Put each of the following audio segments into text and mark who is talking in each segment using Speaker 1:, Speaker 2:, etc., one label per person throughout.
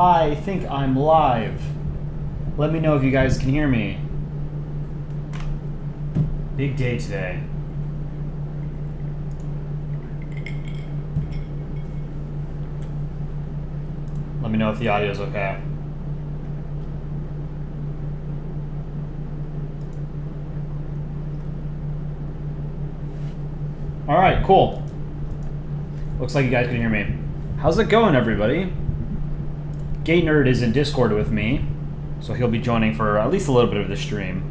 Speaker 1: I think I'm live. Let me know if you guys can hear me. Big day today. Let me know if the audio is okay. All right, cool. Looks like you guys can hear me. How's it going, everybody? Gay Nerd is in Discord with me, so he'll be joining for at least a little bit of the stream.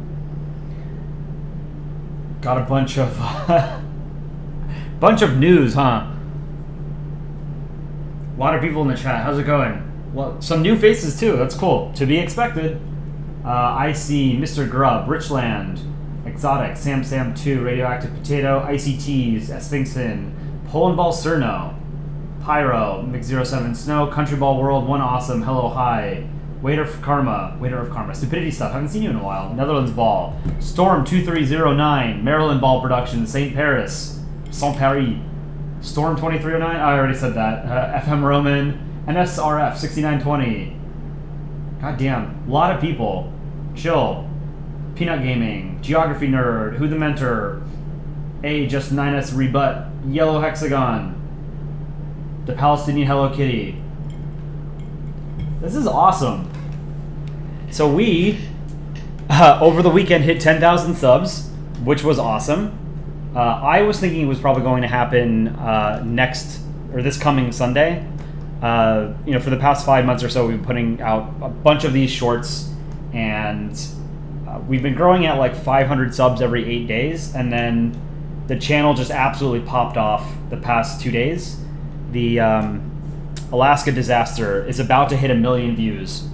Speaker 1: Got a bunch of news, huh? A lot of people in the chat. How's it going? Well, some new faces too. That's cool. To be expected. I see Mr. Grub, Richland, Exotic, Sam 2, Radioactive Potato, Icy Teas, Sphinxin, Polandball Cerno, Pyro, Mix07 Snow, Country Ball World, One Awesome, Hello Hi, Waiter of Karma, Stupidity Stuff, haven't seen you in a while, Netherlands Ball, Storm 2309, Maryland Ball Productions, Saint Paris, Storm 2309, I already said that, FM Roman, NSRF 6920, god damn, a lot of people, Chill, Peanut Gaming, Geography Nerd, Who the Mentor, Just 9S Rebut, Yellow Hexagon, the Palestinian Hello Kitty. This is awesome. So we, over the weekend, hit 10,000 subs, which was awesome. I was thinking it was probably going to happen this coming Sunday. For the past 5 months or so, we've been putting out a bunch of these shorts, and we've been growing at like 500 subs every 8 days, and then the channel just absolutely popped off the past 2 days. The Alaska disaster is about to hit 1 million views.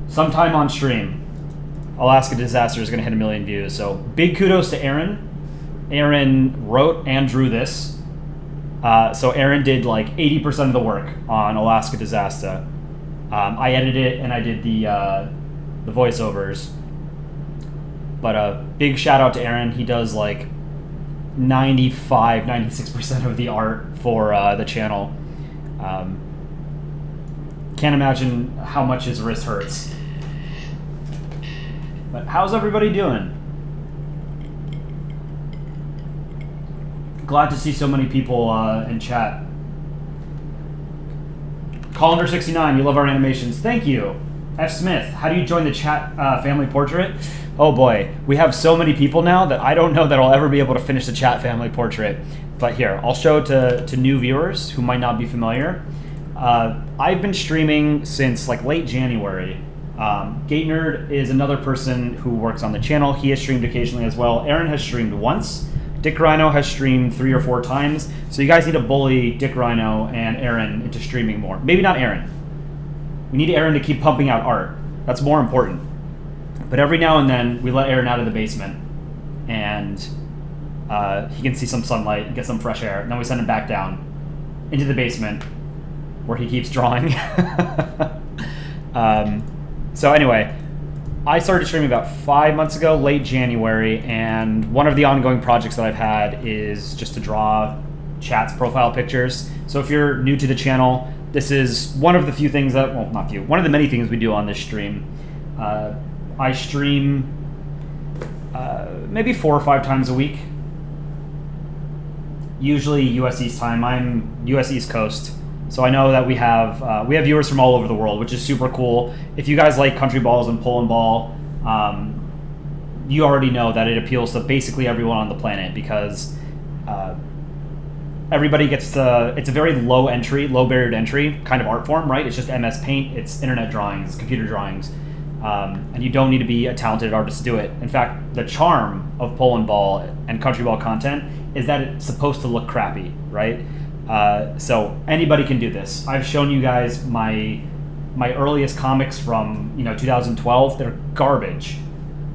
Speaker 1: Sometime on stream, Alaska disaster is going to hit 1 million views. So big kudos to Aaron. Aaron wrote and drew this. So Aaron did like 80% of the work on Alaska disaster. I edited it and I did the voiceovers. But a big shout out to Aaron. He does like 96% of the art for the channel. Can't imagine how much his wrist hurts. But how's everybody doing? Glad to see so many people in chat. Colander69, you love our animations. Thank you. F. Smith, how do you join the chat family portrait? Oh boy, we have so many people now that I don't know that I'll ever be able to finish the chat family portrait. But here, I'll show it to new viewers who might not be familiar. I've been streaming since like late January. Gate Nerd is another person who works on the channel. He has streamed occasionally as well. Aaron has streamed once. Dick Rhino has streamed 3 or 4 times. So you guys need to bully Dick Rhino and Aaron into streaming more. Maybe not Aaron. We need Aaron to keep pumping out art. That's more important. But every now and then, we let Aaron out of the basement, and he can see some sunlight and get some fresh air. And then we send him back down into the basement, where he keeps drawing. So anyway, I started streaming about 5 months ago, late January, and one of the ongoing projects that I've had is just to draw chat's profile pictures. So if you're new to the channel, this is one of the few things that, well, not few, one of the many things we do on this stream. I stream maybe 4 or 5 times a week. Usually US East time. I'm US East Coast. So I know that we have viewers from all over the world, which is super cool. If you guys like country balls and Polandball, you already know that it appeals to basically everyone on the planet because everybody gets to, it's a very low barrier to entry kind of art form, right? It's just MS Paint, it's internet drawings, computer drawings. And you don't need to be a talented artist to do it. In fact, the charm of Polandball and country ball content is that it's supposed to look crappy, right? So anybody can do this. I've shown you guys my earliest comics from 2012. They're garbage,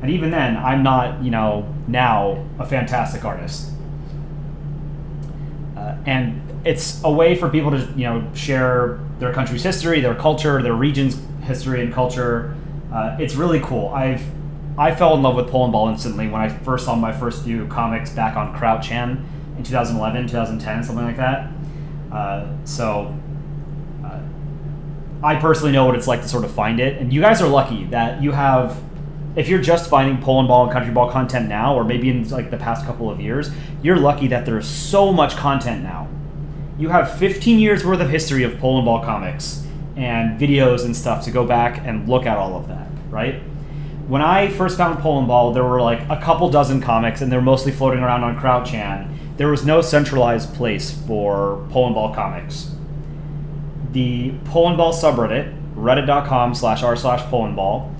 Speaker 1: and even then, I'm not now a fantastic artist. And it's a way for people to share their country's history, their culture, their region's history and culture. It's really cool. I fell in love with Polandball instantly when I first saw my first few comics back on Crouchan in 2011, 2010, something like that. So I personally know what it's like to sort of find it, and you guys are lucky that you have. If you're just finding Polandball and Country Ball content now, or maybe in like the past couple of years, you're lucky that there's so much content now. You have 15 years worth of history of Polandball comics and videos and stuff to go back and look at all of that, right? When I first found Polandball, there were like a couple dozen comics, and they're mostly floating around on CrowdChan. There was no centralized place for Polandball comics. The Polandball subreddit, reddit.com/r/Polandball,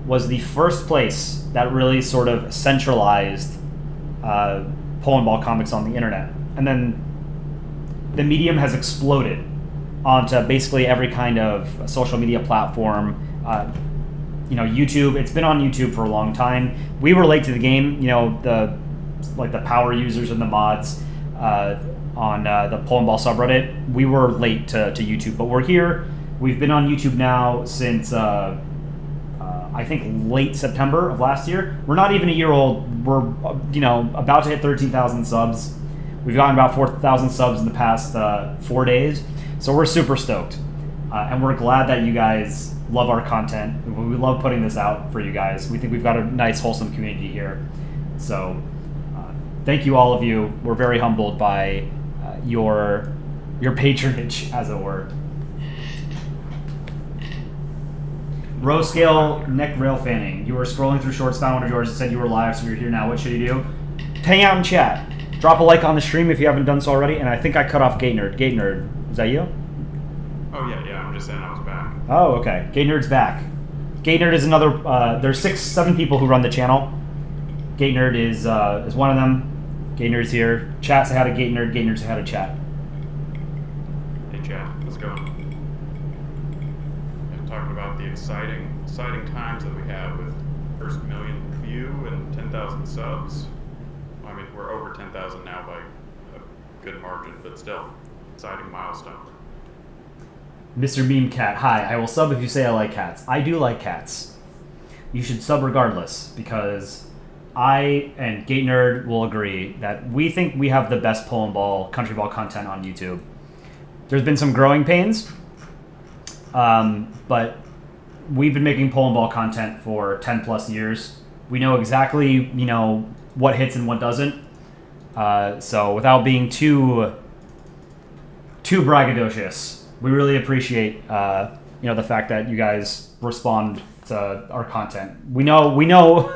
Speaker 1: was the first place that really sort of centralized Polandball comics on the internet. And then the medium has exploded onto basically every kind of social media platform. YouTube, it's been on YouTube for a long time. We were late to the game, the power users and the mods on the Polandball subreddit. We were late to YouTube, but we're here. We've been on YouTube now since I think late September of last year. We're not even a year old. We're about to hit 13,000 subs. We've gotten about 4,000 subs in the past 4 days, so we're super stoked, and we're glad that you guys love our content. We love putting this out for you guys. We think we've got a nice, wholesome community here. So thank you, all of you. We're very humbled by your patronage, as it were. Row scale neck rail fanning. You were scrolling through shorts, found one of yours, and said you were live, so you're here now. What should you do? Hang out and chat. Drop a like on the stream if you haven't done so already. And I think I cut off Gate Nerd. Gate Nerd, is that you?
Speaker 2: Oh yeah. I'm just saying I was back.
Speaker 1: Oh, okay. Gate Nerd's back. Gate Nerd is another. There's 6-7 people who run the channel. Gate Nerd is one of them. Gate Nerd's here. Chat, say hi to Gate Nerd. Gate Nerd, say hi to chat.
Speaker 2: Hey chat, let's go. Talking about the exciting times that we have with first million view and 10,000 subs. I mean, we're over 10,000 now by a good margin, but still, exciting milestone.
Speaker 1: Mr. Meme Cat, hi. I will sub if you say I like cats. I do like cats. You should sub regardless, because I and Gate Nerd will agree that we think we have the best Polandball, Country Ball content on YouTube. There's been some growing pains. But we've been making Polandball content for 10 plus years. We know exactly, what hits and what doesn't. So without being too braggadocious, we really appreciate, the fact that you guys respond to our content. We know we know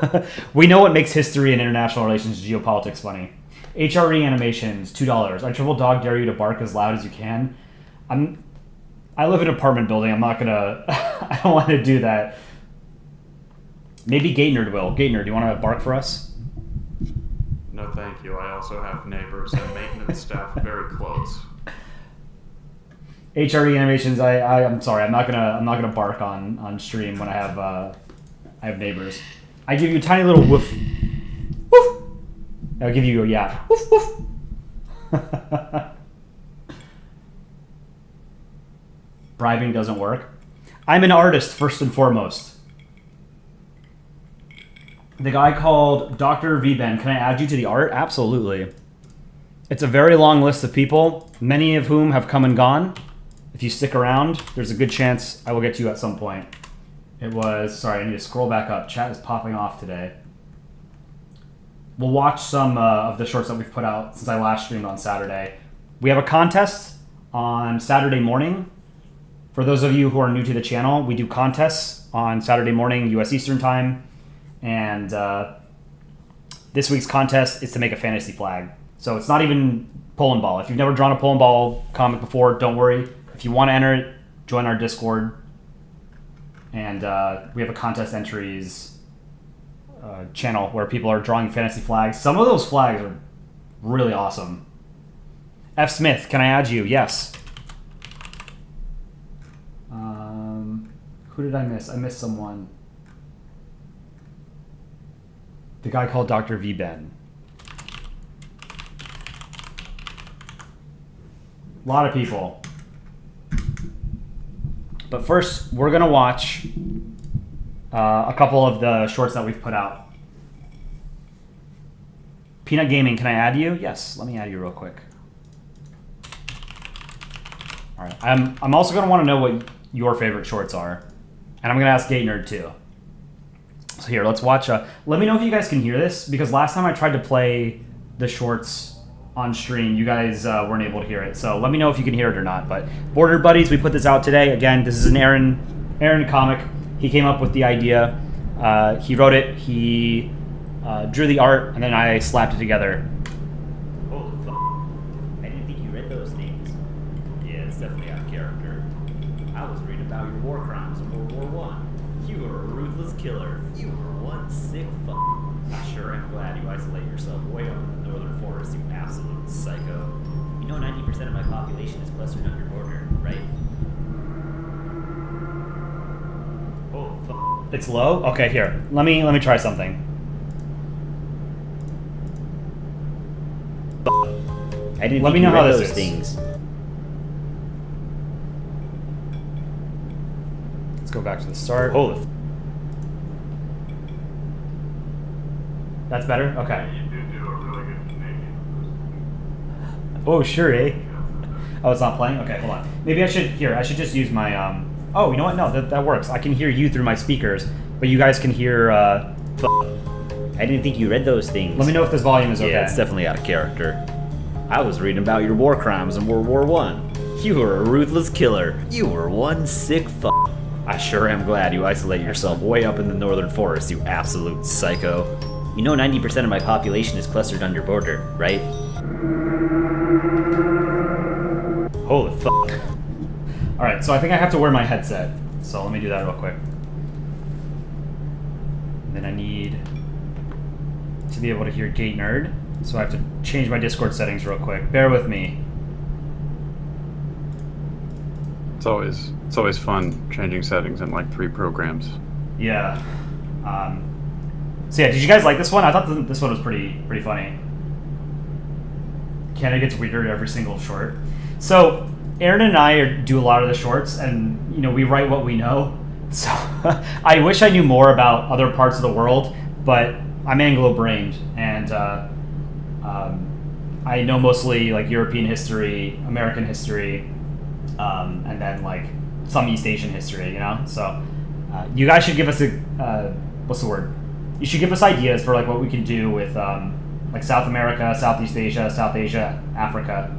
Speaker 1: what makes history and international relations and geopolitics funny. HRE animations, $2. I triple dog dare you to bark as loud as you can. I live in an apartment building. I'm not gonna. I don't want to do that. Maybe Gate Nerd will. Gate Nerd, do you want to bark for us?
Speaker 2: No, thank you. I also have neighbors and maintenance staff very close.
Speaker 1: HRE animations. I'm sorry. I'm not gonna bark on stream when I have neighbors. I give you a tiny little woof. Woof. I'll give you a yap. Woof woof. Bribing doesn't work. I'm an artist, first and foremost. The guy called Dr. VBen. Can I add you to the art? Absolutely. It's a very long list of people, many of whom have come and gone. If you stick around, there's a good chance I will get to you at some point. It was... Sorry, I need to scroll back up. Chat is popping off today. We'll watch some of the shorts that we've put out since I last streamed on Saturday. We have a contest on Saturday morning. For those of you who are new to the channel, we do contests on Saturday morning, US Eastern Time. And this week's contest is to make a fantasy flag. So it's not even Polandball. If you've never drawn a Polandball comic before, don't worry. If you want to enter it, join our Discord. And we have a contest entries channel where people are drawing fantasy flags. Some of those flags are really awesome. F. Smith, can I add you? Yes. Who did I miss? I missed someone. The guy called Dr. VBen. A lot of people. But first, we're going to watch a couple of the shorts that we've put out. Peanut Gaming, can I add you? Yes, let me add you real quick. All right. I'm also going to want to know what your favorite shorts are. And I'm going to ask Gate Nerd too. So here, let's watch. Let me know if you guys can hear this, because last time I tried to play the shorts on stream, you guys weren't able to hear it. So let me know if you can hear it or not. But Border Buddies, we put this out today. Again, this is an Aaron comic. He came up with the idea. He wrote it. He drew the art, and then I slapped it together.
Speaker 3: Holy fuck. I didn't think you read those names. Yeah, it's definitely out of character. I was reading about your war crimes in World War I. You were a ruthless killer. You were one sick fuck. I sure am glad you isolate yourself way up in the northern forest, you absolute psycho. You know 90% of my population is clustered on your border, right? Oh, fuck.
Speaker 1: It's low? Okay, here. Let me try something.
Speaker 3: I didn't
Speaker 1: Let
Speaker 3: think
Speaker 1: me
Speaker 3: you
Speaker 1: know how
Speaker 3: read
Speaker 1: this
Speaker 3: those
Speaker 1: is.
Speaker 3: things.
Speaker 1: Let's go back to the start.
Speaker 3: Holy
Speaker 1: That's better? Okay.
Speaker 2: You do a really good Canadian.
Speaker 1: Oh, sure, eh? Oh, it's not playing? Okay, hold on. Maybe I should just use my, Oh, you know what? No, that works. I can hear you through my speakers, but you guys can hear,
Speaker 3: I didn't think you read those things.
Speaker 1: Let me know if this volume is okay.
Speaker 3: Yeah, it's definitely out of character. I was reading about your war crimes in World War I. You were a ruthless killer. You were one sick fuck. I sure am glad you isolate yourself way up in the northern forest, you absolute psycho. You know 90% of my population is clustered on your border, right? Holy fuck.
Speaker 1: Alright, so I think I have to wear my headset. So let me do that real quick. And then I need to be able to hear Gate Nerd. So I have to change my Discord settings real quick. Bear with me.
Speaker 2: It's always fun changing settings in like 3 programs.
Speaker 1: Yeah. So yeah, did you guys like this one? I thought this one was pretty funny. Canada gets weirder every single short. So Aaron and I do a lot of the shorts, and we write what we know. So I wish I knew more about other parts of the world, but I'm Anglo-brained, and I know mostly like European history, American history, and then like some East Asian history. So you guys should give us what's the word? You should give us ideas for like what we can do with like South America, Southeast Asia, South Asia, Africa.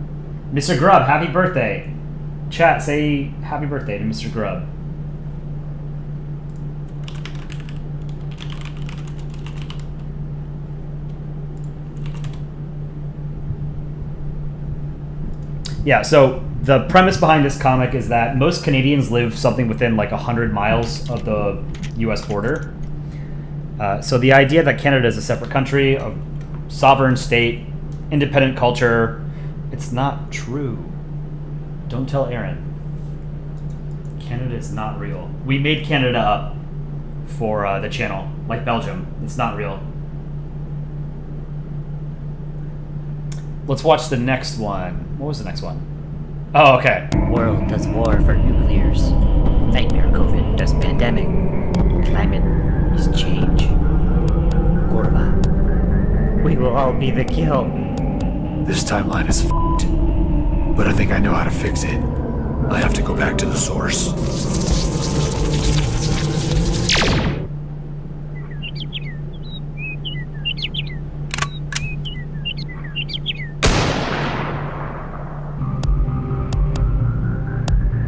Speaker 1: Mr. Grubb, happy birthday. Chat, say happy birthday to Mr. Grubb. Yeah, so the premise behind this comic is that most Canadians live something within like 100 miles of the US border. So the idea that Canada is a separate country, a sovereign state, independent culture, it's not true. Don't tell Aaron. Canada is not real. We made Canada up for the channel, like Belgium. It's not real. Let's watch the next one. What was the next one? Oh, okay.
Speaker 4: World does war for nuclears. Nightmare COVID does pandemic. Climate is change. Corva. We will all be the kill.
Speaker 5: This timeline is f***ed, but I think I know how to fix it. I have to go back to the source.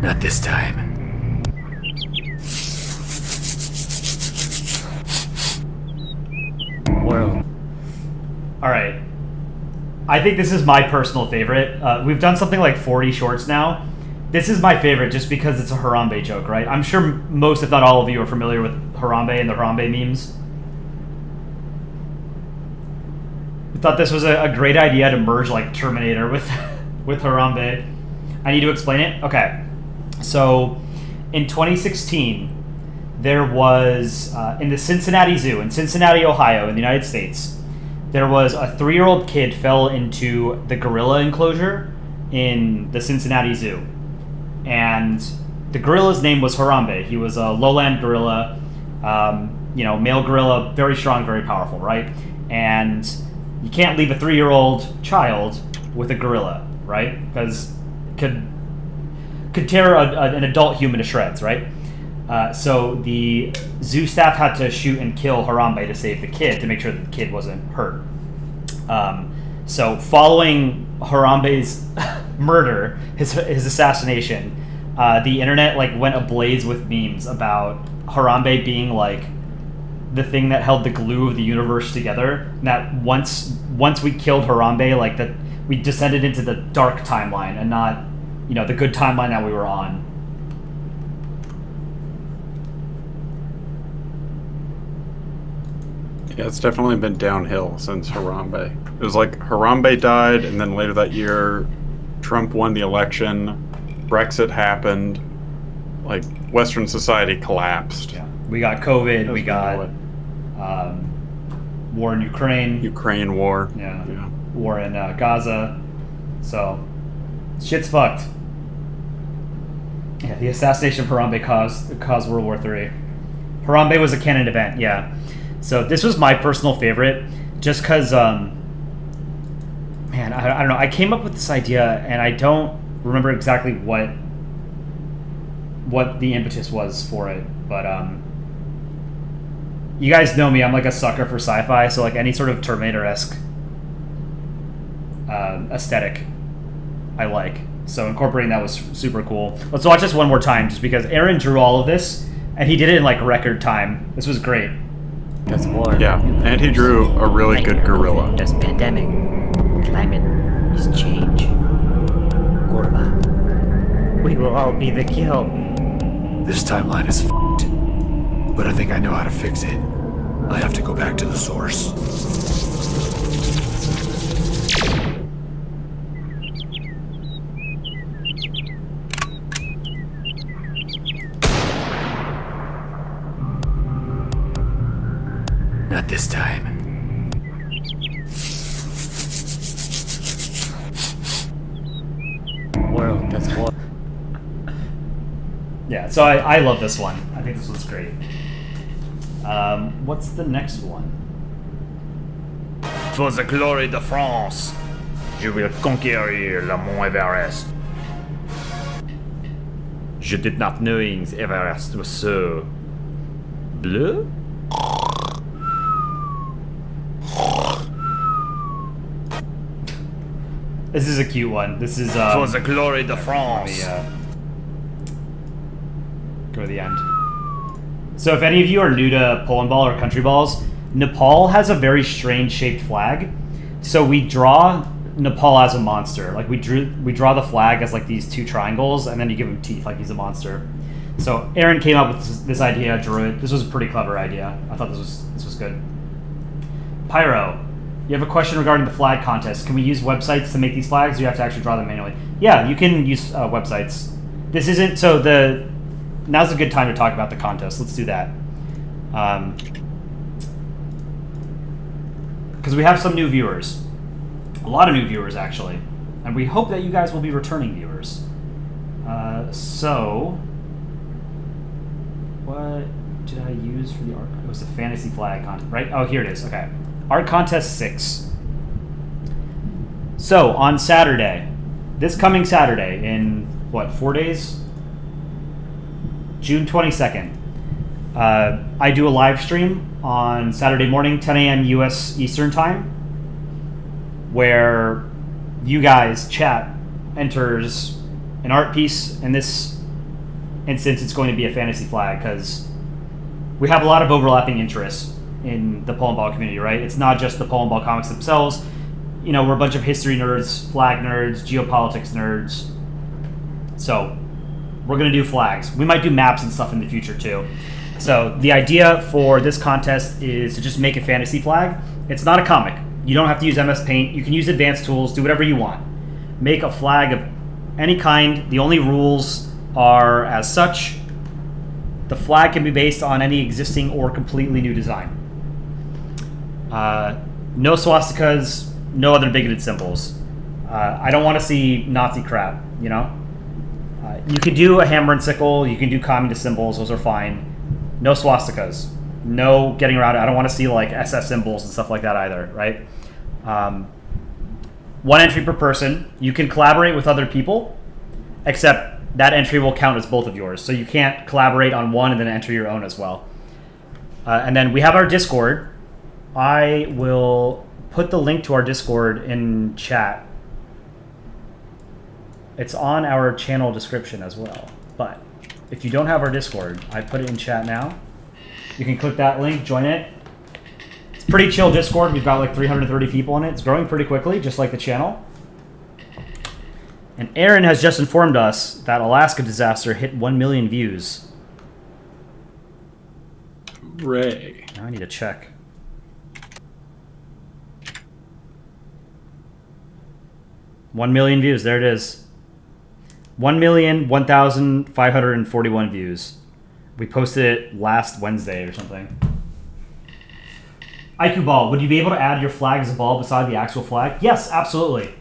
Speaker 5: Not this time.
Speaker 4: World.
Speaker 1: All right. I think this is my personal favorite. We've done something like 40 shorts now. This is my favorite just because it's a Harambe joke, right? I'm sure most, if not all of you, are familiar with Harambe and the Harambe memes. I thought this was a great idea to merge like Terminator with Harambe. I need to explain it? Okay. So in 2016, there was, in the Cincinnati Zoo, in Cincinnati, Ohio, in the United States, there was a 3-year-old kid fell into the gorilla enclosure in the Cincinnati Zoo. And the gorilla's name was Harambe. He was a lowland gorilla, male gorilla, very strong, very powerful, right? And you can't leave a 3-year-old child with a gorilla, right? Because it could could tear an adult human to shreds, right? So the zoo staff had to shoot and kill Harambe to save the kid, to make sure that the kid wasn't hurt. So following Harambe's murder, his assassination, the internet like went ablaze with memes about Harambe being like the thing that held the glue of the universe together. And that once we killed Harambe, like that we descended into the dark timeline and not, the good timeline that we were on.
Speaker 2: Yeah, it's definitely been downhill since Harambe. It was like Harambe died, and then later that year, Trump won the election, Brexit happened, like Western society collapsed.
Speaker 1: Yeah. We got COVID, we got war in Ukraine.
Speaker 2: Ukraine war.
Speaker 1: Yeah. War in Gaza. So, shit's fucked. Yeah, the assassination of Harambe caused World War III. Harambe was a canon event, yeah. So this was my personal favorite, just because, man, I don't know. I came up with this idea, and I don't remember exactly what the impetus was for it, but you guys know me. I'm like a sucker for sci-fi, so like any sort of Terminator-esque aesthetic, I like. So incorporating that was super cool. Let's watch this one more time, just because Aaron drew all of this, and he did it in like record time. This was great.
Speaker 4: There's war.
Speaker 2: Yeah, and he drew a really good gorilla.
Speaker 4: There's pandemic. Climate is change. Gorva. We will all be the kill.
Speaker 5: This timeline is f***ed, but I think I know how to fix it. I have to go back to the source. Not this time.
Speaker 4: World, that's war.
Speaker 1: Yeah, so I love this one. I think this one's great. What's the next one?
Speaker 6: For the glory de France, je will conquérir le Mont Everest. Je did not knowing the Everest was so bleu.
Speaker 1: This is a cute one. This is
Speaker 6: For the glory de France.
Speaker 1: Go to the end. So if any of you are new to Polandball or country balls, Nepal has a very strange shaped flag. So we draw Nepal as a monster. Like we draw the flag as like these two triangles, and then you give him teeth like he's a monster. So Aaron came up with this idea, drew it. This was a pretty clever idea. I thought this was good. Pyro, you have a question regarding the flag contest. Can we use websites to make these flags, or do you have to actually draw them manually? Yeah, you can use websites. This isn't now's a good time to talk about the contest. Let's do that. Because we have some new viewers. A lot of new viewers, actually. And we hope that you guys will be returning viewers. So, what did I use for the art? It was the fantasy flag contest, right? Oh, here it is. Okay. Art contest 6. So, on Saturday, this coming Saturday, in, 4 days? June 22nd. I do a live stream on Saturday morning, 10 a.m. U.S. Eastern Time, where you guys, chat, enters an art piece. In this instance, it's going to be a fantasy flag, because we have a lot of overlapping interests in the Polandball community, right? It's not just the Polandball comics themselves. We're a bunch of history nerds, flag nerds, geopolitics nerds. So we're going to do flags. We might do maps and stuff in the future, too. So the idea for this contest is to just make a fantasy flag. It's not a comic. You don't have to use MS Paint. You can use advanced tools. Do whatever you want. Make a flag of any kind. The only rules are as such. The flag can be based on any existing or completely new design. No swastikas, no other bigoted symbols. I don't want to see Nazi crap, You could do a hammer and sickle. You can do communist symbols. Those are fine. No swastikas. No getting around it. I don't want to see like SS symbols and stuff like that either, right? 1 entry per person. You can collaborate with other people, except that entry will count as both of yours. So you can't collaborate on one and then enter your own as well. And then we have our Discord. I will put the link to our Discord in chat. It's on our channel description as well. But if you don't have our Discord, I put it in chat now. You can click that link, join it. It's pretty chill Discord. We've got like 330 people in it. It's growing pretty quickly, just like the channel. And Aaron has just informed us that Alaska Disaster hit 1 million views.
Speaker 7: Hooray.
Speaker 1: Now I need to check. $1 million views. There it is. 1,001,541 views. We posted it last Wednesday or something. IQ Ball, would you be able to add your flag as a ball beside the actual flag? Yes, absolutely.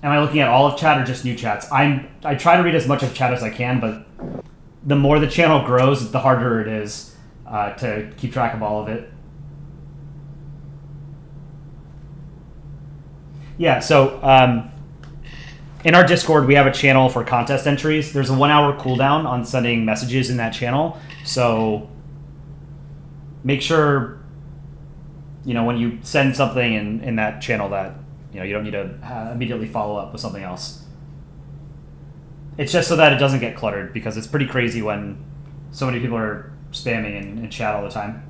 Speaker 1: Am I looking at all of chat or just new chats? I try to read as much of chat as I can, but the more the channel grows, the harder it is to keep track of all of it. Yeah, so in our Discord, we have a channel for contest entries. There's a 1 hour cooldown on sending messages in that channel. So make sure, you know, when you send something in that channel that, you know, you don't need to immediately follow up with something else. It's just so that it doesn't get cluttered, because it's pretty crazy when so many people are spamming in chat all the time.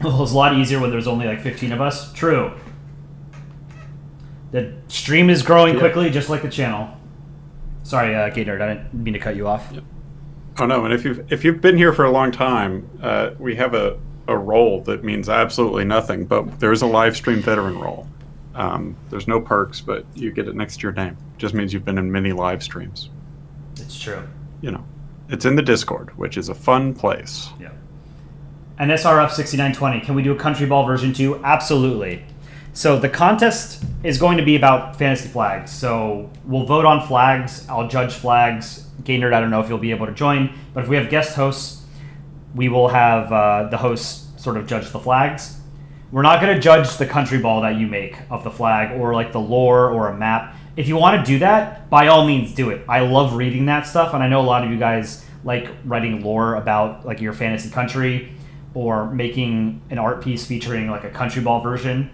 Speaker 1: Well, it's a lot easier when there's only like 15 of us. True. The stream is growing quickly, just like the channel. Sorry, Gay Nerd, I didn't mean to cut you off.
Speaker 7: Yep.
Speaker 2: Oh no, and if you've been here for a long time, we have a role that means absolutely nothing, but there is a live stream veteran role. There's no perks, but you get it next to your name. It just means you've been in many live streams.
Speaker 1: It's true.
Speaker 2: You know, it's in the Discord, which is a fun place.
Speaker 1: Yeah. And SRF 6920, can we do a country ball version 2? Absolutely. So the contest is going to be about fantasy flags. So we'll vote on flags. I'll judge flags. Gaynard, I don't know if you'll be able to join, but if we have guest hosts, we will have the hosts sort of judge the flags. We're not going to judge the country ball that you make of the flag, or like the lore or a map. If you want to do that, by all means do it. I love reading that stuff, and I know a lot of you guys like writing lore about like your fantasy country, or making an art piece featuring like a country ball version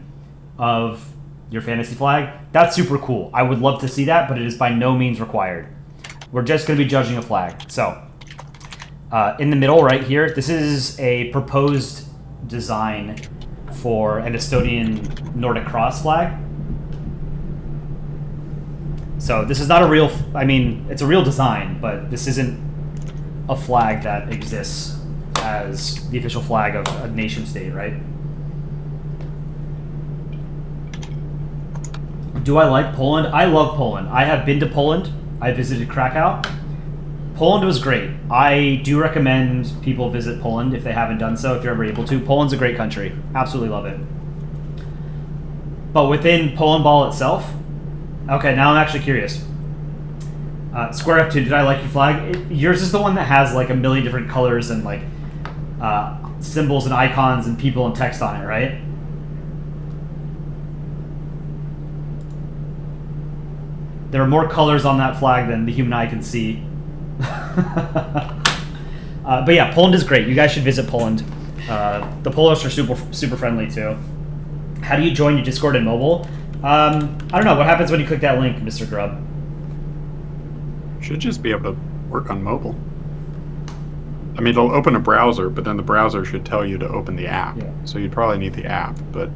Speaker 1: of your fantasy flag. That's super cool. I would love to see that, but it is by no means required. We're just going to be judging a flag. So in the middle right here, this is a proposed design for an Estonian Nordic Cross flag. So this is not a real, I mean, it's a real design, but this isn't a flag that exists as the official flag of a nation state, right? Do I like Poland? I love Poland. I have been to Poland. I visited Krakow. Poland was great. I do recommend people visit Poland if they haven't done so, if you're ever able to. Poland's a great country. Absolutely love it. But within Polandball itself, okay, now I'm actually curious. Square Up 2, did I like your flag? Yours is the one that has like a million different colors and like symbols and icons and people and text on it, right? There are more colors on that flag than the human eye can see. But yeah, Poland is great. You guys should visit Poland. The Polish are super friendly too. How do you join your Discord and mobile? I don't know. What happens when you click that link, Mr. Grubb?
Speaker 2: Should just be able to work on mobile. I mean, it'll open a browser, but then the browser should tell you to open the app.
Speaker 1: Yeah.
Speaker 2: So you'd probably need the app, but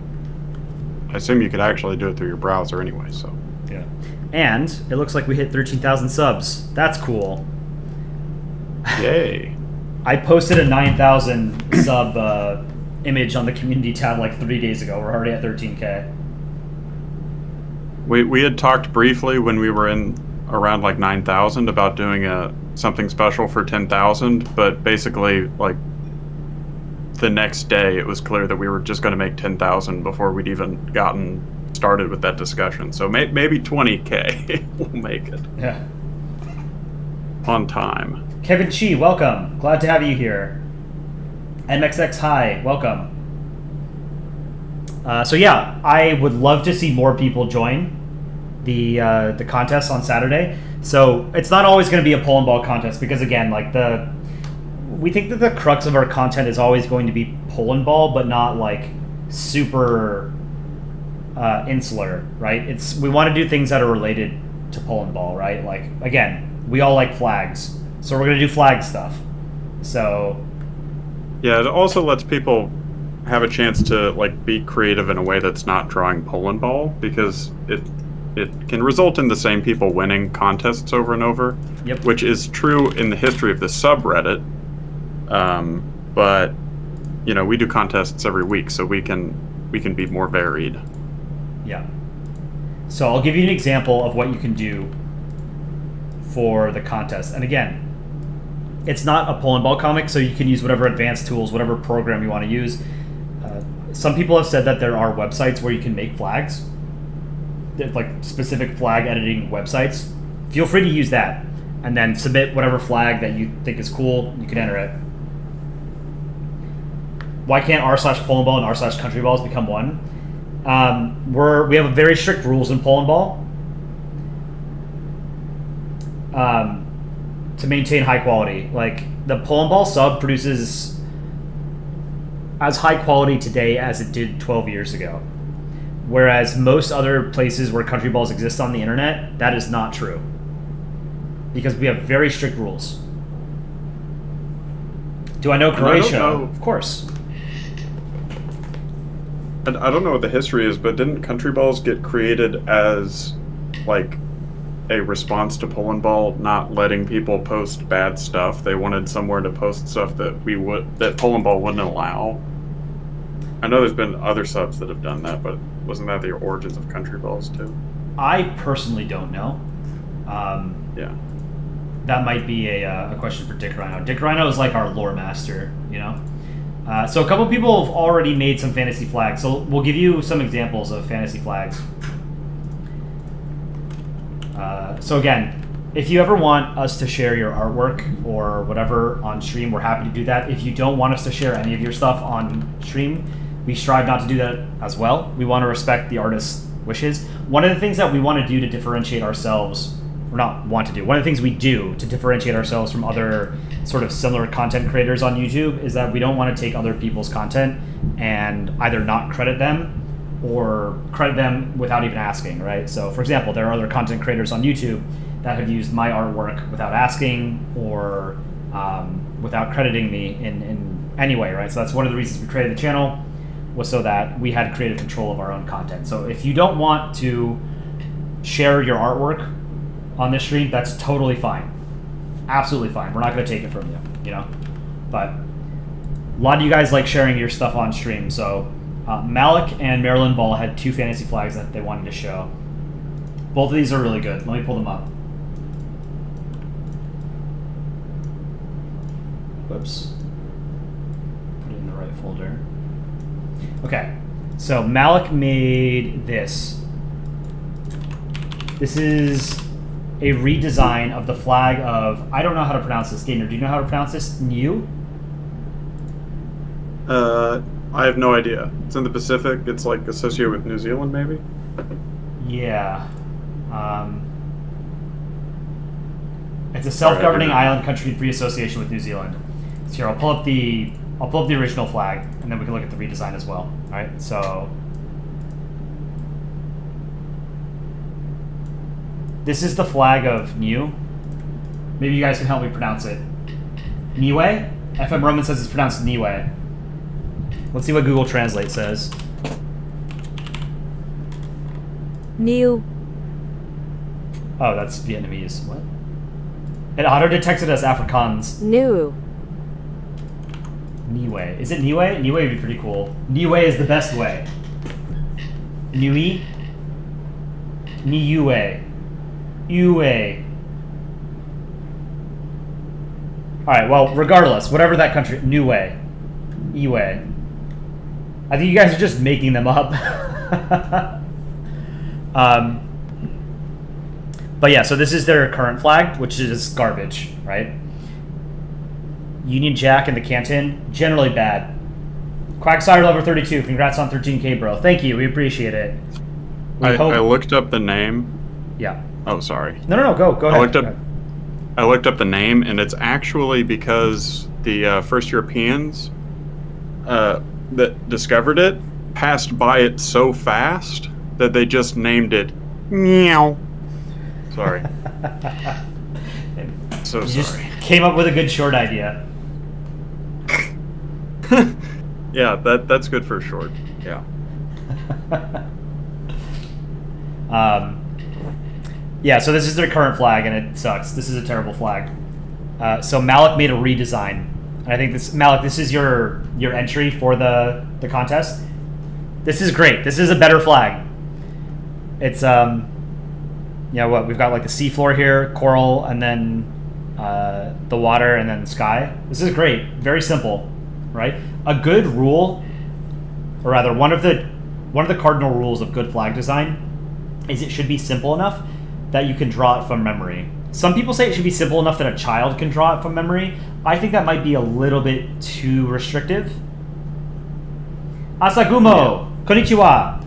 Speaker 2: I assume you could actually do it through your browser anyway, so.
Speaker 1: Yeah. And it looks like we hit 13,000 subs. That's cool.
Speaker 2: Yay.
Speaker 1: I posted a 9,000 sub image on the community tab like 3 days ago. We're already at 13K.
Speaker 2: We had talked briefly when we were in around like 9,000 about doing something special for 10,000, but basically like the next day it was clear that we were just going to make 10,000 before we'd even gotten started with that discussion. So maybe 20K we'll make it.
Speaker 1: Yeah.
Speaker 2: On time.
Speaker 1: Kevin Chi, welcome. Glad to have you here. MXX, hi, welcome. So yeah, I would love to see more people join the contest on Saturday. So it's not always going to be a Polandball contest because again, like we think that the crux of our content is always going to be Polandball, but not like super insular, right? We want to do things that are related to Polandball, right? Like again, we all like flags, so we're going to do flag stuff. So
Speaker 2: yeah, it also lets people have a chance to like be creative in a way that's not drawing Polandball, because it can result in the same people winning contests over and over.
Speaker 1: Yep.
Speaker 2: Which is true in the history of the subreddit. But you know, we do contests every week, so we can be more varied.
Speaker 1: Yeah. So I'll give you an example of what you can do for the contest. And again, it's not a Polandball comic, so you can use whatever advanced tools, whatever program you want to use. Some people have said that there are websites where you can make flags, like specific flag editing websites. Feel free to use that, and then submit whatever flag that you think is cool. You can enter it. Why can't r/Polandball and r/Countryballs become one? We have very strict rules in Polandball to maintain high quality. Like the Polandball sub produces as high quality today as it did 12 years ago. Whereas most other places where country balls exist on the internet, that is not true. Because we have very strict rules. Do I know Croatia? Of course.
Speaker 2: And I don't know what the history is, but didn't country balls get created as like a response to Polandball not letting people post bad stuff? They wanted somewhere to post stuff that Polandball wouldn't allow. I know there's been other subs that have done that, but wasn't that the origins of country balls too?
Speaker 1: I personally don't know.
Speaker 2: Yeah.
Speaker 1: That might be a question for Dick Rhino. Dick Rhino is like our lore master, you know? So a couple people have already made some fantasy flags. So we'll give you some examples of fantasy flags. So again, if you ever want us to share your artwork or whatever on stream, we're happy to do that. If you don't want us to share any of your stuff on stream, we strive not to do that as well. We want to respect the artist's wishes. One of the things that we want to do to differentiate ourselves, or not want to do, one of the things we do to differentiate ourselves from other sort of similar content creators on YouTube is that we don't want to take other people's content and either not credit them or credit them without even asking, right? So for example, there are other content creators on YouTube that have used my artwork without asking or without crediting me in any way, right? So that's one of the reasons we created the channel, was so that we had creative control of our own content. So if you don't want to share your artwork on this stream, that's totally fine. Absolutely fine. We're not going to take it from you, you know? But a lot of you guys like sharing your stuff on stream, so Malik and Marilyn Ball had 2 fantasy flags that they wanted to show. Both of these are really good. Let me pull them up. Whoops. Put it in the right folder. Okay, so Malik made this. This is a redesign of the flag of, I don't know how to pronounce this. Gainer, do you know how to pronounce this? Niue?
Speaker 2: I have no idea. It's in the Pacific. It's like associated with New Zealand, maybe?
Speaker 1: Yeah. It's a self-governing island country in free association with New Zealand. So here, I'll pull up the original flag, and then we can look at the redesign as well. All right, so this is the flag of Niue. Maybe you guys can help me pronounce it. Niue? FM Roman says it's pronounced Niue. Let's see what Google Translate says.
Speaker 7: Niue.
Speaker 1: Oh, that's Vietnamese. What? It auto-detects it as Afrikaans.
Speaker 7: Niue.
Speaker 1: Niue. Is it Niue? Niue would be pretty cool. Niue is the best way. Niue? Niue. Yue. Alright, well, regardless, whatever that country... Niue. Iwe. I think you guys are just making them up. But yeah, so this is their current flag, which is garbage, right? Union Jack and the Canton, generally bad. Quagsire level 32. Congrats on 13K, bro. Thank you. We appreciate it.
Speaker 2: I looked up the name.
Speaker 1: Yeah.
Speaker 2: Oh, sorry.
Speaker 1: No. Go ahead.
Speaker 2: I looked up the name, and it's actually because the first Europeans that discovered it passed by it so fast that they just named it Meow. Sorry. So
Speaker 1: You
Speaker 2: sorry.
Speaker 1: just came up with a good short idea.
Speaker 2: Yeah, that's good for short. Yeah.
Speaker 1: Yeah, so this is their current flag, and it sucks. This is a terrible flag. So Malik made a redesign. And I think Malik, this is your entry for the contest. This is great. This is a better flag. It's what we've got, like the seafloor here, coral, and then the water, and then the sky. This is great. Very simple, right? A good rule, or rather, one of the cardinal rules of good flag design is it should be simple enough that you can draw it from memory. Some people say it should be simple enough that a child can draw it from memory. I think that might be a little bit too restrictive. Asagumo, konnichiwa.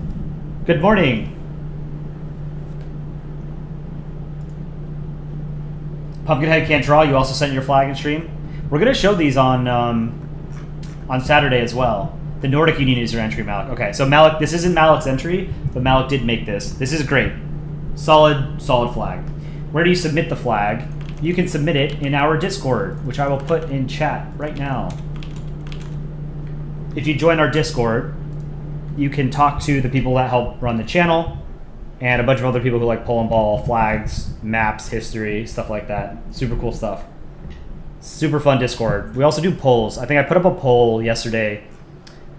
Speaker 1: Good morning. Pumpkinhead can't draw. You also sent your flag and stream. We're gonna show these on Saturday as well. The Nordic Union is your entry, Malik. Okay, so Malik, this isn't Malik's entry, but Malik did make this. This is great. Solid flag. Where do you submit the flag? You can submit it in our Discord, which I will put in chat right now. If you join our Discord, you can talk to the people that help run the channel and a bunch of other people who like Polandball, flags, maps, history, stuff like that. Super cool stuff. Super fun Discord. We also do polls. I think I put up a poll yesterday.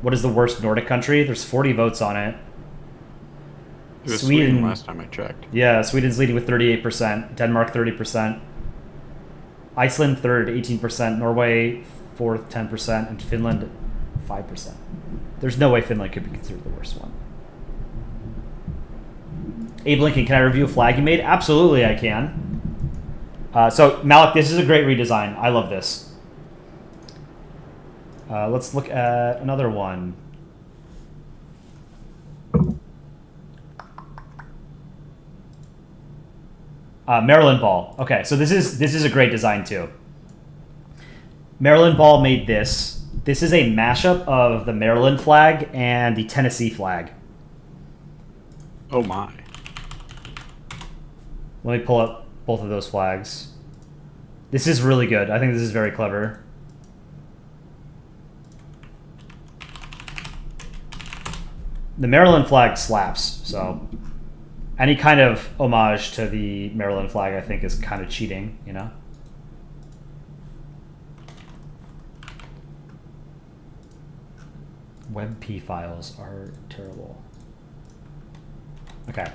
Speaker 1: What is the worst Nordic country? There's 40 votes on it.
Speaker 2: It was Sweden last time I checked.
Speaker 1: Yeah, Sweden's leading with 38%. Denmark 30%. Iceland third, 18%. Norway fourth, 10%. And Finland 5%. There's no way Finland could be considered the worst one. Abe Lincoln, can I review a flag you made? Absolutely, I can. So, Malik, this is a great redesign. I love this. Let's look at another one. Maryland Ball. Okay, so this is a great design too. Maryland Ball made this. This is a mashup of the Maryland flag and the Tennessee flag.
Speaker 2: Oh my.
Speaker 1: Let me pull up both of those flags. This is really good. I think this is very clever. The Maryland flag slaps, so any kind of homage to the Maryland flag, I think, is kind of cheating, you know? WebP files are terrible. Okay.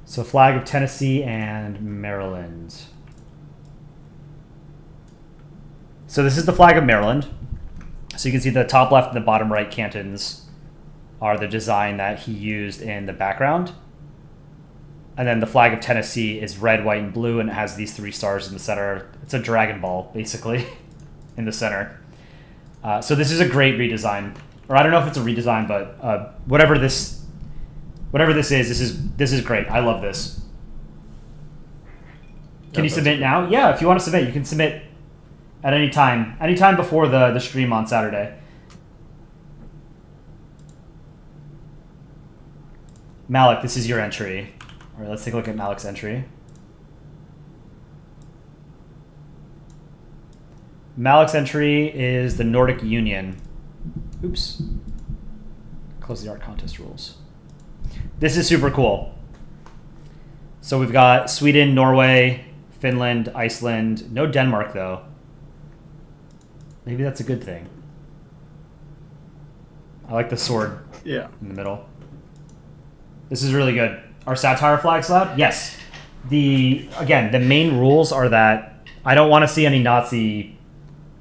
Speaker 1: So flag of Tennessee and Maryland. So this is the flag of Maryland. So you can see the top left and the bottom right cantons are the design that he used in the background. And then the flag of Tennessee is red, white, and blue, and it has these 3 stars in the center. It's a Dragon Ball, basically, in the center. So this is a great redesign. Or I don't know if it's a redesign, but whatever this is, this is great. I love this. Can you submit now? Yeah, if you want to submit, you can submit at any time. Anytime before the stream on Saturday. Malik, this is your entry. All right, let's take a look at Malik's entry. Malik's entry is the Nordic Union. Oops. Close the art contest rules. This is super cool. So we've got Sweden, Norway, Finland, Iceland. No Denmark, though. Maybe that's a good thing. I like the sword in the middle. This is really good. Are satire flags allowed? Yes. Again, the main rules are that I don't want to see any Nazi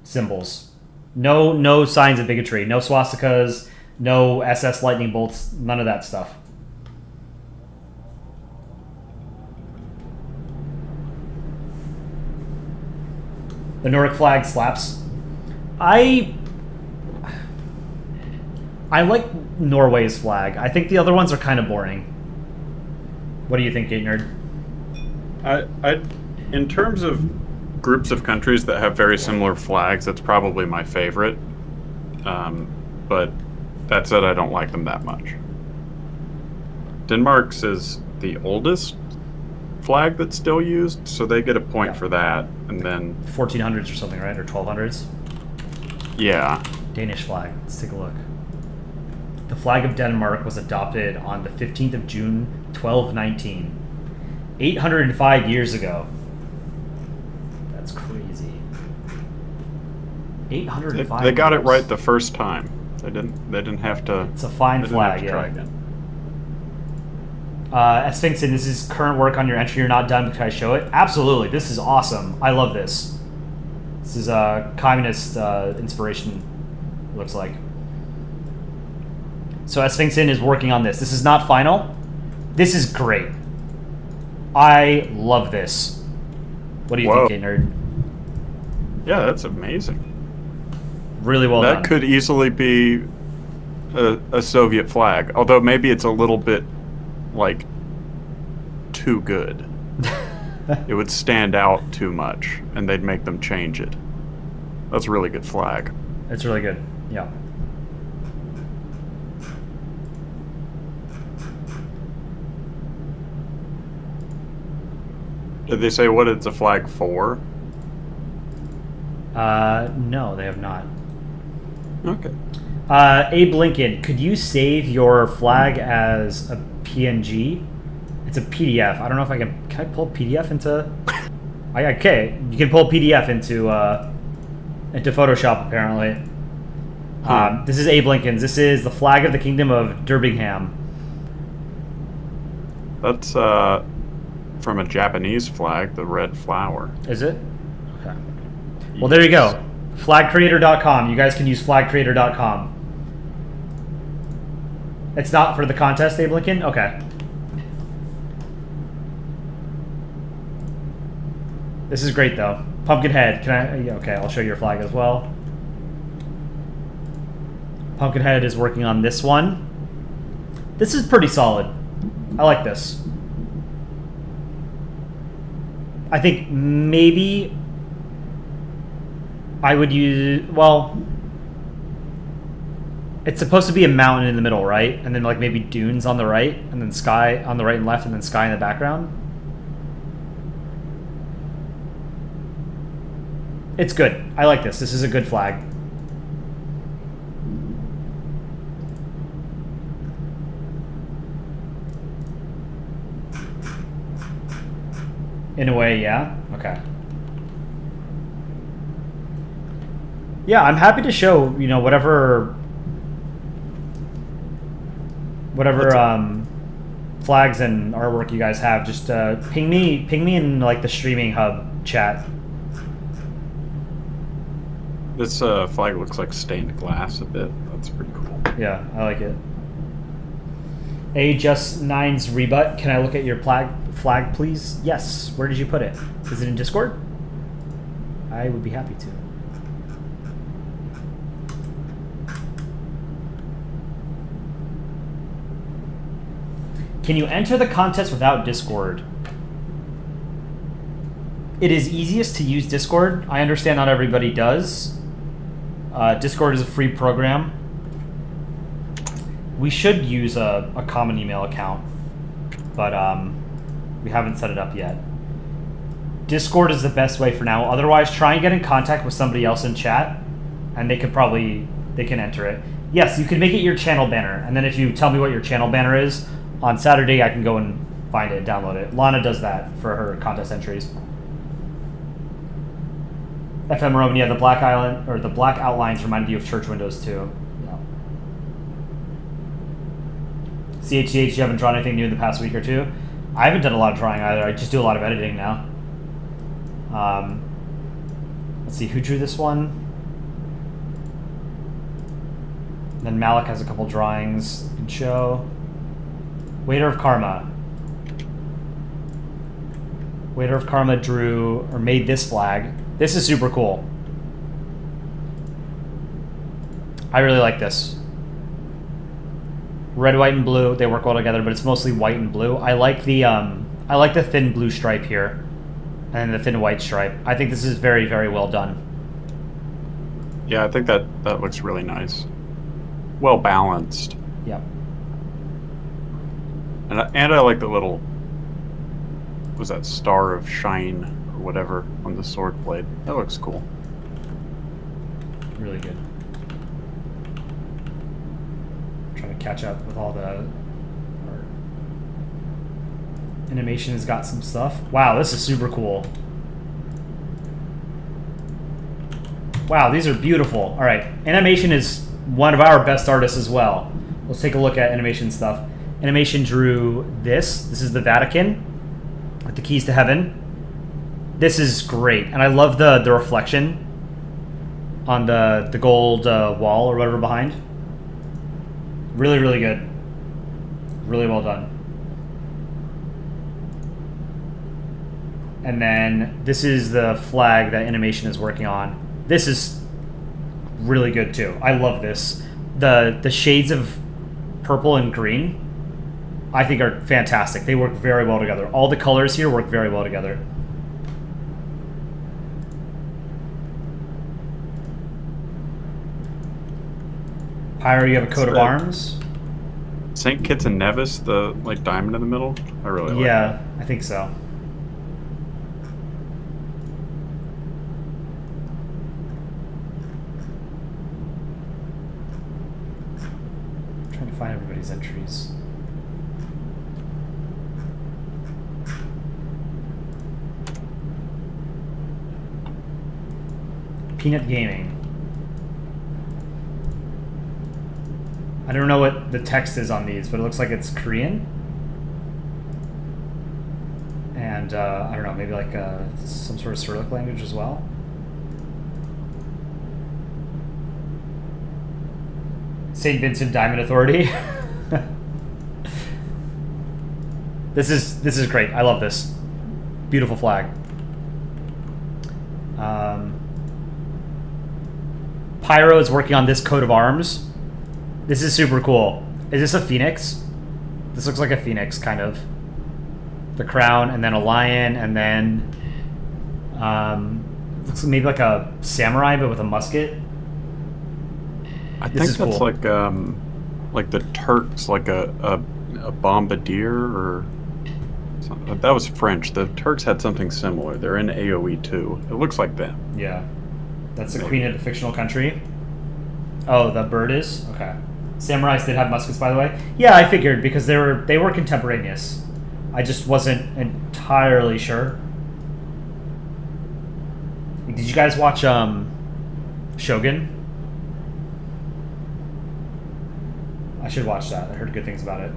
Speaker 1: symbols. No signs of bigotry. No swastikas. No SS lightning bolts. None of that stuff. The Nordic flag slaps. I like Norway's flag. I think the other ones are kind of boring. What do you think, Gate Nerd?
Speaker 2: In terms of groups of countries that have very similar flags, that's probably my favorite. But that said, I don't like them that much. Denmark's is the oldest flag that's still used, so they get a point for that. And then
Speaker 1: 1400s or something, right? Or 1200s?
Speaker 2: yeah,
Speaker 1: Danish flag. Let's take a look. The flag of Denmark was adopted on the 15th of June, 1219. 805 years ago. That's crazy. 805
Speaker 2: they got it
Speaker 1: years.
Speaker 2: right the first time. They didn't have to.
Speaker 1: It's a fine
Speaker 2: they didn't have
Speaker 1: flag,
Speaker 2: to try
Speaker 1: yeah.
Speaker 2: again.
Speaker 1: Sphinxon, this is current work on your entry. You're not done, but can I show it? Absolutely. This is awesome. I love this. This is a communist inspiration, it looks like. So Sphinxon is working on this. This is not final. This is great. I love this. What do you
Speaker 2: Whoa.
Speaker 1: think, nerd?
Speaker 2: Yeah, that's amazing.
Speaker 1: Really well
Speaker 2: That
Speaker 1: done.
Speaker 2: could easily be a Soviet flag, although maybe it's a little bit like too good. It would stand out too much, and they'd make them change it. That's a really good flag.
Speaker 1: It's really good. Yeah.
Speaker 2: Did they say what it's a flag for?
Speaker 1: No, they have not.
Speaker 2: Okay.
Speaker 1: Abe Lincoln, could you save your flag as a PNG? It's a PDF. I don't know if I can. Can I pull PDF into? Okay, you can pull PDF into Photoshop apparently. This is Abe Lincoln's. This is the flag of the Kingdom of Derbingham.
Speaker 2: That's from a Japanese flag, the red flower.
Speaker 1: Is it? Okay. Well, there you go. Flagcreator.com. You guys can use flagcreator.com. It's not for the contest, Abe Lincoln? Okay. This is great, though. Pumpkinhead, can I... Okay, I'll show your flag as well. Pumpkinhead is working on this one. This is pretty solid. I like this. I think maybe I would use... Well... It's supposed to be a mountain in the middle, right? And then like maybe dunes on the right, and then sky on the right and left, and then sky in the background. It's good. I like this. This is a good flag. In a way, yeah? Okay. Yeah, I'm happy to show, you know, whatever flags and artwork you guys have. Just ping me in like the streaming hub chat.
Speaker 2: This flag looks like stained glass a bit. That's pretty cool.
Speaker 1: Yeah, I like it. Just9's rebut. Can I look at your flag, please? Yes. Where did you put it? Is it in Discord? I would be happy to. Can you enter the contest without Discord? It is easiest to use Discord. I understand not everybody does. Discord is a free program. We should use a common email account, but we haven't set it up yet. Discord is the best way for now. Otherwise, try and get in contact with somebody else in chat, and they can enter it. Yes, you can make it your channel banner, and then if you tell me what your channel banner is, on Saturday I can go and find it and download it. Lana does that for her contest entries. FM Roman, yeah, the black island or the black outlines reminded you of church windows too. Yeah. CHCH, you haven't drawn anything new in the past week or two? I haven't done a lot of drawing either. I just do a lot of editing now. Let's see, who drew this one? And then Malik has a couple drawings you can show. Waiter of Karma. Waiter of Karma drew or made this flag. This is super cool. I really like this. Red, white, and blue, they work well together, but it's mostly white and blue. I like the thin blue stripe here, and the thin white stripe. I think this is very, very well done.
Speaker 2: Yeah, I think that looks really nice. Well balanced.
Speaker 1: Yep.
Speaker 2: And I like the little, was that star of shine or whatever on the sword blade. That looks cool.
Speaker 1: Really good. Trying to catch up with all the art. Animation has got some stuff. Wow, this is super cool. Wow, these are beautiful. All right, animation is one of our best artists as well. Let's take a look at animation stuff. Animation drew this. This is the Vatican with the keys to heaven. This is great, and I love the reflection on the gold wall or whatever behind. Really, really good. Really well done. And then this is the flag that animation is working on. This is really good too. I love this. The shades of purple and green, I think, are fantastic. They work very well together. All the colors here work very well together. Pyro, you have a coat of arms.
Speaker 2: St. Kitts and Nevis, the like diamond in the middle. I really like
Speaker 1: Yeah,
Speaker 2: that.
Speaker 1: I think so. Trying to find everybody's entries. Peanut Gaming. I don't know what the text is on these, but it looks like it's Korean. And I don't know, maybe like some sort of Cyrillic language as well. St. Vincent Diamond Authority. This is great. I love this. Beautiful flag. Pyro is working on this coat of arms. This is super cool. Is this a phoenix? This looks like a phoenix, kind of. The crown, and then a lion, and then looks maybe like a samurai, but with a musket.
Speaker 2: I
Speaker 1: This
Speaker 2: think
Speaker 1: is
Speaker 2: that's
Speaker 1: cool.
Speaker 2: like the Turks, like a bombardier or something. That was French. The Turks had something similar. They're in AoE too. It looks like them.
Speaker 1: Yeah. That's the queen of the fictional country. Oh, the bird is? Okay. Samurais did have muskets, by the way. Yeah, I figured, because they were contemporaneous. I just wasn't entirely sure. Did you guys watch Shogun? I should watch that. I heard good things about it.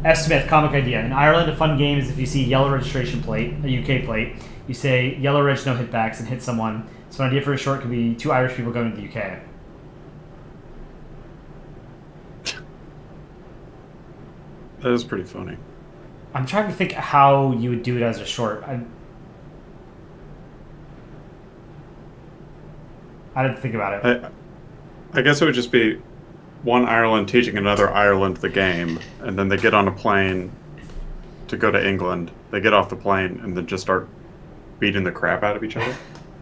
Speaker 1: S. Smith, comic idea. In Ireland, a fun game is if you see yellow registration plate, a UK plate, you say yellow reg, no hitbacks, and hit someone. So an idea for a short could be 2 Irish people going to the UK.
Speaker 2: That is pretty funny.
Speaker 1: I'm trying to think how you would do it as a short. I didn't think about it.
Speaker 2: I guess it would just be one Ireland teaching another Ireland the game, and then they get on a plane to go to England. They get off the plane and then just start beating the crap out of each other.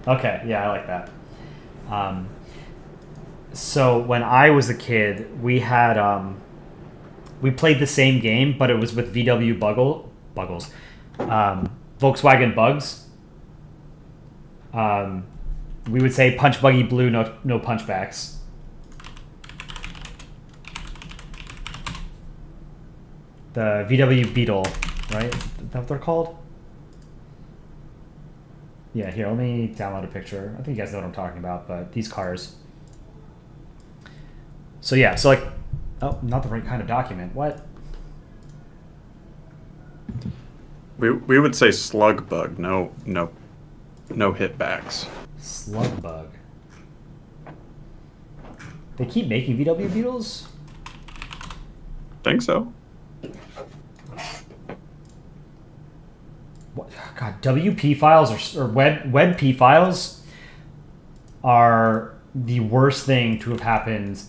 Speaker 1: Okay, yeah, I like that. So when I was a kid, we had we played the same game, but it was with VW Buggles, Volkswagen Bugs. We would say punch buggy blue, no punchbacks. The VW Beetle, right? Is that what they're called? Yeah, here, let me download a picture. I think you guys know what I'm talking about, but these cars. So yeah, so like, oh, not the right kind of document. What?
Speaker 2: We would say slug bug, no hitbacks.
Speaker 1: Slug bug. They keep making VW Beetles?
Speaker 2: Think so.
Speaker 1: What? God, WP files or WebP files are the worst thing to have happened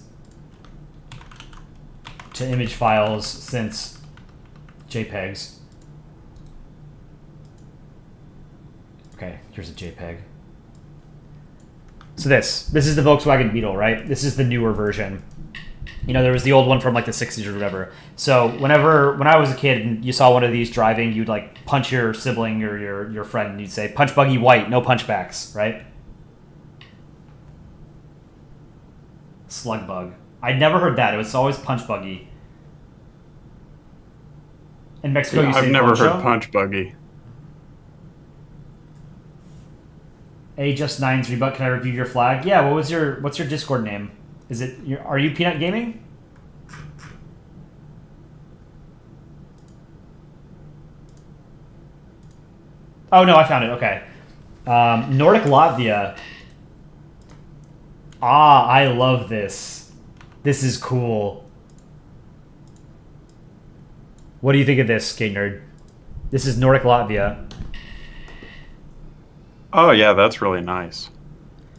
Speaker 1: to image files since JPEGs. Okay, here's a JPEG. So this is the Volkswagen Beetle, right? This is the newer version. You know, there was the old one from like the 60s or whatever. So when I was a kid and you saw one of these driving, you'd like punch your sibling or your friend and you'd say, punch buggy white, no punchbacks, right? Slug bug. I'd never heard that. It was always punch buggy. In Mexico, you say
Speaker 2: I've never
Speaker 1: poncho?
Speaker 2: heard punch buggy.
Speaker 1: A just nines rebut. Can I review your flag? Yeah. What's your Discord name? Is it? Are you Peanut Gaming? Oh no, I found it. Okay. Nordic Latvia. Ah, I love this. This is cool. What do you think of this, Skate Nerd? This is Nordic Latvia.
Speaker 2: Oh yeah, that's really nice.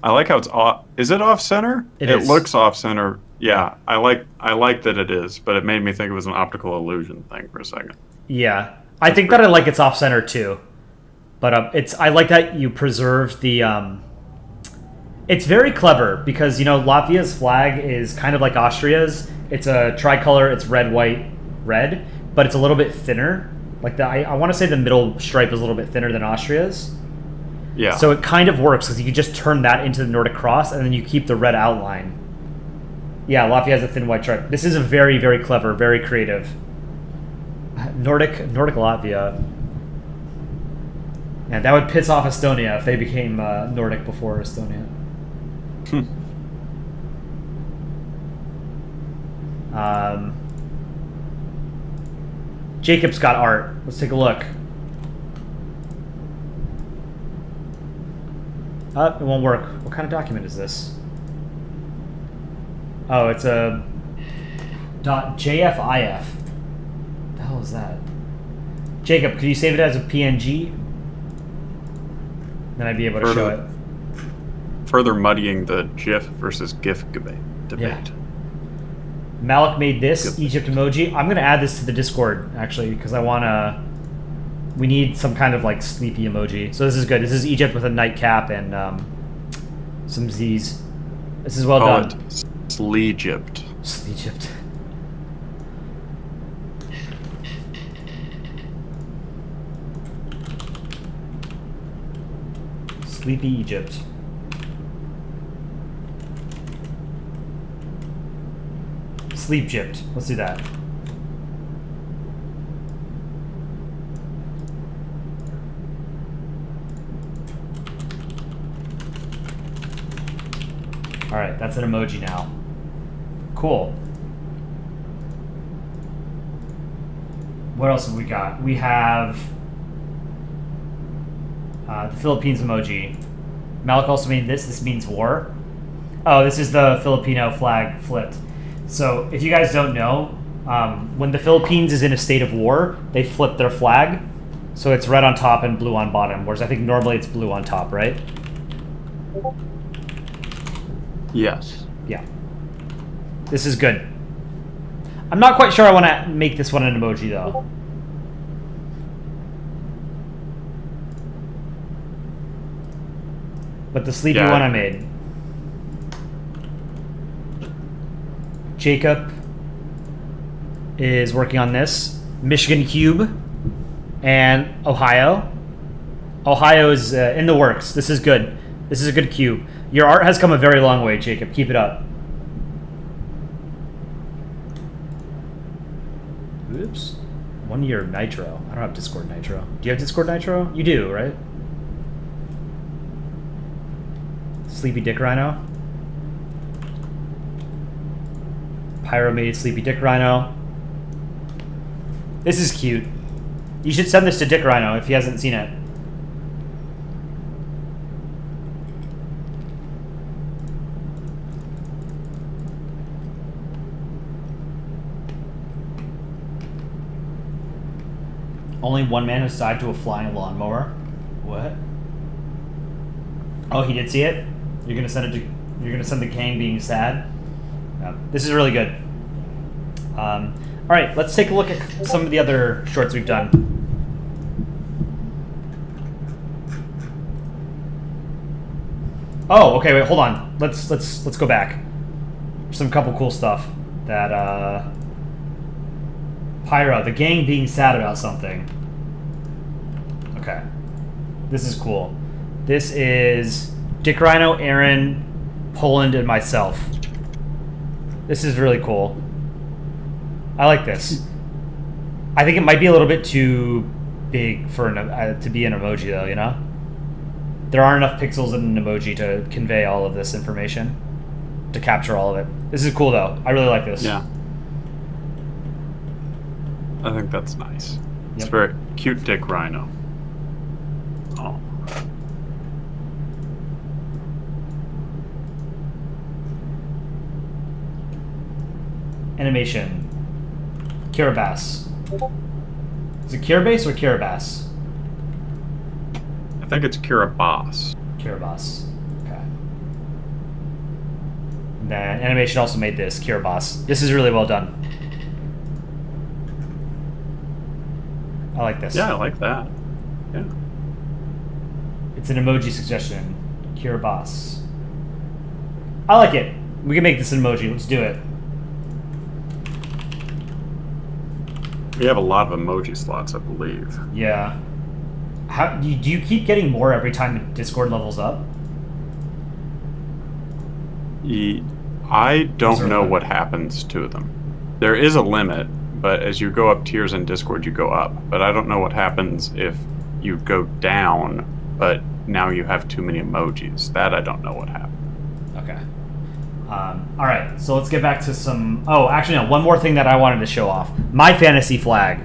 Speaker 2: I like how it's off. Is it off center?
Speaker 1: It
Speaker 2: It
Speaker 1: is.
Speaker 2: looks off center. Yeah, I like that it is, but it made me think it was an optical illusion thing for a second.
Speaker 1: Yeah, I think that I like it's off center too, but I like that you preserved the. It's very clever because you know Latvia's flag is kind of like Austria's. It's a tricolor. It's red, white, red, but it's a little bit thinner. Like I want to say the middle stripe is a little bit thinner than Austria's.
Speaker 2: Yeah.
Speaker 1: So it kind of works because you could just turn that into the Nordic cross and then you keep the red outline. Yeah, Latvia has a thin white stripe. This is a very, very clever, very creative. Nordic Latvia. And that would piss off Estonia if they became Nordic before Estonia. Jacob's got art. Let's take a look. It won't work. What kind of document is this? Oh, it's a .jfif. The hell is that? Jacob, could you save it as a PNG? Then I'd be able to show it.
Speaker 2: Further muddying the GIF versus GIF debate.
Speaker 1: Yeah. Malik made this Egypt emoji. I'm gonna add this to the Discord actually because I wanna. We need some kind of like sleepy emoji. So this is good. This is Egypt with a nightcap and some Z's. This is well
Speaker 2: Call
Speaker 1: done.
Speaker 2: it Sleegypt.
Speaker 1: Egypt. Sleepy Egypt. Sleep Egypt. Let's do that. Alright, that's an emoji now. Cool. What else have we got? We have the Philippines emoji. Malik also made this. This means war. Oh, this is the Filipino flag flipped. So if you guys don't know, when the Philippines is in a state of war, they flip their flag. So it's red on top and blue on bottom, whereas I think normally it's blue on top, right?
Speaker 2: Yes.
Speaker 1: Yeah. This is good. I'm not quite sure I want to make this one an emoji, though. But the sleepy one I made. Jacob is working on this. Michigan Cube and Ohio. Ohio is in the works. This is good. This is a good cube. Your art has come a very long way, Jacob. Keep it up. Oops. 1 year of Nitro. I don't have Discord Nitro. Do you have Discord Nitro? You do, right? Sleepy Dick Rhino. Pyro made Sleepy Dick Rhino. This is cute. You should send this to Dick Rhino if he hasn't seen it. Only one man has died to a flying lawnmower. What? Oh, he did see it? You're gonna send it to You're gonna send the gang being sad. Yeah, this is really good. All right, let's take a look at some of the other shorts we've done. Oh, okay. Wait, hold on. Let's go back. Some couple cool stuff that Pyro, the gang being sad about something. Okay, this is cool. This is Dick Rhino, Aaron, Poland, and myself. This is really cool. I like this. I think it might be a little bit too big for to be an emoji, though. You know, there aren't enough pixels in an emoji to convey all of this information, to capture all of it. This is cool, though. I really like this.
Speaker 2: Yeah. I think that's nice. It's
Speaker 1: Yep.
Speaker 2: very cute, Dick Rhino. Oh.
Speaker 1: Animation. Kiribati. Is it Kiribati or Kiribati?
Speaker 2: I think it's Kiribati.
Speaker 1: Kiribati. Okay. And then animation also made this Kiribati. This is really well done. I like this.
Speaker 2: Yeah, I like that. Yeah.
Speaker 1: It's an emoji suggestion. Kiribati. I like it. We can make this an emoji. Let's do it.
Speaker 2: We have a lot of emoji slots, I believe.
Speaker 1: Yeah. How do you keep getting more every time Discord levels up?
Speaker 2: I don't
Speaker 1: Is there
Speaker 2: know
Speaker 1: a limit?
Speaker 2: what happens to them. There is a limit, but as you go up tiers in Discord, you go up. But I don't know what happens if you go down, but now you have too many emojis. That I don't know what happened.
Speaker 1: Okay. All right, so let's get back to some... Oh, actually, no. One more thing that I wanted to show off. My fantasy flag.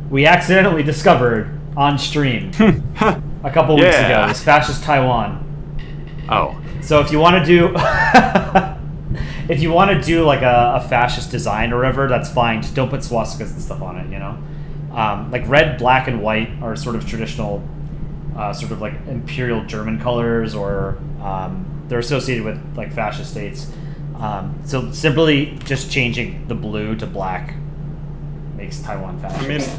Speaker 1: We accidentally discovered on stream a couple weeks ago. It's fascist Taiwan.
Speaker 2: Oh.
Speaker 1: So if you want to do... if you want to do like a fascist design or whatever, that's fine. Just don't put swastikas and stuff on it, you know? Like red, black, and white are sort of traditional, sort of like imperial German colors, or they're associated with like fascist states. So simply just changing the blue to black makes Taiwan fascist.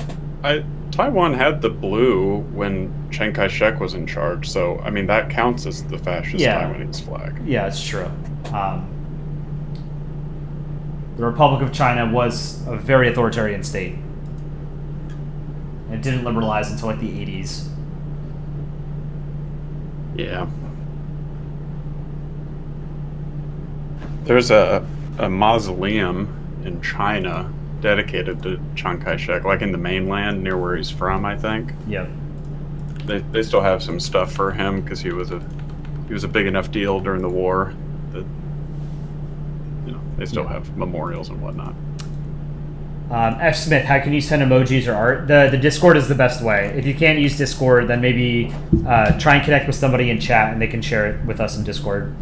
Speaker 2: I mean, Taiwan had the blue when Chiang Kai-shek was in charge, so I mean that counts as the fascist Taiwanese flag.
Speaker 1: Yeah, it's true. The Republic of China was a very authoritarian state. It didn't liberalize until like the 80s.
Speaker 2: Yeah. There's a mausoleum in China dedicated to Chiang Kai-shek, like in the mainland near where he's from, I think.
Speaker 1: Yep.
Speaker 2: They still have some stuff for him because he was a big enough deal during the war that they still have memorials and whatnot.
Speaker 1: F. Smith, how can you send emojis or art? The Discord is the best way. If you can't use Discord, then maybe try and connect with somebody in chat and they can share it with us in Discord.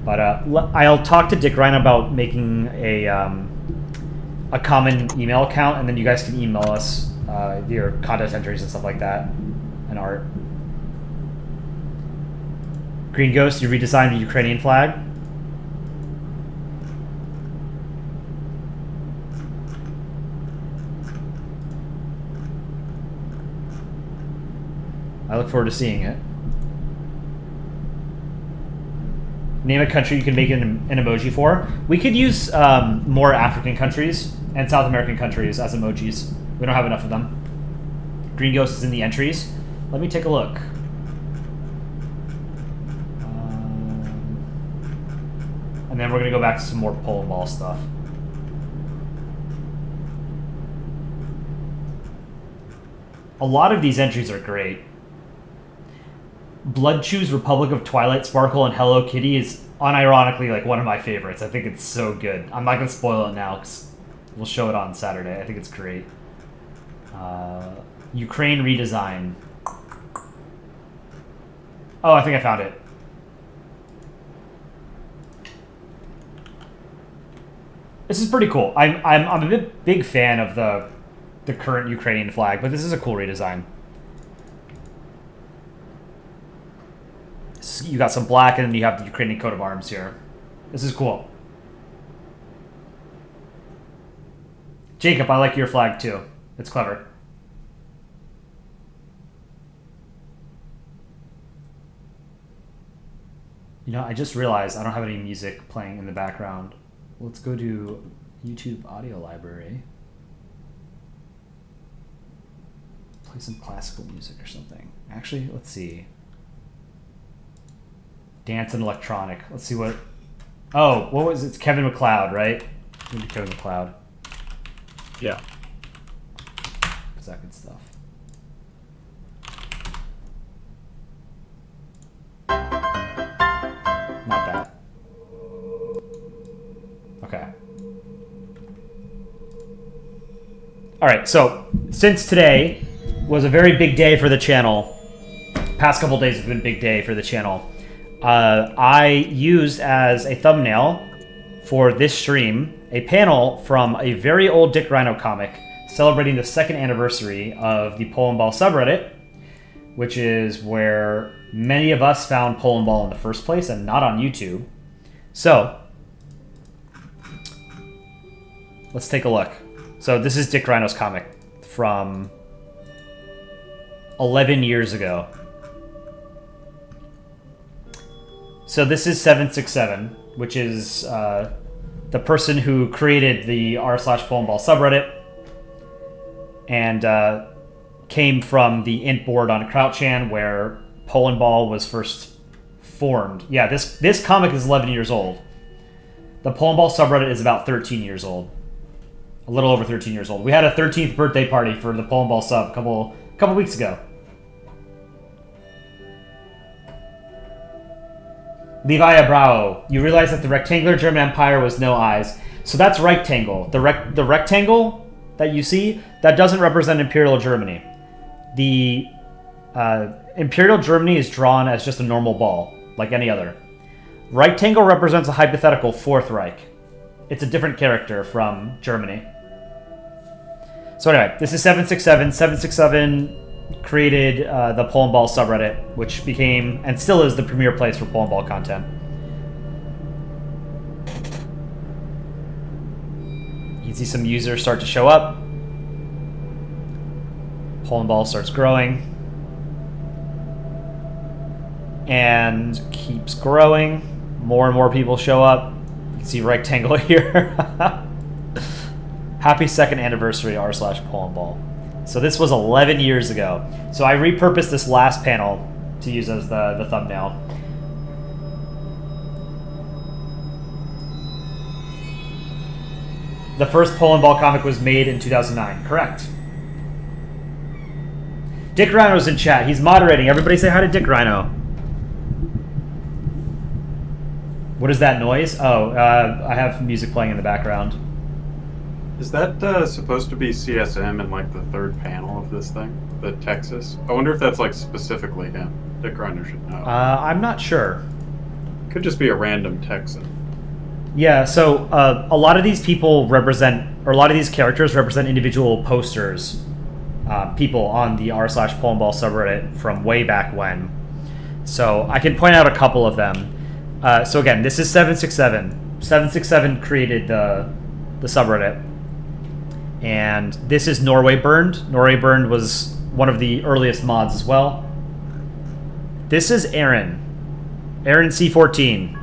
Speaker 1: But I'll talk to Dick Ryan about making a common email account, and then you guys can email us your contest entries and stuff like that, and art. Green Ghost, you redesigned the Ukrainian flag. I look forward to seeing it. Name a country you can make an emoji for. We could use more African countries and South American countries as emojis. We don't have enough of them. Green Ghost is in the entries. Let me take a look. And then we're going to go back to some more Polandball stuff. A lot of these entries are great. Blood Chew's Republic of Twilight Sparkle and Hello Kitty is unironically like one of my favorites. I think it's so good. I'm not going to spoil it now because we'll show it on Saturday. I think it's great. Ukraine redesign. Oh, I think I found it. This is pretty cool. I'm a big fan of the current Ukrainian flag, but this is a cool redesign. you got some black, and then you have the Ukrainian coat of arms here. This is cool. Jacob, I like your flag too. It's clever. You know, I just realized I don't have any music playing in the background. Let's go to YouTube audio library. Play some classical music or something. Actually, let's see. Dance and electronic. Let's see what... Oh, what was it? It's Kevin MacLeod, right? Maybe Kevin MacLeod.
Speaker 8: Yeah.
Speaker 1: Is that good stuff? Not that. Okay. All right, so since today was a very big day for the channel, past couple days have been a big day for the channel, I used as a thumbnail for this stream a panel from a very old Dick Rhino comic celebrating the 2nd anniversary of the Polandball subreddit, which is where many of us found Polandball in the first place and not on YouTube. So, let's take a look. So this is Dick Rhino's comic from 11 years ago. So this is 767, which is the person who created the r/Polandball subreddit and came from the int board on Crouchan where Polandball was first formed. Yeah, this comic is 11 years old. The Polandball subreddit is about 13 years old. A little over 13 years old. We had a 13th birthday party for the Polandball sub a couple weeks ago. Levi Abrao, you realize that the rectangular German Empire was no eyes. So that's rectangle. The rectangle that you see, that doesn't represent Imperial Germany. The Imperial Germany is drawn as just a normal ball, like any other. Rectangle represents a hypothetical Fourth Reich. It's a different character from Germany. So anyway, this is 767. 767 created the Polandball subreddit, which became and still is the premier place for Polandball content. You can see some users start to show up. Polandball starts growing and keeps growing. More and more people show up. You can see rectangle here. Happy 2nd anniversary r/Polandball. So this was 11 years ago. So I repurposed this last panel to use as the thumbnail. The first Polandball comic was made in 2009. Correct. Dick Rhino's in chat. He's moderating. Everybody say hi to Dick Rhino. What is that noise? Oh, I have music playing in the background.
Speaker 2: Is that supposed to be CSM in like the third panel of this thing? The Texas? I wonder if that's like specifically him. Dick Rhino should know.
Speaker 1: I'm not sure.
Speaker 2: Could just be a random Texan.
Speaker 1: Yeah, so a lot of these people represent, or a lot of these characters represent individual posters, people on the r/Polandball subreddit from way back when. So I can point out a couple of them. So again, this is 767. 767 created the subreddit. And this is Norway Burned. Norway Burned was one of the earliest mods as well. This is Aaron C14,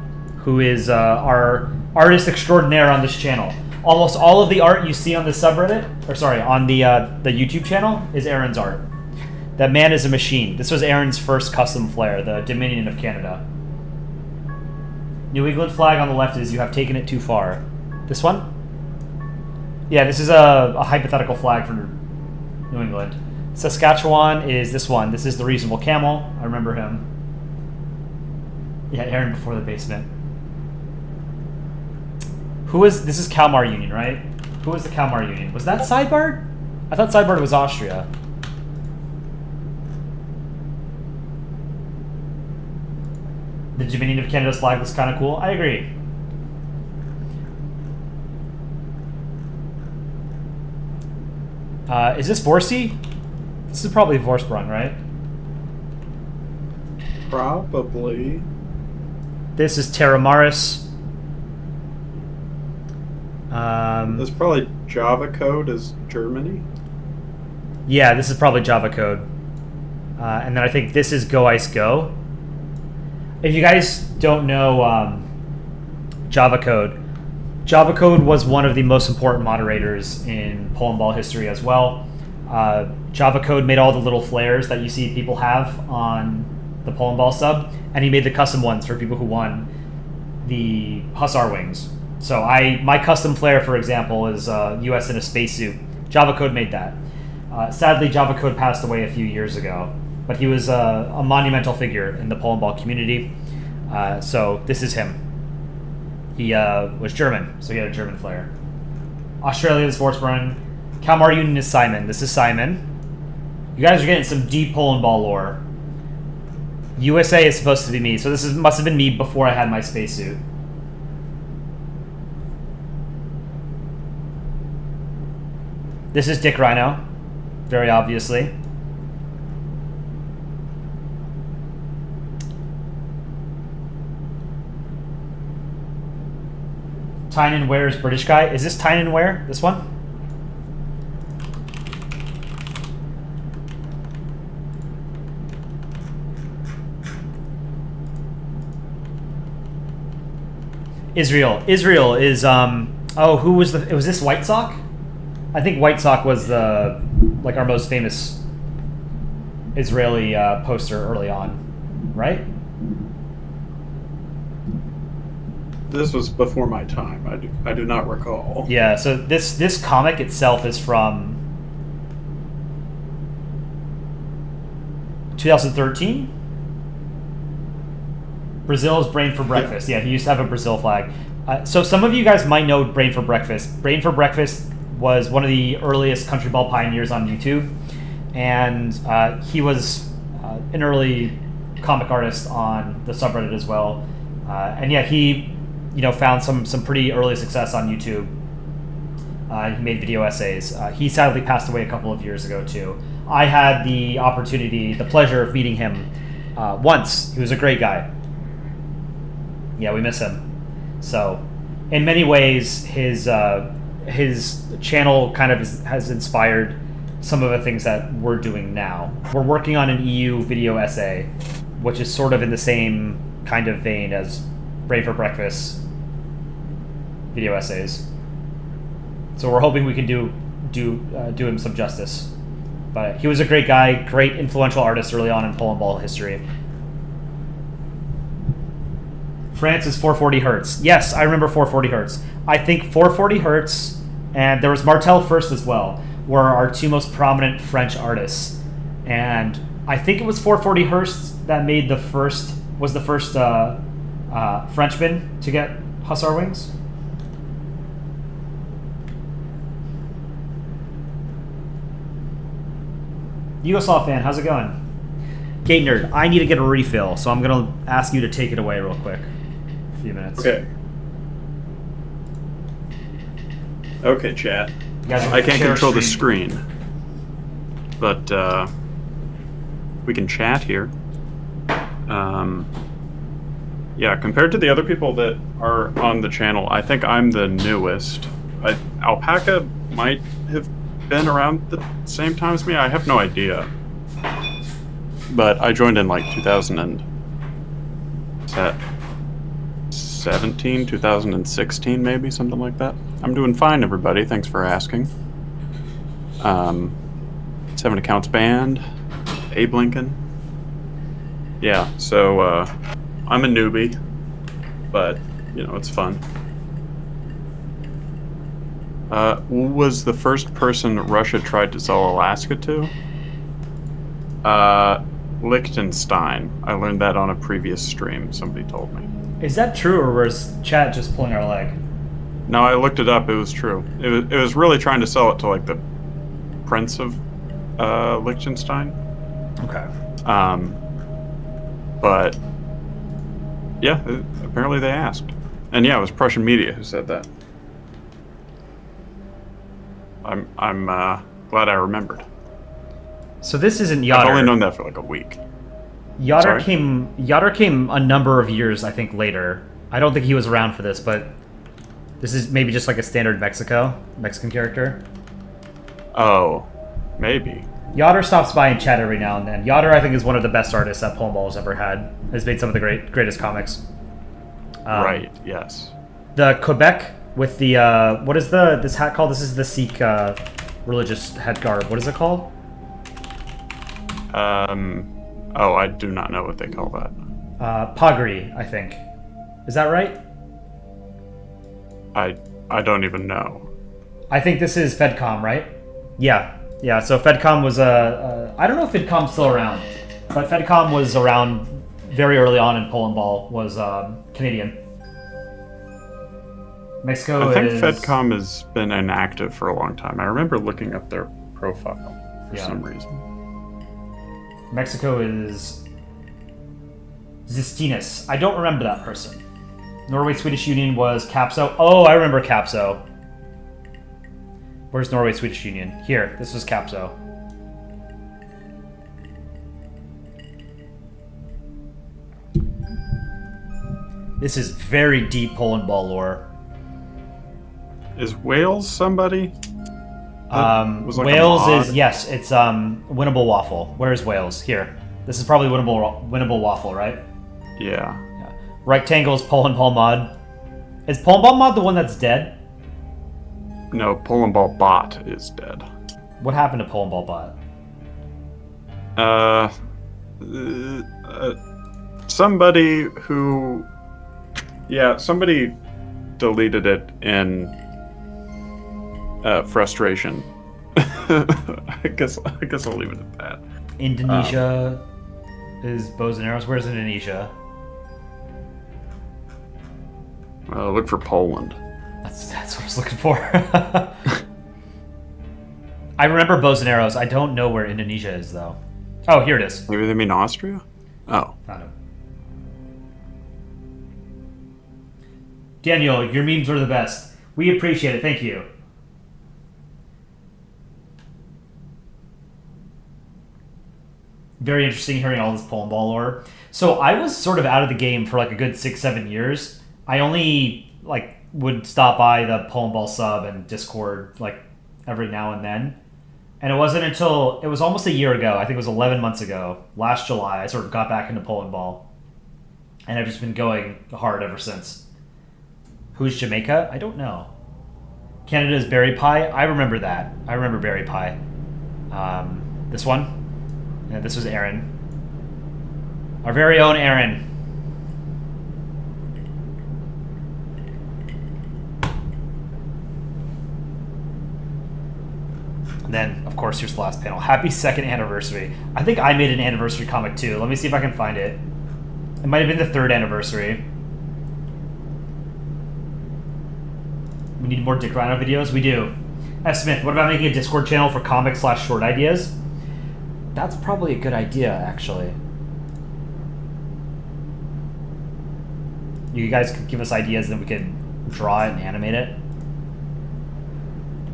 Speaker 1: who is our artist extraordinaire on this channel. Almost all of the art you see on the subreddit, or sorry, on the YouTube channel, is Aaron's art. That man is a machine. This was Aaron's first custom flare, the Dominion of Canada. New England flag on the left is you have taken it too far. This one? Yeah, this is a hypothetical flag for New England. Saskatchewan is this one. This is the Reasonable Camel. I remember him. Yeah, Aaron before the basement. This is Kalmar Union, right? Who was the Kalmar Union? Was that Sidebard? I thought Sidebard was Austria. The Dominion of Canada's flag was kind of cool. I agree. Is this Vorsi? This is probably Vorsprung, right?
Speaker 8: Probably.
Speaker 1: This is Terramaris.
Speaker 8: That's probably Java code as Germany.
Speaker 1: Yeah, this is probably Java code. And then I think this is Go Ice Go. If you guys don't know Java code was one of the most important moderators in Polandball history as well. Java code made all the little flares that you see people have on the Polandball sub, and he made the custom ones for people who won the Hussar Wings. So my custom flare, for example, is US in a spacesuit. Java code made that. Sadly, Java code passed away a few years ago, but he was a monumental figure in the Polandball community. So this is him. He was German, so he had a German flare. Australia is Forsbrunn. Kalmar Union is Simon. This is Simon. You guys are getting some deep Polandball lore. USA is supposed to be me, so must have been me before I had my spacesuit. This is Dick Rhino, very obviously. Tynan Ware's British guy. Is this Tynan Ware? This one? Israel. Israel is who was was this White Sock? I think White Sock was our most famous Israeli poster early on, right?
Speaker 8: This was before my time. I do not recall.
Speaker 1: Yeah, so this comic itself is from 2013. Brazil's Brain for Breakfast. Yeah, he used to have a Brazil flag. So some of you guys might know Brain for Breakfast. Brain for Breakfast was one of the earliest country ball pioneers on YouTube, and he was an early comic artist on the subreddit as well. And yeah, he found some pretty early success on YouTube. He made video essays. He sadly passed away a couple of years ago too. I had the pleasure of meeting him once. He was a great guy. Yeah, we miss him. So, in many ways, his channel kind of has inspired some of the things that we're doing now. We're working on an EU video essay, which is sort of in the same kind of vein as Brain for Breakfast video essays. So we're hoping we can do him some justice. But he was a great guy, great influential artist early on in Polandball history. France is 440 Hertz. Yes, I remember 440 Hertz. I think 440 Hertz, and there was Martel First as well, were our two most prominent French artists. And I think it was 440 Hertz that was the first Frenchman to get Hussar Wings. Yugoslav fan, how's it going? Gate Nerd, I need to get a refill, so I'm going to ask you to take it away real quick. A few minutes.
Speaker 8: Okay, chat.
Speaker 2: I can't control the screen, but we can chat here. Yeah, compared to the other people that are on the channel, I think I'm the newest. Alpaca might have been around the same time as me. I have no idea. But I joined in like 2017, 2016 maybe, something like that. I'm doing fine, everybody. Thanks for asking. 7 accounts banned. Abe Lincoln. Yeah, so I'm a newbie, but it's fun. Who was the first person Russia tried to sell Alaska to? Liechtenstein. I learned that on a previous stream, somebody told me.
Speaker 1: Is that true, or was chat just pulling our leg?
Speaker 2: No, I looked it up. It was true. It was really trying to sell it to like the Prince of Liechtenstein.
Speaker 1: Okay.
Speaker 2: But yeah, apparently they asked, and yeah, it was Prussian media who said that. I'm glad I remembered.
Speaker 1: So this isn't
Speaker 2: I've
Speaker 1: Yotter.
Speaker 2: only known that for like a week.
Speaker 1: Yoder
Speaker 2: Sorry?
Speaker 1: came a number of years, I think, later. I don't think he was around for this, but this is maybe just like a standard Mexican character.
Speaker 2: Oh, maybe.
Speaker 1: Yoder stops by and chat every now and then. Yoder, I think, is one of the best artists that Polandball has ever had. Has made some of the greatest comics.
Speaker 2: Right. Yes.
Speaker 1: The Quebec with the what is this hat called? This is the Sikh religious head garb. What is it called?
Speaker 2: Oh, I do not know what they call that.
Speaker 1: Pagri, I think. Is that right?
Speaker 2: I don't even know.
Speaker 1: I think this is Fedcom, right? Yeah. So Fedcom was I don't know if Fedcom's still around, but Fedcom was around very early on in Polandball. Was Canadian. Mexico
Speaker 2: I think
Speaker 1: is...
Speaker 2: Fedcom has been inactive for a long time. I remember looking up their profile for
Speaker 1: Yeah.
Speaker 2: some reason.
Speaker 1: Mexico is Zistinus. I don't remember that person. Norway Swedish Union was Capso. Oh, I remember Capso. Where's Norway Swedish Union? Here, this was Capso. This is very deep Polandball lore.
Speaker 2: Is Wales somebody? Was like a
Speaker 1: Wales
Speaker 2: mod?
Speaker 1: is, yes, it's Winnable Waffle. Where's Wales? Here. This is probably Winnable Waffle, right?
Speaker 2: Yeah.
Speaker 1: Yeah. Rectangle's Polandball mod. Is Polandball mod the one that's dead?
Speaker 2: No, Polandball bot is dead.
Speaker 1: What happened to Polandball bot?
Speaker 2: Somebody who, somebody deleted it in frustration. I guess I'll leave it at that.
Speaker 1: Indonesia is bows and arrows. Where's Indonesia?
Speaker 2: Look for Poland.
Speaker 1: That's what I was looking for. I remember bows and arrows. I don't know where Indonesia is though. Oh, here it is.
Speaker 2: Maybe they mean Austria? Oh.
Speaker 1: Found him. Daniel, your memes are the best. We appreciate it. Thank you. Very interesting hearing all this Polandball lore. So I was sort of out of the game for like a good 6-7 years. I only would stop by the Polandball sub and Discord like every now and then. And it wasn't until it was almost a year ago, I think it was 11 months ago, last July, I sort of got back into Polandball. And I've just been going hard ever since. Who's Jamaica? I don't know. Canada's Berry Pie? I remember that. I remember Berry Pie. This one? And this was Aaron. Our very own Aaron. And then, of course, here's the last panel. Happy 2nd anniversary. I think I made an anniversary comic too. Let me see if I can find it. It might have been the 3rd anniversary. We need more Dick Rhino videos? We do. F. Smith, what about making a Discord channel for comic/short ideas? That's probably a good idea, actually. You guys could give us ideas, then we could draw it and animate it.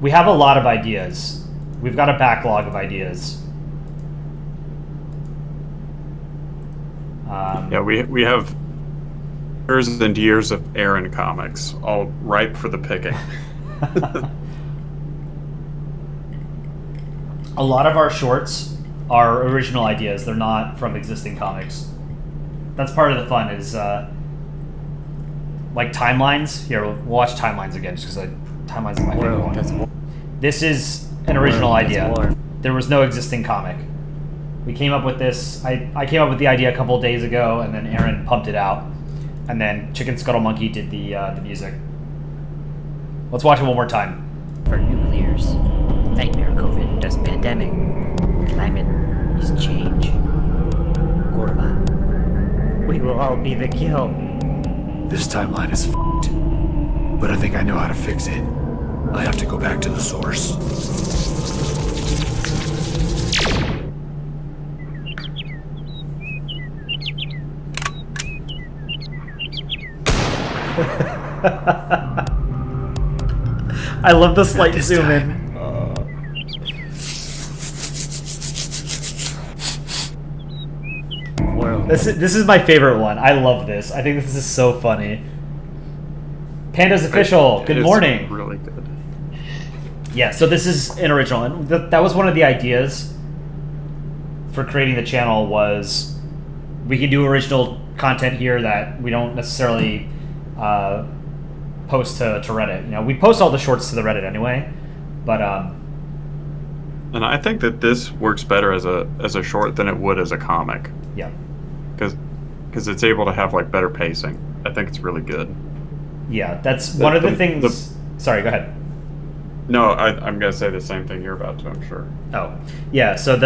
Speaker 1: We have a lot of ideas. We've got a backlog of ideas.
Speaker 2: We have years and years of Aaron comics, all ripe for the picking.
Speaker 1: A lot of our shorts are original ideas. They're not from existing comics. That's part of the fun is like timelines. Here, we'll watch timelines again just because timelines is my favorite one. This is an original idea. There was no existing comic. We came up with this. I came up with the idea a couple days ago, and then Aaron pumped it out. And then Chicken Scuttle Monkey did the music. Let's watch it one more time.
Speaker 4: For nuclears, nightmare COVID, just pandemic, climate is change. Corva, we will all be the kill.
Speaker 5: This timeline is f***ed, but I think I know how to fix it. I have to go back to the source.
Speaker 1: I love the slight
Speaker 5: this
Speaker 1: zoom
Speaker 5: time.
Speaker 1: in.
Speaker 4: World
Speaker 1: This is my favorite one. I love this. I think this is so funny. Panda's official. Good
Speaker 2: It's
Speaker 1: morning.
Speaker 2: Really good.
Speaker 1: Yeah, so this is an original, and that was one of the ideas for creating the channel. Was we can do original content here that we don't necessarily post to Reddit. You know, we post all the shorts to the Reddit anyway, but
Speaker 2: And I think that this works better as a short than it would as a comic,
Speaker 1: yeah,
Speaker 2: because it's able to have like better pacing. I think it's really good.
Speaker 1: yeah, that's one of the things. Sorry, go ahead.
Speaker 2: No, I'm gonna say the same thing you're about to. I'm sure.
Speaker 1: Oh, yeah. So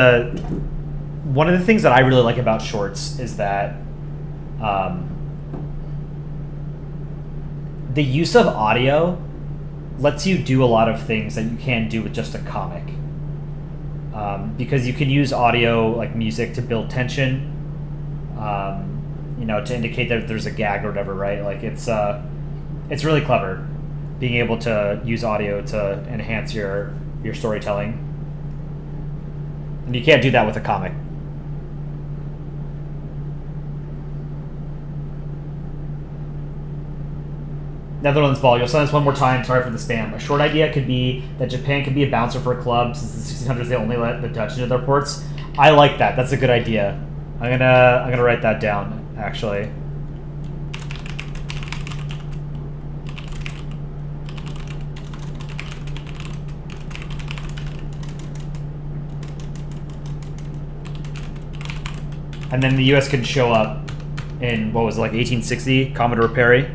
Speaker 1: one of the things that I really like about shorts is that the use of audio lets you do a lot of things that you can't do with just a comic. Because you can use audio, like music, to build tension, you know, to indicate that there's a gag or whatever, right? Like it's really clever being able to use audio to enhance your storytelling. And you can't do that with a comic. Netherlands Ball, you'll send us one more time. Sorry for the spam. A short idea could be that Japan could be a bouncer for a club. Since the 1600s, they only let the Dutch into their ports. I like that. That's a good idea. I'm gonna write that down, actually. And then the U.S. could show up in, what was it, like 1860, Commodore Perry.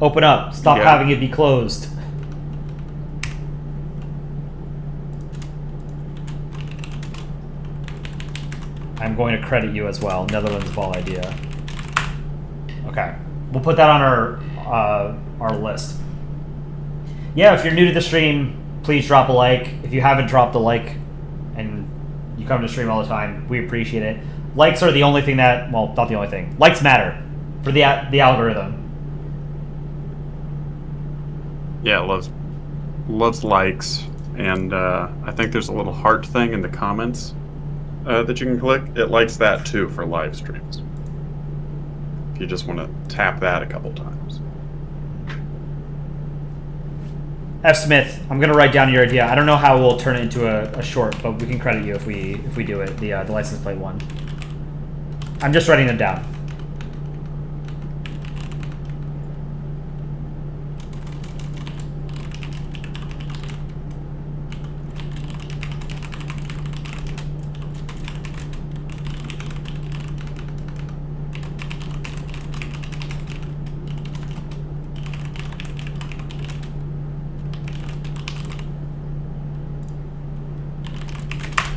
Speaker 1: Open up. Stop having it be closed. I'm going to credit you as well. Netherlands Ball idea. Okay. We'll put that on our list. Yeah, if you're new to the stream, please drop a like. If you haven't dropped a like and you come to stream all the time, we appreciate it. Likes are the only thing that, well, not the only thing. Likes matter for the algorithm.
Speaker 2: Yeah, it loves likes, and I think there's a little heart thing in the comments that you can click. It likes that too for live streams. If you just want to tap that a couple times.
Speaker 1: F. Smith, I'm gonna write down your idea. I don't know how we'll turn it into a short, but we can credit you if we do it. The license plate one. I'm just writing them down.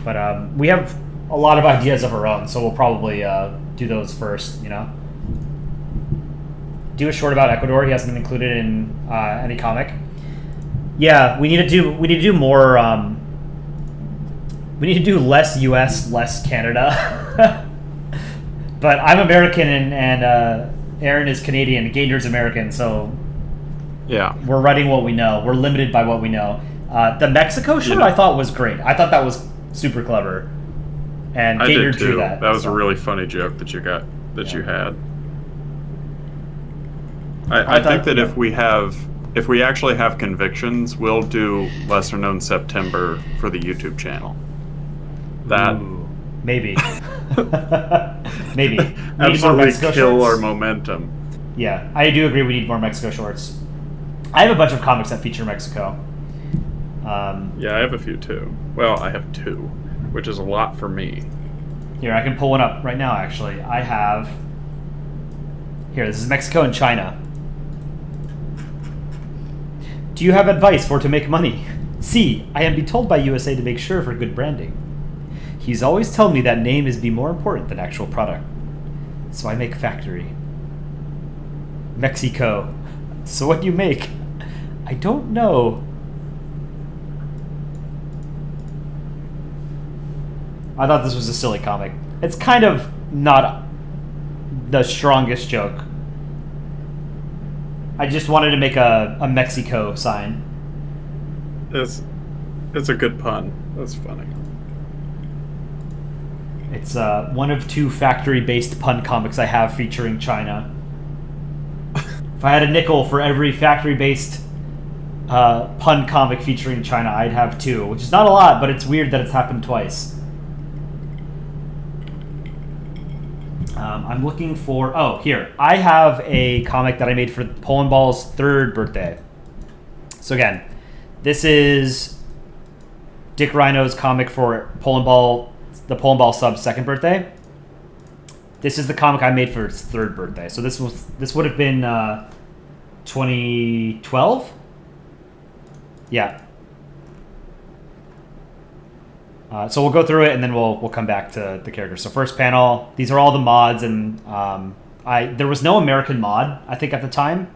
Speaker 1: But we have a lot of ideas of our own, so we'll probably do those first, you know? Do a short about Ecuador. He hasn't been included in any comic. Yeah, we need to do more. We need to do less U.S., less Canada. But I'm American and Aaron is Canadian. Gainer's American, so
Speaker 2: yeah,
Speaker 1: we're writing what we know. We're limited by what we know. The Mexico short I thought was great. I thought that was super clever. And
Speaker 2: I
Speaker 1: Gator
Speaker 2: did too.
Speaker 1: drew that.
Speaker 2: That was
Speaker 1: so.
Speaker 2: a really funny joke that you got, you had. I think that if we actually have convictions, we'll do lesser known September for the YouTube channel. That
Speaker 1: Ooh, maybe. Maybe.
Speaker 2: absolutely kill our momentum.
Speaker 1: Yeah, I do agree. We need more Mexico shorts. I have a bunch of comics that feature Mexico.
Speaker 2: Yeah, I have a few too. Well, I have two, which is a lot for me.
Speaker 1: Here, I can pull one up right now, actually. I have... Here, this is Mexico and China. Do you have advice for to make money? See, I am be told by USA to make sure for good branding. He's always tell me that name is be more important than actual product. So I make factory. Mexico. So what do you make? I don't know. I thought this was a silly comic. It's kind of not the strongest joke. I just wanted to make a Mexico sign.
Speaker 2: It's a good pun. That's funny.
Speaker 1: It's one of 2 factory-based pun comics I have featuring China. If I had a nickel for every factory-based pun comic featuring China, I'd have 2, which is not a lot, but it's weird that it's happened twice. I'm looking for... Oh, here. I have a comic that I made for Polandball's 3rd birthday. So again, this is Dick Rhino's comic for Polandball, the Polandball sub's 2nd birthday. This is the comic I made for his 3rd birthday. So this would have been 2012? Yeah. So we'll go through it and then we'll come back to the characters. So first panel, these are all the mods, and there was no American mod, I think, at the time.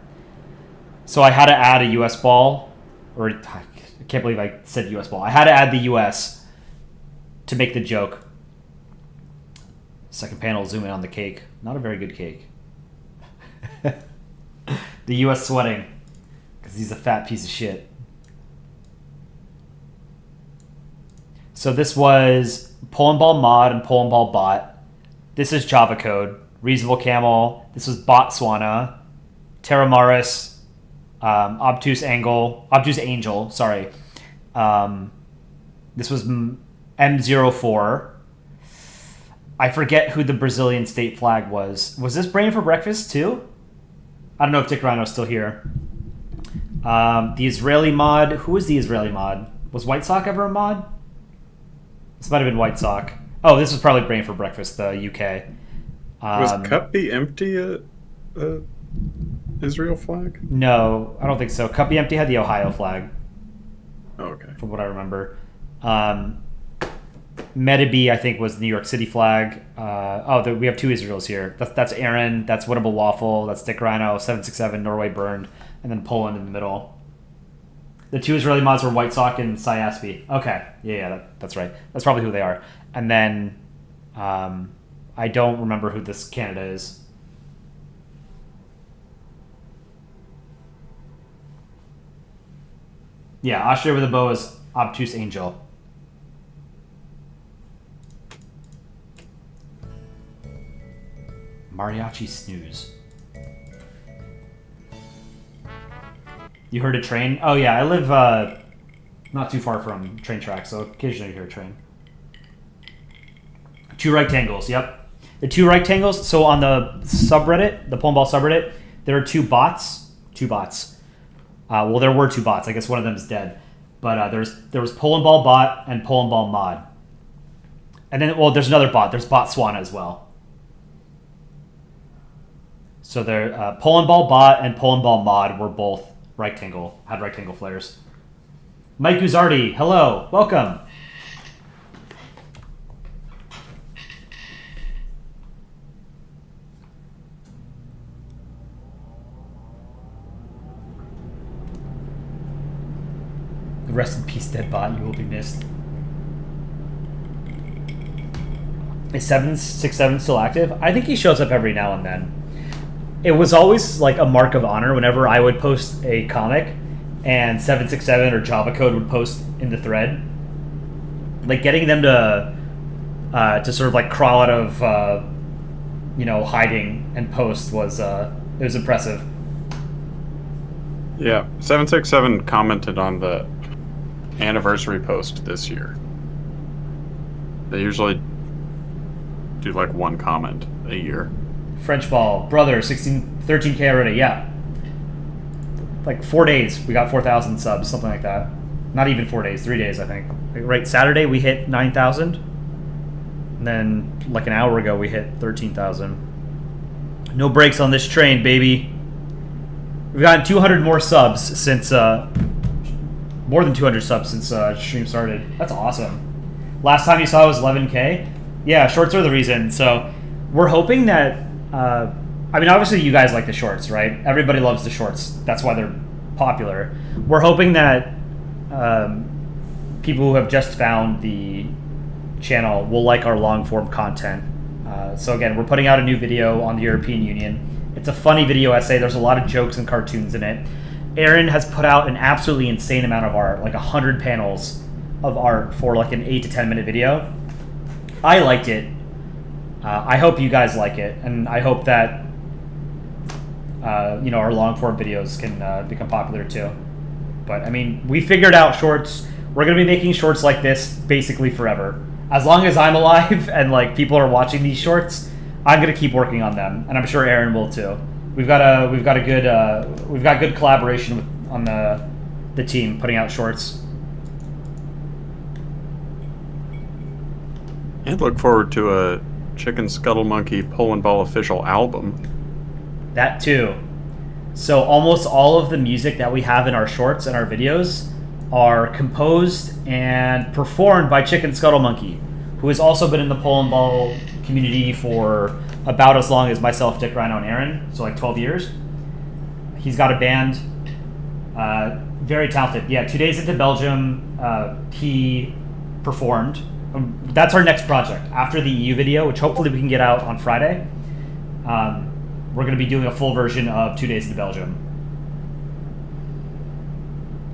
Speaker 1: So I had to add a US ball, or I can't believe I said US ball. I had to add the US to make the joke. Second panel, zoom in on the cake. Not a very good cake. The US sweating, because he's a fat piece of shit. So this was Polandball mod and Polandball bot. This is Java code. Reasonable Camel. This was Botswana. Terramaris. Obtuse Angel. Sorry. This was M04. I forget who the Brazilian state flag was. Was this Brain for Breakfast too? I don't know if Dick Rhino's still here. The Israeli mod. Who was the Israeli mod? Was White Sock ever a mod? This might have been White Sock. Oh, this was probably Brain for Breakfast, the UK.
Speaker 8: Was Cup Be Empty a Israel flag?
Speaker 1: No, I don't think so. Cup Be Empty had the Ohio flag.
Speaker 8: Oh, okay.
Speaker 1: From what I remember. Metabee, I think, was the New York City flag. We have 2 Israels here. That's Aaron, that's Winnable Waffle, that's Dick Rhino, 767, Norway Burned, and then Poland in the middle. The 2 Israeli mods were White Sock and Syaspi. Okay, yeah, that's right. That's probably who they are. And then I don't remember who this Canada is. Yeah, Austria with a bow is Obtuse Angel. Mariachi Snooze. You heard a train? Oh yeah, I live not too far from train tracks, so occasionally you hear a train. 2 rectangles, yep. The 2 rectangles, so on the subreddit, the Polandball subreddit, there are 2 bots. 2 bots. Well, there were 2 bots. I guess one of them is dead. But there was Polandball bot and Polandball mod. And then, well, there's another bot. There's Botswana as well. So there, Polandball bot and Polandball mod were both had rectangle flares. Mike Guzardi, hello, welcome. Rest in peace, dead bot. You will be missed. Is 767 still active? I think he shows up every now and then. It was always like a mark of honor whenever I would post a comic and 767 or Java Code would post in the thread. Like getting them to sort of like crawl out of hiding and post was it was impressive.
Speaker 2: Yeah, 767 commented on the anniversary post this year. They usually do like 1 comment a year.
Speaker 1: French Ball, brother, 13K already, yeah. Like 4 days, we got 4,000 subs, something like that. Not even 4 days, 3 days, I think. Right, Saturday we hit 9,000. And then, like an hour ago, we hit 13,000. No brakes on this train, baby. We've gotten 200 more subs since, more than 200 subs since stream started. That's awesome. Last time you saw it was 11K. Yeah, shorts are the reason. So we're hoping that, obviously you guys like the shorts, right? Everybody loves the shorts. That's why they're popular. We're hoping that people who have just found the channel will like our long form content. So again, we're putting out a new video on the European Union. It's a funny video essay. There's a lot of jokes and cartoons in it. Aaron has put out an absolutely insane amount of art, like 100 panels of art for like an 8 to 10 minute video. I liked it. I hope you guys like it, and I hope that our long form videos can become popular too. But I mean, we figured out shorts. We're gonna be making shorts like this basically forever. As long as I'm alive and like people are watching these shorts, I'm gonna keep working on them, and I'm sure Aaron will too. We've got good collaboration on the team putting out shorts.
Speaker 2: And look forward to a Chicken Scuttle Monkey Polandball official album.
Speaker 1: That too. So almost all of the music that we have in our shorts and our videos are composed and performed by Chicken Scuttle Monkey, who has also been in the Polandball community for about as long as myself, Dick, Rhino, and Aaron, so like 12 years. He's got a band, very talented. Yeah, 2 days into Belgium, he performed. That's our next project. After the EU video, which hopefully we can get out on Friday, we're going to be doing a full version of 2 days into Belgium.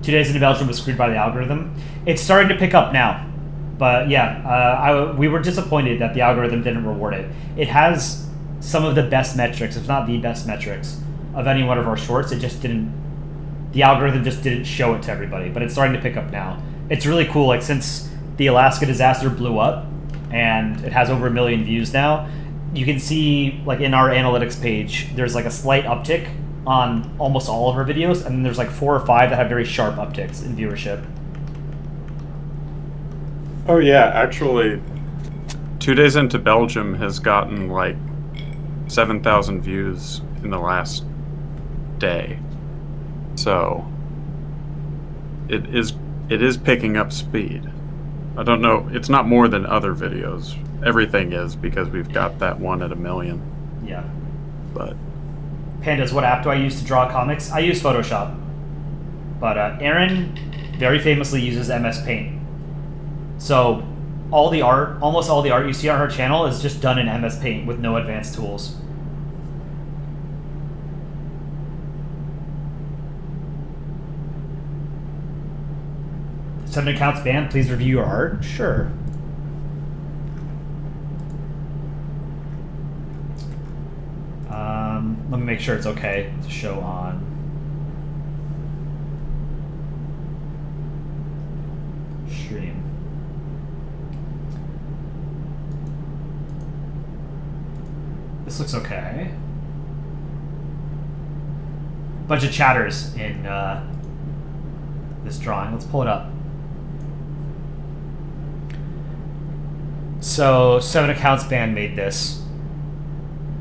Speaker 1: 2 days into Belgium was screwed by the algorithm. It's starting to pick up now. But yeah, we were disappointed that the algorithm didn't reward it. It has some of the best metrics, if not the best metrics, of any one of our shorts. It just didn't, the algorithm just didn't show it to everybody, but it's starting to pick up now. It's really cool, like since the Alaska disaster blew up and it has over 1 million views now, you can see like in our analytics page, there's like a slight uptick on almost all of our videos, and then there's like 4 or 5 that have very sharp upticks in viewership.
Speaker 2: Oh yeah, actually, 2 days into Belgium has gotten like 7,000 views in the last day. So it is picking up speed. I don't know, it's not more than other videos. Everything is, because we've got that one at 1 million.
Speaker 1: Yeah.
Speaker 2: But
Speaker 1: Pandas, what app do I use to draw comics? I use Photoshop. But Aaron very famously uses MS Paint. So almost all the art you see on her channel is just done in MS Paint with no advanced tools. Seven accounts banned, please review your art? Sure. Let me make sure it's okay to show on. Stream. This looks okay. Bunch of chatters in this drawing. Let's pull it up. So 7 accounts band made this.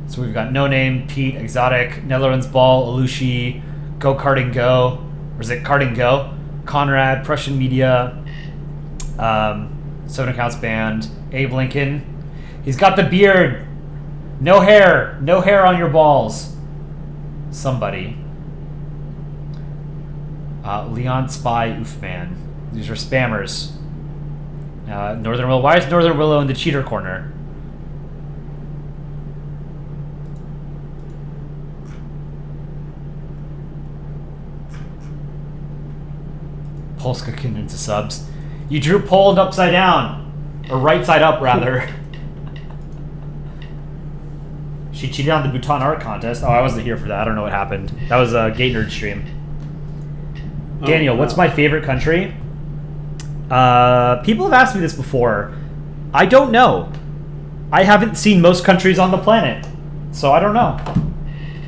Speaker 1: So we've got No Name, Pete, Exotic, Netherlands Ball, Alushi, Go Karting Go, or is it Karting Go? Conrad, Prussian Media, 7 accounts band, Abe Lincoln. He's got the beard. No hair on your balls. Somebody. Leon Spy Oofman. These are spammers. Northern Willow. Why is Northern Willow in the cheater corner? Polska into subs. You drew Poland upside down. Or right side up, rather. She cheated on the Bhutan art contest. Oh, I wasn't here for that. I don't know what happened. That was a Gate Nerd stream. Daniel, what's my favorite country? People have asked me this before. I don't know. I haven't seen most countries on the planet, so I don't know.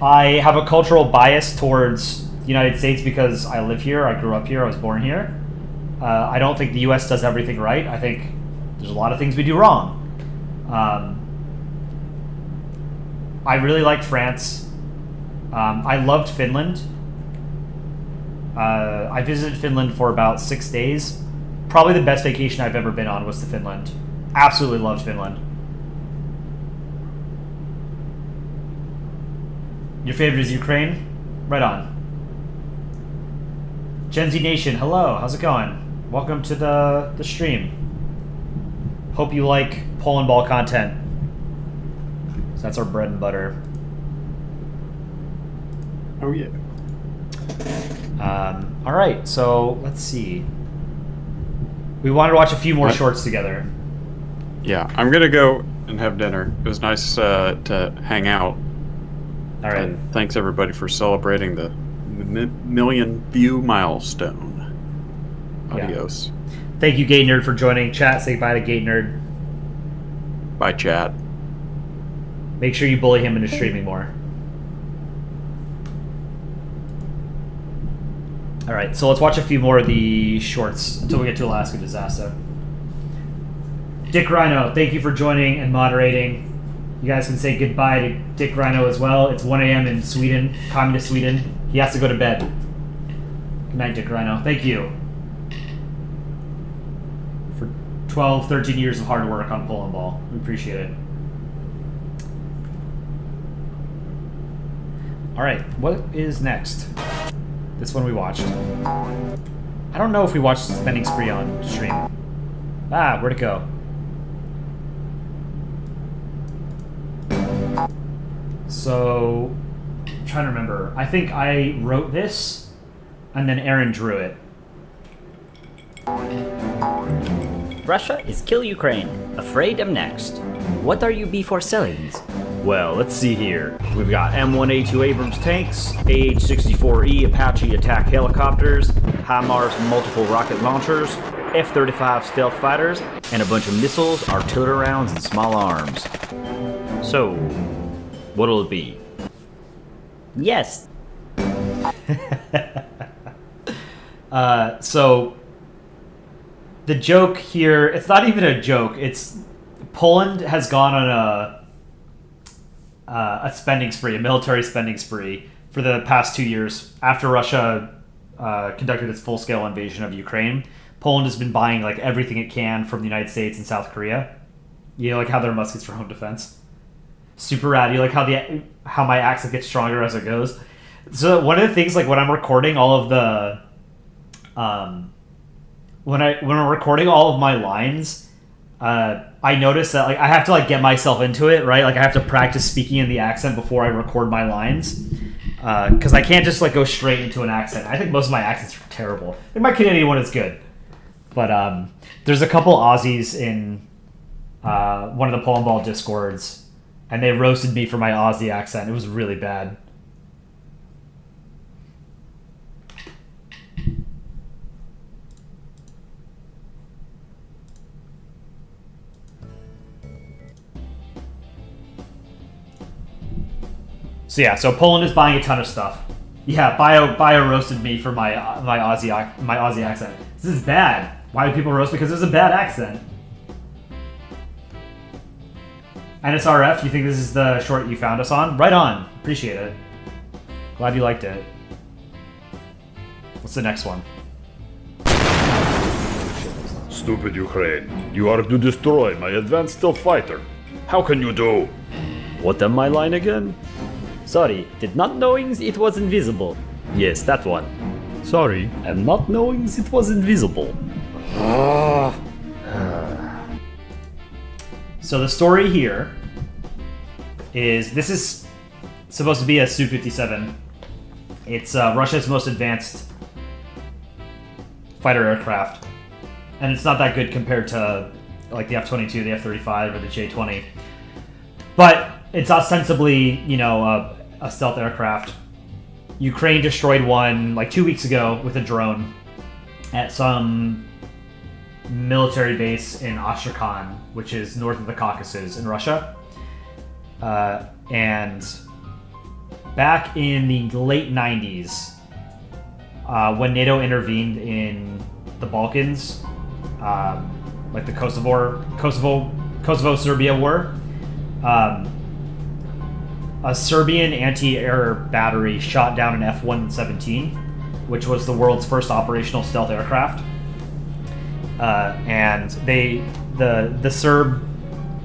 Speaker 1: I have a cultural bias towards the United States because I live here, I grew up here, I was born here. I don't think the U.S. does everything right. I think there's a lot of things we do wrong. I really liked France. I loved Finland. I visited Finland for about 6 days. Probably the best vacation I've ever been on was to Finland. Absolutely loved Finland. Your favorite is Ukraine? Right on. Gen Z Nation, hello, how's it going? Welcome to the stream. Hope you like Polandball content. So that's our bread and butter.
Speaker 8: Oh yeah.
Speaker 1: All right, so let's see. We wanted to watch a few more shorts together.
Speaker 2: yeah, I'm gonna go
Speaker 8: and have dinner. It was nice to hang out.
Speaker 1: All right.
Speaker 8: And thanks everybody for celebrating the million view milestone. Adios.
Speaker 1: Thank you, Gate Nerd, for joining. Chat, say bye to Gate Nerd.
Speaker 8: Bye, chat.
Speaker 1: Make sure you bully him into streaming more. All right, so let's watch a few more of the shorts until we get to Alaska Disaster. Dick Rhino, thank you for joining and moderating. You guys can say goodbye to Dick Rhino as well. It's 1 a.m. in Sweden, communist Sweden. He has to go to bed. Good night, Dick Rhino. Thank you for 12, 13 years of hard work on Polandball. We appreciate it. All right, what is next? This one we watched. I don't know if we watched Spending Spree on stream. Ah, where'd it go? So, I'm trying to remember. I think I wrote this, and then Aaron drew it.
Speaker 3: Russia is kill Ukraine. Afraid I'm next. What are you before sellings?
Speaker 6: Well, let's see here. We've got M1A2 Abrams tanks, AH-64E Apache attack helicopters, HIMARS multiple rocket launchers, F-35 stealth fighters, and a bunch of missiles, artillery rounds, and small arms. So, what'll it be?
Speaker 3: Yes.
Speaker 1: So, the joke here, it's not even a joke, it's Poland has gone on a spending spree, a military spending spree, for the past 2 years. After Russia conducted its full-scale invasion of Ukraine, Poland has been buying like everything it can from the United States and South Korea. You know, like how they're muskets for home defense. Super rad. You like how my accent gets stronger as it goes. So one of the things, like when I'm recording all of the, when I'm recording all of my lines, I notice that like I have to like get myself into it, right? Like I have to practice speaking in the accent before I record my lines, because I can't just like go straight into an accent. I think most of my accents are terrible. I think my Canadian one is good, but there's a couple Aussies in one of the Polandball discords, and they roasted me for my Aussie accent. It was really bad. So yeah, so Poland is buying a ton of stuff. Yeah, Bio roasted me for my Aussie accent. This is bad. Why do people roast? Because it's a bad accent. NSRF, you think this is the short you found us on? Right on. Appreciate it. Glad you liked it. What's the next one?
Speaker 6: Stupid Ukraine. You are to destroy my advanced stealth fighter. How can you do? What am I line again?
Speaker 3: Sorry, did not knowing it was invisible.
Speaker 6: Yes, that one. Sorry, and not knowing it was invisible.
Speaker 1: So the story here is, this is supposed to be a Su-57. It's Russia's most advanced fighter aircraft, and it's not that good compared to like the F-22, the F-35, or the J-20. But it's ostensibly, you know, a stealth aircraft. Ukraine destroyed one like 2 weeks ago with a drone at some military base in Astrakhan, which is north of the Caucasus in Russia. And back in the late 90s, when NATO intervened in the Balkans, like the Kosovo-Serbia war, a Serbian anti-air battery shot down an F-117, which was the world's first operational stealth aircraft. And the Serb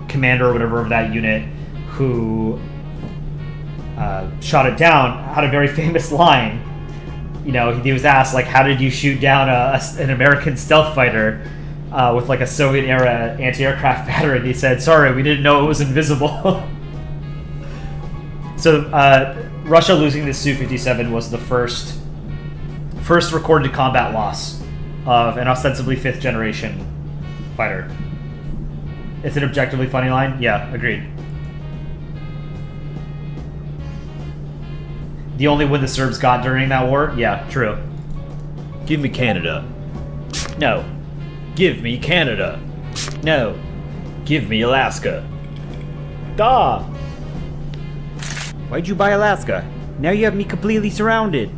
Speaker 1: commander or whatever of that unit who shot it down had a very famous line. You know, he was asked, like, how did you shoot down an American stealth fighter with like a Soviet-era anti-aircraft battery? And he said, sorry, we didn't know it was invisible. So Russia losing this Su-57 was the first recorded combat loss of an ostensibly 5th generation fighter. It's an objectively funny line. Yeah, agreed. The only win the Serbs got during that war? Yeah, true.
Speaker 6: Give me Canada. No. Give me Canada. No. Give me Alaska.
Speaker 3: Duh! Why'd you buy Alaska? Now you have me completely surrounded.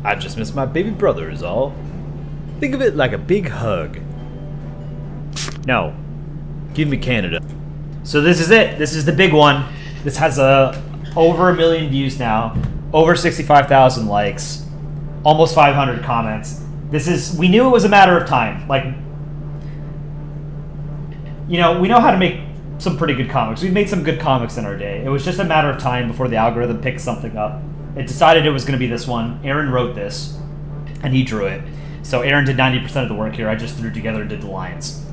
Speaker 6: I just miss my baby brother is all. Think of it like a big hug. No. Give me Canada.
Speaker 1: So this is it. This is the big one. This has over 1 million views now, over 65,000 likes, almost 500 comments. We knew it was a matter of time. Like, you know, we know how to make some pretty good comics. We've made some good comics in our day. It was just a matter of time before the algorithm picked something up. It decided it was going to be this one. Aaron wrote this, and he drew it. So Aaron did 90% of the work here. I just threw it together and did the lines.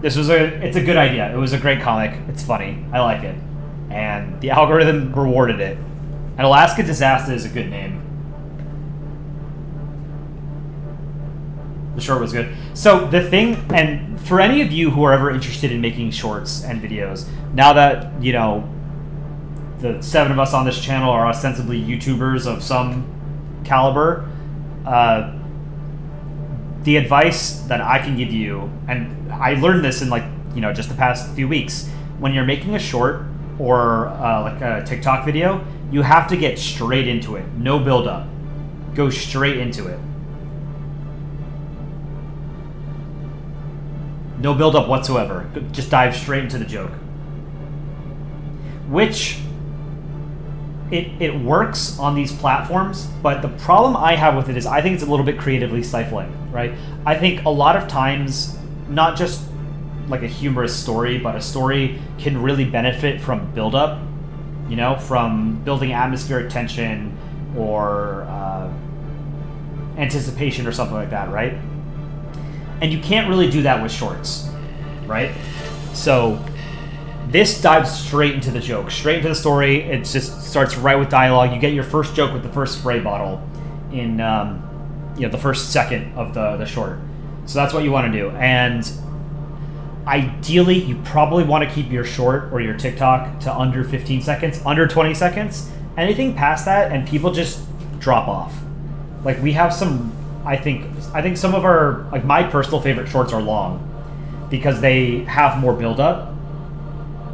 Speaker 1: It's a good idea. It was a great comic. It's funny. I like it. And the algorithm rewarded it. And Alaska Disaster is a good name. The short was good. So the thing, and for any of you who are ever interested in making shorts and videos, now that, you know, the 7 of us on this channel are ostensibly YouTubers of some caliber, the advice that I can give you, and I learned this in, like, you know, just the past few weeks, when you're making a short or like a TikTok video, you have to get straight into it. No build up. Go straight into it. No build up whatsoever. Just dive straight into the joke. Which it works on these platforms, but the problem I have with it is I think it's a little bit creatively stifling, right? I think a lot of times, not just like a humorous story, but a story can really benefit from build-up, you know, from building atmospheric tension or anticipation or something like that, right? And you can't really do that with shorts, right? So this dives straight into the joke, straight into the story. It just starts right with dialogue. You get your first joke with the first spray bottle in you know, the first second of the short. So that's what you want to do. And ideally, you probably want to keep your short or your TikTok to under 15 seconds, under 20 seconds. Anything past that, and people just drop off. Like, we have some, I think some of our, like, my personal favorite shorts are long because they have more build-up.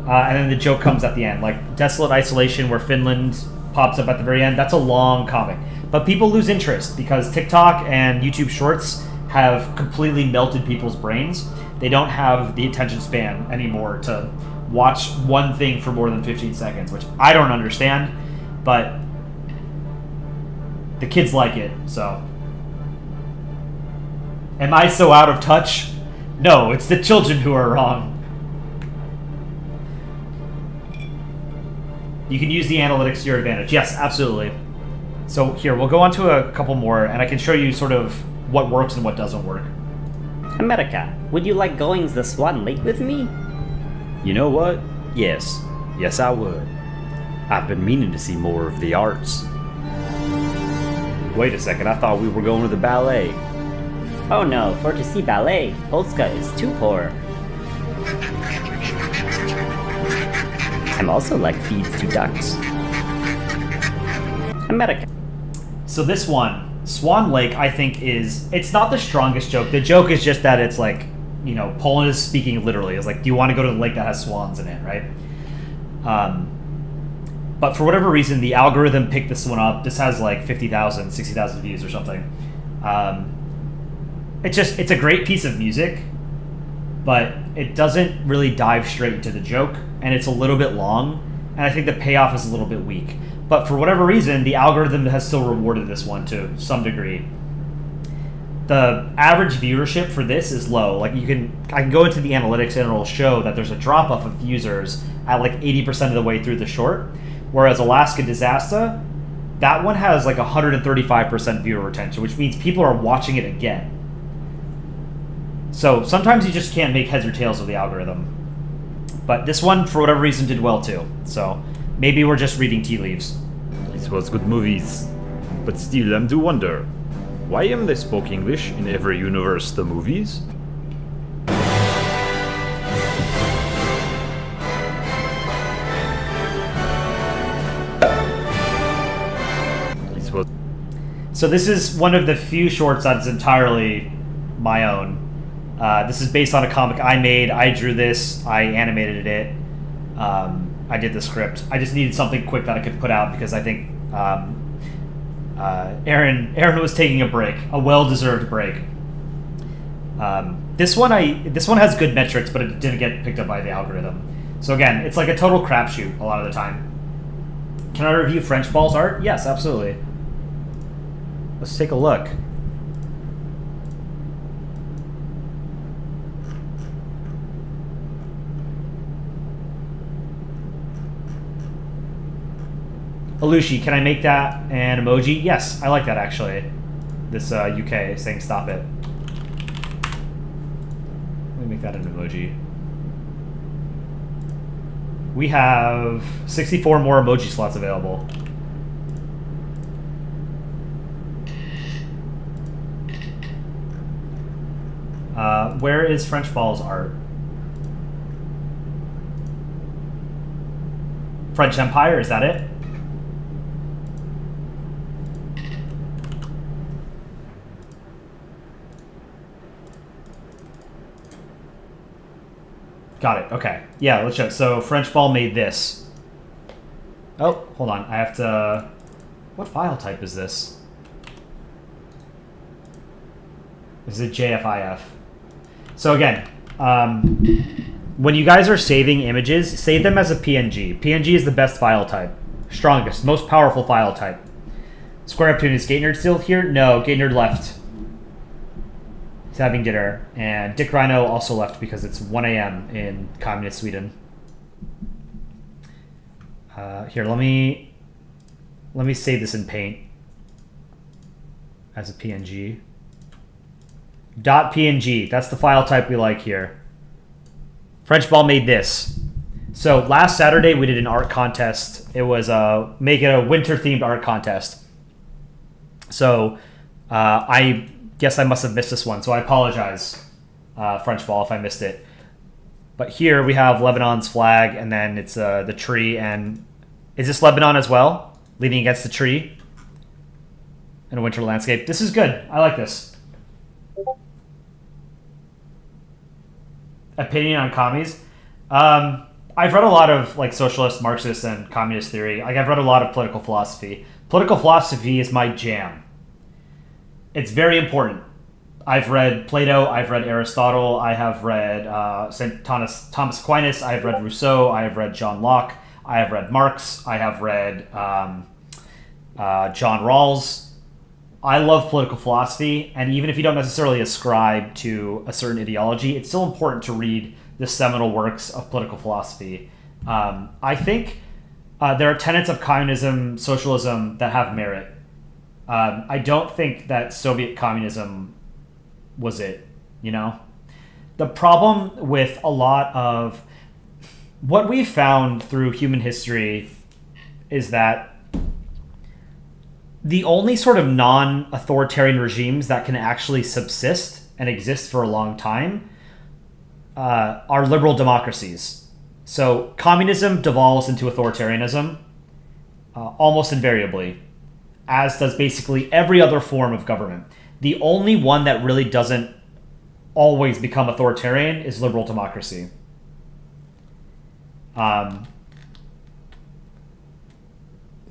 Speaker 1: And then the joke comes at the end, like Desolate Isolation, where Finland pops up at the very end. That's a long comic. But people lose interest because TikTok and YouTube Shorts have completely melted people's brains. They don't have the attention span anymore to watch one thing for more than 15 seconds, which I don't understand, but the kids like it, so. Am I so out of touch? No, it's the children who are wrong. You can use the analytics to your advantage. Yes, absolutely. So here, we'll go on to a couple more, and I can show you sort of what works and what doesn't work.
Speaker 9: America, would you like going to the Swan Lake with me?
Speaker 6: You know what? Yes. Yes, I would. I've been meaning to see more of the arts. Wait a second, I thought we were going to the ballet.
Speaker 9: Oh no, for to see ballet, Polska is too poor. I'm also like feeds to ducks. America.
Speaker 1: So this one, Swan Lake, I think it's not the strongest joke. The joke is just that it's like, you know, Poland is speaking literally. It's like, do you want to go to the lake that has swans in it, right? But for whatever reason, the algorithm picked this one up. This has like 50,000, 60,000 views or something. It's a great piece of music, but it doesn't really dive straight into the joke, and it's a little bit long, and I think the payoff is a little bit weak. But for whatever reason, the algorithm has still rewarded this one to some degree. The average viewership for this is low. Like, I can go into the analytics and it'll show that there's a drop off of users at like 80% of the way through the short, whereas Alaska Disaster, that one has like 135% viewer retention, which means people are watching it again. So sometimes you just can't make heads or tails of the algorithm. But this one, for whatever reason, did well too. So maybe we're just reading tea leaves.
Speaker 6: It was good movies. But still, I do wonder, why am they spoke English in every universe the movies? suppose.
Speaker 1: So this is one of the few shorts that's entirely my own. This is based on a comic I made. I drew this. I animated it. I did the script. I just needed something quick that I could put out because I think Aaron was taking a break, a well-deserved break. This one has good metrics, but it didn't get picked up by the algorithm. So again, it's like a total crapshoot a lot of the time. Can I review French Ball's art? Yes, absolutely. Let's take a look. Alushi, can I make that an emoji? Yes, I like that actually. This UK saying stop it. Let me make that an emoji. We have 64 more emoji slots available. Where is French Ball's art? French Empire, is that it? Got it, okay. Yeah, let's check. So French Ball made this. Oh, hold on. I have to... What file type is this? This is a JFIF. So again, when you guys are saving images, save them as a PNG. PNG is the best file type. Strongest, most powerful file type. Square Up Tune, is Gate Nerd still here? No, Gate Nerd left. He's having dinner. And Dick Rhino also left because it's 1 a.m. in communist Sweden. Here, let me save this in Paint as a PNG. .png, that's the file type we like here. French Ball made this. So last Saturday we did an art contest. It was make it a winter themed art contest. So I guess I must have missed this one, so I apologize, French Ball, if I missed it. But here we have Lebanon's flag, and then it's the tree, and is this Lebanon as well? Leaning against the tree in a winter landscape. This is good. I like this. Opinion on commies. I've read a lot of like socialist, Marxist, and communist theory. Like I've read a lot of political philosophy. Political philosophy is my jam. It's very important. I've read Plato. I've read Aristotle. I have read St. Thomas Aquinas. I have read Rousseau. I have read John Locke. I have read Marx. I have read John Rawls. I love political philosophy, and even if you don't necessarily ascribe to a certain ideology, it's still important to read the seminal works of political philosophy. I think there are tenets of communism, socialism that have merit. I don't think that Soviet communism was it, you know? The problem with a lot of what we've found through human history is that the only sort of non-authoritarian regimes that can actually subsist and exist for a long time are liberal democracies. So communism devolves into authoritarianism almost invariably, as does basically every other form of government. The only one that really doesn't always become authoritarian is liberal democracy.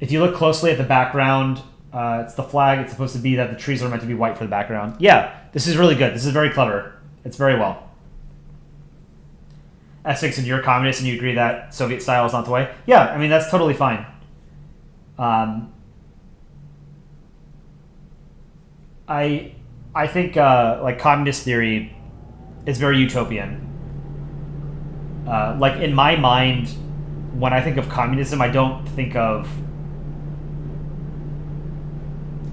Speaker 1: If you look closely at the background, it's the flag. It's supposed to be that the trees are meant to be white for the background. Yeah, this is really good. This is very clever. It's very well. Essex, and you're a communist and you agree that Soviet style is not the way? Yeah, I mean, that's totally fine. I think like communist theory is very utopian. Like in my mind, when I think of communism, I don't think of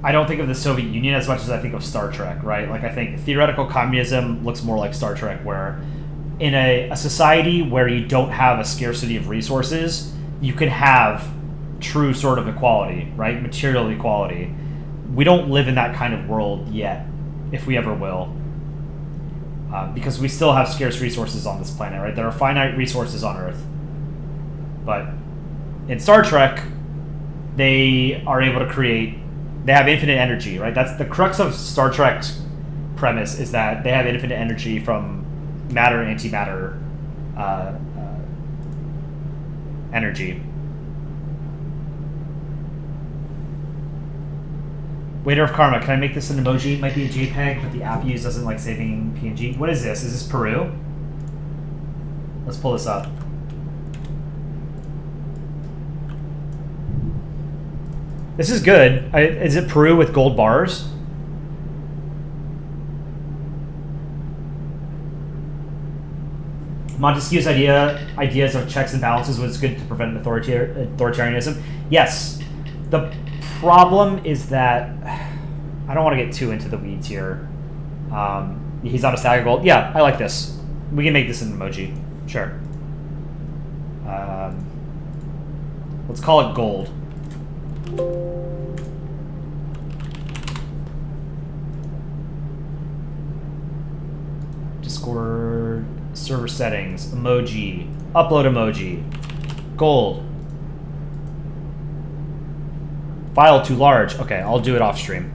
Speaker 1: the Soviet Union as much as I think of Star Trek, right? Like I think theoretical communism looks more like Star Trek, where in a society where you don't have a scarcity of resources, you can have true sort of equality, right? Material equality. We don't live in that kind of world yet, if we ever will. Because we still have scarce resources on this planet, right? There are finite resources on Earth. But in Star Trek, they are able to create They have infinite energy, right? That's the crux of Star Trek's premise, is that they have infinite energy from matter and antimatter energy. Waiter of Karma, can I make this an emoji? It might be a JPEG, but the app you use doesn't like saving PNG. What is this? Is this Peru? Let's pull this up. This is good. Is it Peru with gold bars? Montesquieu's ideas of checks and balances was good to prevent authoritarianism. Yes. The problem is that I don't want to get too into the weeds here. He's on a stack of gold. Yeah, I like this. We can make this an emoji. Sure. Let's call it gold. Discord server settings, emoji, upload emoji, gold. File too large. Okay, I'll do it off stream.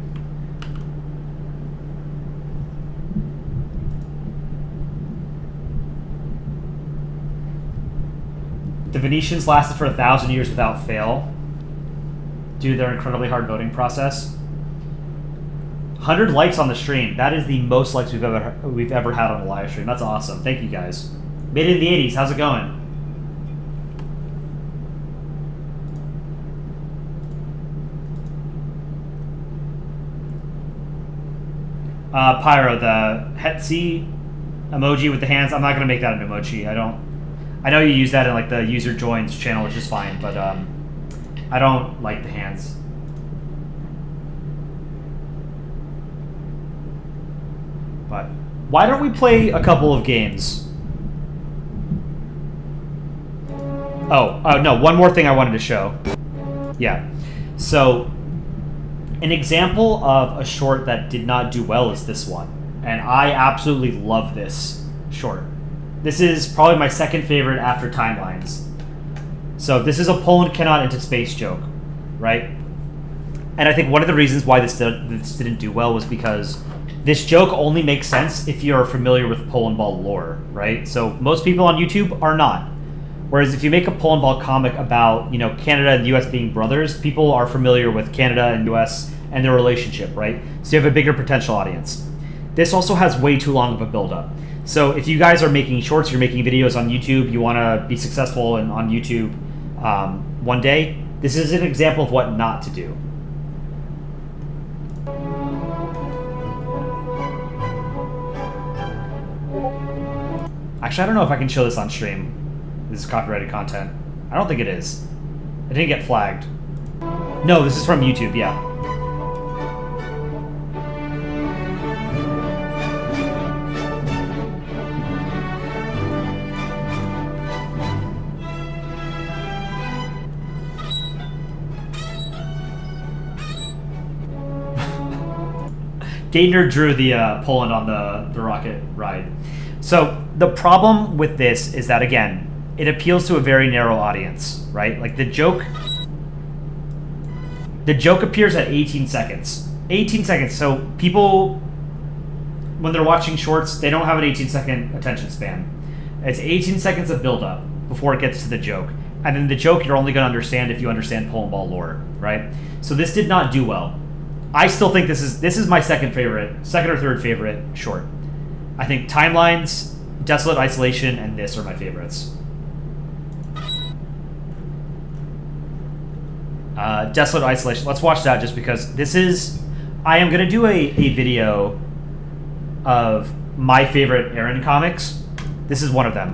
Speaker 1: The Venetians lasted for 1,000 years without fail due to their incredibly hard voting process. 100 likes on the stream. That is the most likes we've ever had on a live stream. That's awesome. Thank you guys. Made it in the 80s. How's it going? Pyro, the Hetzi emoji with the hands. I'm not gonna make that an emoji. I know you use that in like the user joins channel, which is fine, but I don't like the hands. But why don't we play a couple of games? Oh, no, one more thing I wanted to show. Yeah. So, an example of a short that did not do well is this one. And I absolutely love this short. This is probably my second favorite after Timelines. So this is a Poland cannot into space joke, right? And I think one of the reasons why this didn't do well was because this joke only makes sense if you're familiar with Polandball lore, right? So most people on YouTube are not. Whereas if you make a Polandball comic about, you know, Canada and the US being brothers, people are familiar with Canada and US and their relationship, right? So you have a bigger potential audience. This also has way too long of a build-up. So if you guys are making shorts, you're making videos on YouTube, you want to be successful on YouTube one day, this is an example of what not to do. Actually, I don't know if I can show this on stream. This is copyrighted content. I don't think it is. It didn't get flagged. No, this is from YouTube, yeah. Gaitner drew the Poland on the rocket ride. So the problem with this is that, again, it appeals to a very narrow audience, right? Like the joke appears at 18 seconds. 18 seconds. So people, when they're watching shorts, they don't have an 18-second attention span. It's 18 seconds of build-up before it gets to the joke. And then the joke you're only going to understand if you understand Polandball lore, right? So this did not do well. I still think this is my second or third favorite short. I think Timelines, Desolate Isolation, and this are my favorites. Desolate Isolation. Let's watch that just because this is... I am going to do a video of my favorite Aaron comics. This is one of them.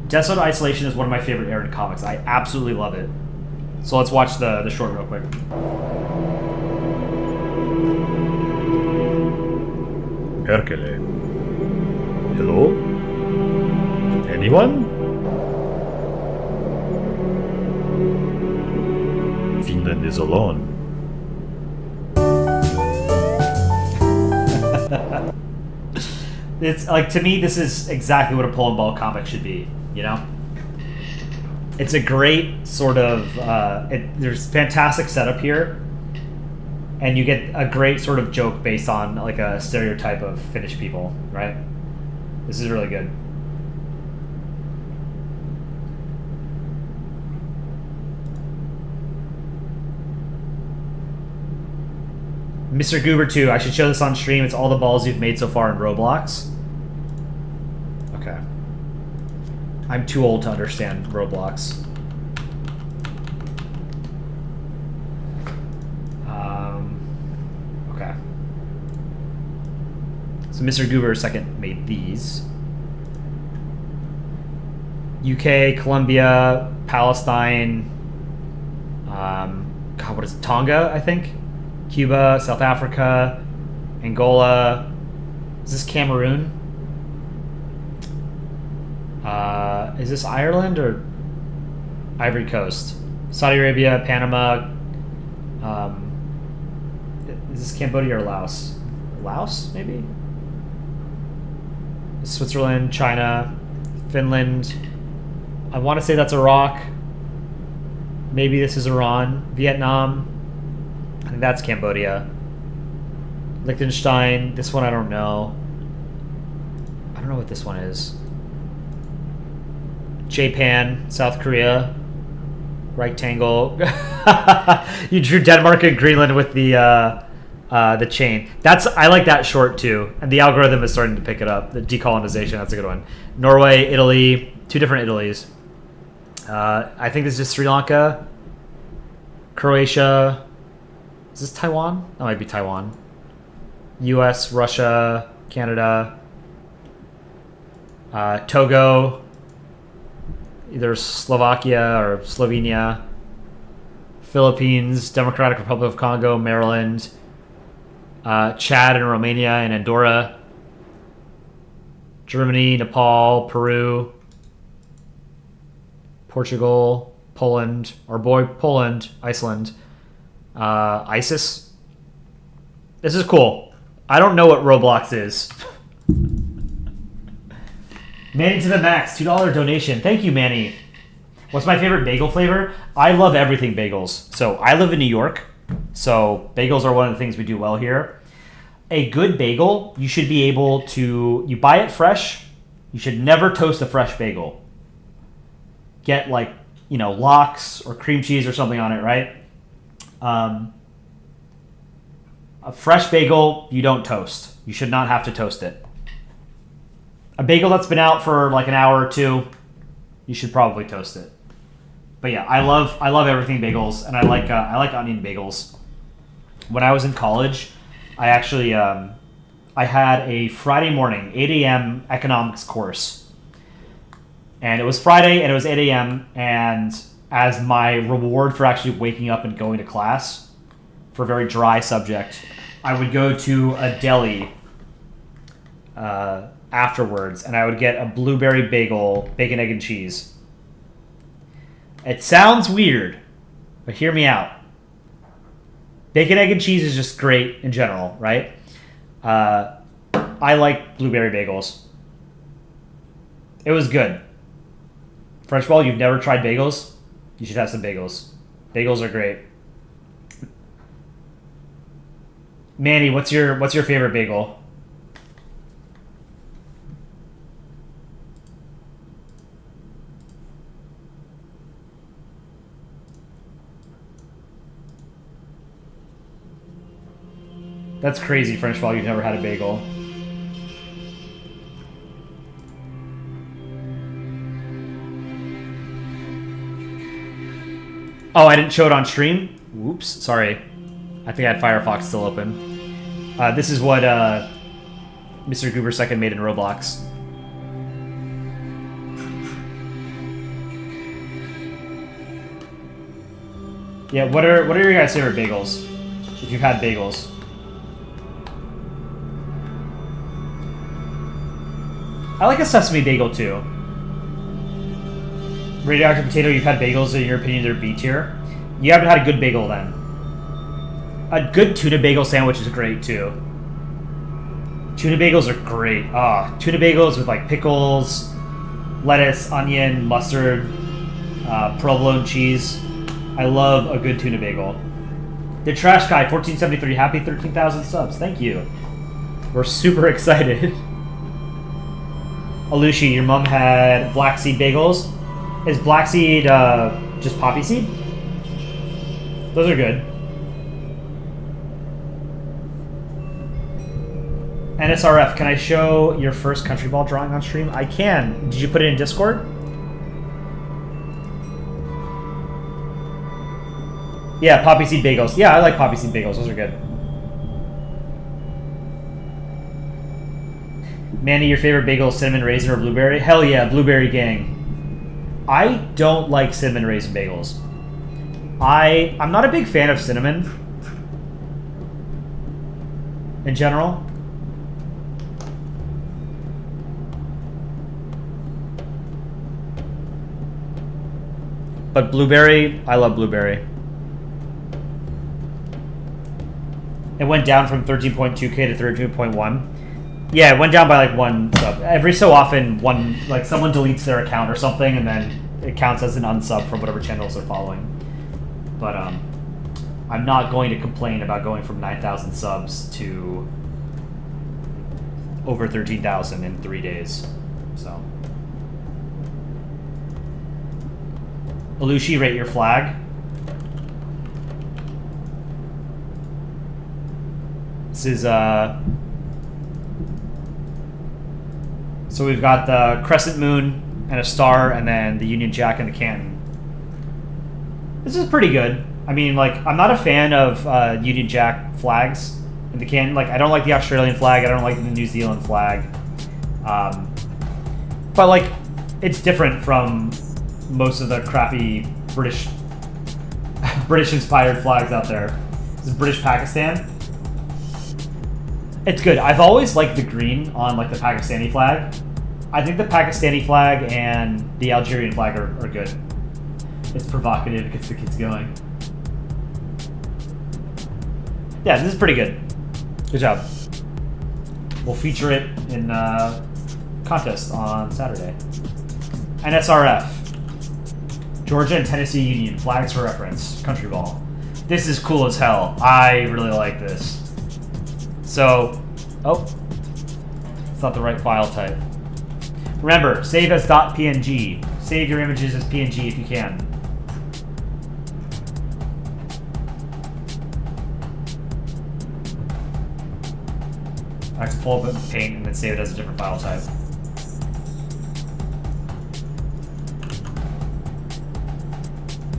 Speaker 1: Desolate Isolation is one of my favorite Aaron comics. I absolutely love it. So let's watch the short real quick.
Speaker 5: Herkele. Hello? Anyone? Finland is alone.
Speaker 1: It's like, to me, this is exactly what a Polandball comic should be, you know? It's a great sort of, there's fantastic setup here. and you get a great sort of joke based on like a stereotype of Finnish people, right? This is really good. Mr. Goober 2, I should show this on stream. It's all the balls you've made so far in Roblox. Okay. I'm too old to understand Roblox. Okay. So Mr. Goober 2nd made these. UK, Colombia, Palestine, God, what is it? Tonga, I think? Cuba, South Africa, Angola. Is this Cameroon? Is this Ireland or Ivory Coast? Saudi Arabia, Panama. Is this Cambodia or Laos? Laos, maybe? Switzerland, China, Finland. I want to say that's Iraq. Maybe this is Iran, Vietnam. I think that's Cambodia. Liechtenstein. This one I don't know. I don't know what this one is. Japan, South Korea. Rectangle. You drew Denmark and Greenland with the chain. I like that short too. And the algorithm is starting to pick it up. The decolonization, that's a good one. Norway, Italy, 2 different Italys. I think this is Sri Lanka. Croatia. Is this Taiwan? That might be Taiwan. US, Russia, Canada. Togo. Either Slovakia or Slovenia. Philippines, Democratic Republic of Congo, Maryland. Chad and Romania and Andorra. Germany, Nepal, Peru. Portugal, Poland, our boy Poland, Iceland. ISIS. This is cool. I don't know what Roblox is. Manny to the max, $2 donation. Thank you, Manny. What's my favorite bagel flavor? I love everything bagels. So I live in New York, so bagels are one of the things we do well here. A good bagel, you should be able to, you buy it fresh, you should never toast a fresh bagel. Get like, lox or cream cheese or something on it, right? A fresh bagel, you don't toast. You should not have to toast it. A bagel that's been out for like an hour or 2, you should probably toast it. But yeah, I love everything bagels, and I like onion bagels. When I was in college, I actually I had a Friday morning 8 a.m. economics course, and it was Friday and it was 8 a.m. and as my reward for actually waking up and going to class for a very dry subject, I would go to a deli afterwards, and I would get a blueberry bagel, bacon, egg, and cheese. It sounds weird, but hear me out. Bacon, egg, and cheese is just great in general, right? I like blueberry bagels. It was good. French Ball, you've never tried bagels? You should have some bagels. Bagels are great. Manny, what's your favorite bagel? That's crazy, French Ball. You've never had a bagel. Oh, I didn't show it on stream? Whoops, sorry. I think I had Firefox still open. This is what Mr. Goober 2nd made in Roblox. Yeah, what are your guys' favorite bagels? If you've had bagels. I like a sesame bagel too. Radioactive Potato, you've had bagels, in your opinion, they're B tier. You haven't had a good bagel then. A good tuna bagel sandwich is great too. Tuna bagels are great. Tuna bagels with like pickles, lettuce, onion, mustard, provolone cheese. I love a good tuna bagel. The Trash Guy 1473, happy 13,000 subs. Thank you. We're super excited. Alushi, your mom had black seed bagels. Is black seed just poppy seed? Those are good. NSRF, can I show your first country ball drawing on stream? I can. Did you put it in Discord? Yeah, poppy seed bagels. Yeah, I like poppy seed bagels. Those are good. Manny, your favorite bagel, cinnamon raisin or blueberry? Hell yeah, blueberry gang. I don't like cinnamon raisin bagels. I'm not a big fan of cinnamon in general. But blueberry, I love blueberry. It went down from 13.2k to 13.1. Yeah, it went down by like 1 sub. Every so often, like someone deletes their account or something, and then it counts as an unsub from whatever channels they're following. But I'm not going to complain about going from 9,000 subs to over 13,000 in 3 days. So, Alushi, rate your flag. This is so we've got the crescent moon and a star, and then the Union Jack and the canton. This is pretty good. I mean, like, I'm not a fan of Union Jack flags in the canton. Like, I don't like the Australian flag. I don't like the New Zealand flag. But, like, it's different from most of the crappy British-inspired flags out there. This is British Pakistan. It's good. I've always liked the green on, like, the Pakistani flag. I think the Pakistani flag and the Algerian flag are good. It's provocative. It gets the kids going. Yeah, this is pretty good. Good job. We'll feature it in contest on Saturday. NSRF. Georgia and Tennessee Union. Flags for reference. Country ball. This is cool as hell. I really like this. So, oh, it's not the right file type. Remember, save as .png. Save your images as PNG if you can. I have to pull up Paint and then save it as a different file type.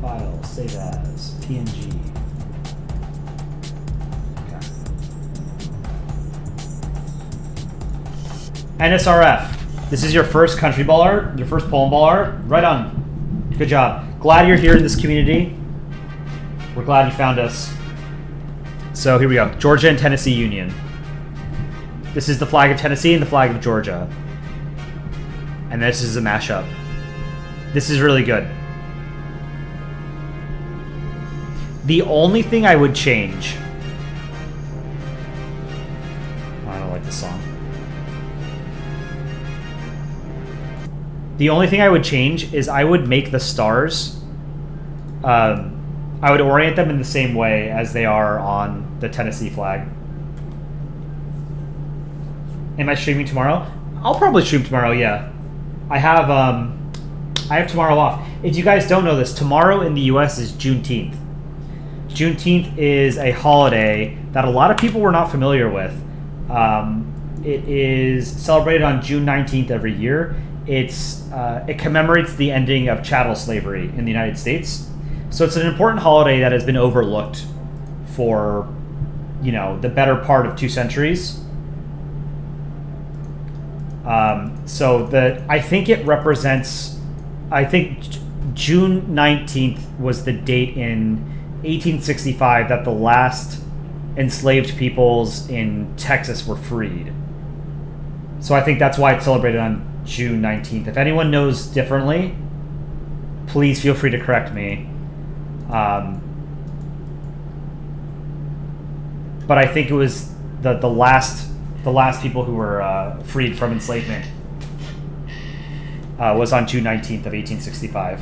Speaker 1: File, save as PNG. NSRF. This is your first country ball art, your first Polandball art. Right on. Good job. Glad you're here in this community. We're glad you found us. So here we go. Georgia and Tennessee Union. This is the flag of Tennessee and the flag of Georgia. And this is a mashup. This is really good. The only thing I would change... I don't like this song. The only thing I would change is I would make the stars, I would orient them in the same way as they are on the Tennessee flag. Am I streaming tomorrow? I'll probably stream tomorrow, yeah. I have tomorrow off. If you guys don't know this, tomorrow in the US is Juneteenth. Juneteenth is a holiday that a lot of people were not familiar with. It is celebrated on June 19th every year. It commemorates the ending of chattel slavery in the United States. So it's an important holiday that has been overlooked for, the better part of 2 centuries. I think it represents, June 19th was the date in 1865 that the last enslaved peoples in Texas were freed. So I think that's why it's celebrated on June 19th. If anyone knows differently, please feel free to correct me. But I think it was the last people who were freed from enslavement was on June 19th of 1865.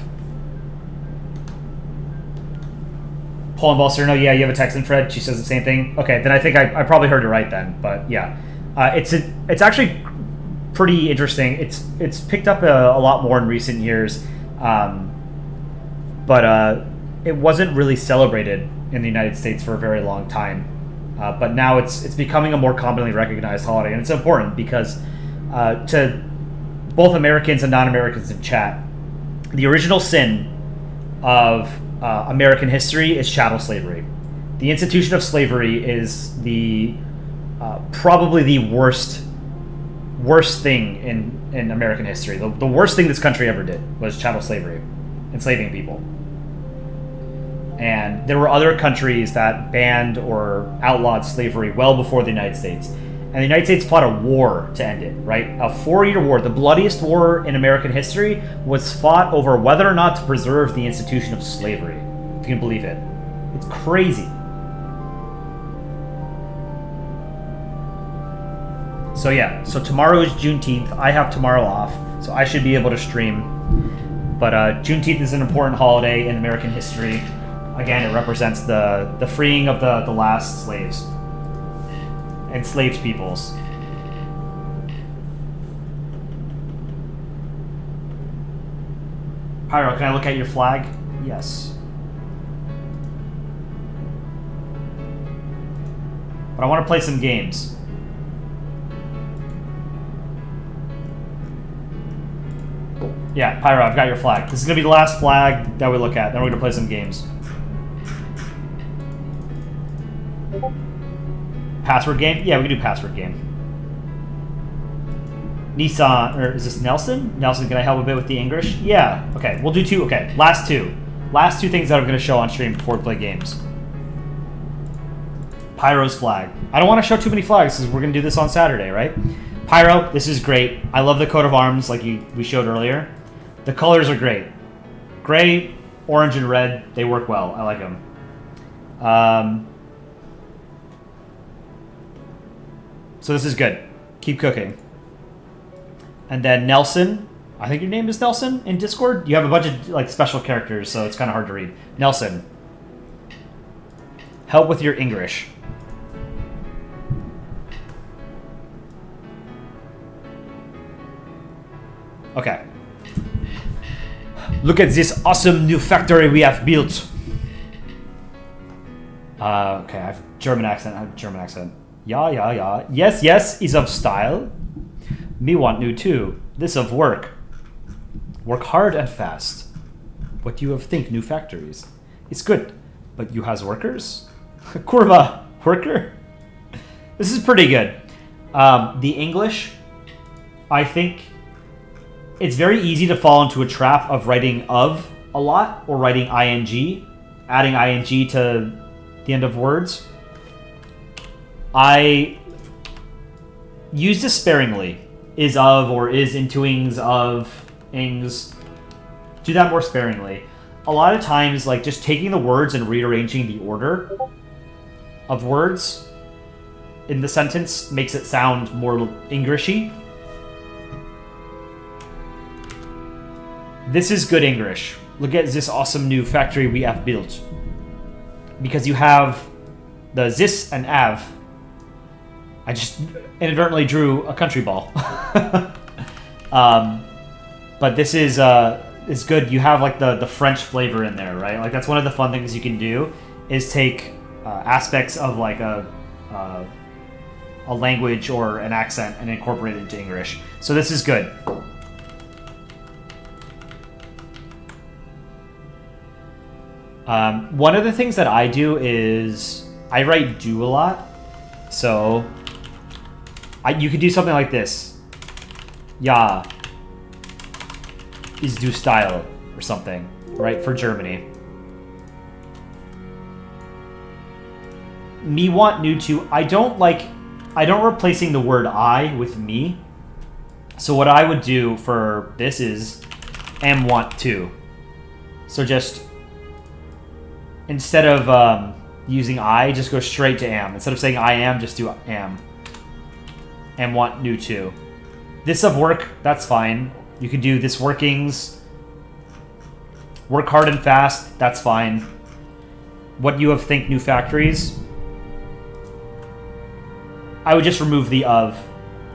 Speaker 1: Polandball Cyrano, yeah, you have a text in Fred. She says the same thing. Okay, then I think I probably heard it right then. But yeah, it's actually pretty interesting. It's picked up a lot more in recent years, but it wasn't really celebrated in the United States for a very long time. But now it's becoming a more commonly recognized holiday, and it's important because to both Americans and non-Americans in chat, the original sin of American history is chattel slavery. The institution of slavery is the probably the worst thing in American history. The worst thing this country ever did was chattel slavery, enslaving people. And there were other countries that banned or outlawed slavery well before the United States. And the United States fought a war to end it, right? A 4-year war, the bloodiest war in American history, was fought over whether or not to preserve the institution of slavery. If you can believe it. It's crazy. So yeah, so tomorrow is Juneteenth. I have tomorrow off, so I should be able to stream. But Juneteenth is an important holiday in American history. Again, it represents the freeing of the last slaves. Enslaved peoples. Pyro, can I look at your flag? Yes. But I want to play some games. Yeah, Pyro, I've got your flag. This is going to be the last flag that we look at. Then we're going to play some games. Password game? Yeah, we can do password game. Nissan, or is this Nelson? Nelson, can I help a bit with the English? Yeah. Okay, we'll do 2. Okay, last 2. Last 2 things that I'm going to show on stream before we play games. Pyro's flag. I don't want to show too many flags because we're going to do this on Saturday, right? Pyro, this is great. I love the coat of arms like we showed earlier. The colors are great. Gray, orange, and red, they work well. I like them. So this is good. Keep cooking. And then Nelson. I think your name is Nelson in Discord. You have a bunch of like special characters, so it's kind of hard to read. Nelson. Help with your English. Okay. Look at this awesome new factory we have built. Okay, I have German accent. Yeah. Yes is of style. Me want new too. This of work. Work hard and fast. What you have think new factories? It's good, but you has workers? Kurva, worker? This is pretty good. The English, I think it's very easy to fall into a trap of writing of a lot or writing ing, adding ing to the end of words. I use this sparingly. Is of or is intoings of ings. Do that more sparingly. A lot of times, like just taking the words and rearranging the order of words in the sentence makes it sound more Englishy. This is good English. Look at this awesome new factory we have built. Because you have the this and av. I just inadvertently drew a country ball. But this is good. You have like the French flavor in there, right? Like that's one of the fun things you can do is take aspects of like a language or an accent and incorporate it into English. So this is good. One of the things that I do is I write do a lot. So you could do something like this. Ja is do style or something, right? For Germany. Me want new to. I don't replacing the word I with me. So what I would do for this is am want to. So just instead of using I, just go straight to am. Instead of saying I am, just do am. And want new to. This of work, that's fine. You could do this workings. Work hard and fast, that's fine. What you have think new factories? I would just remove the of.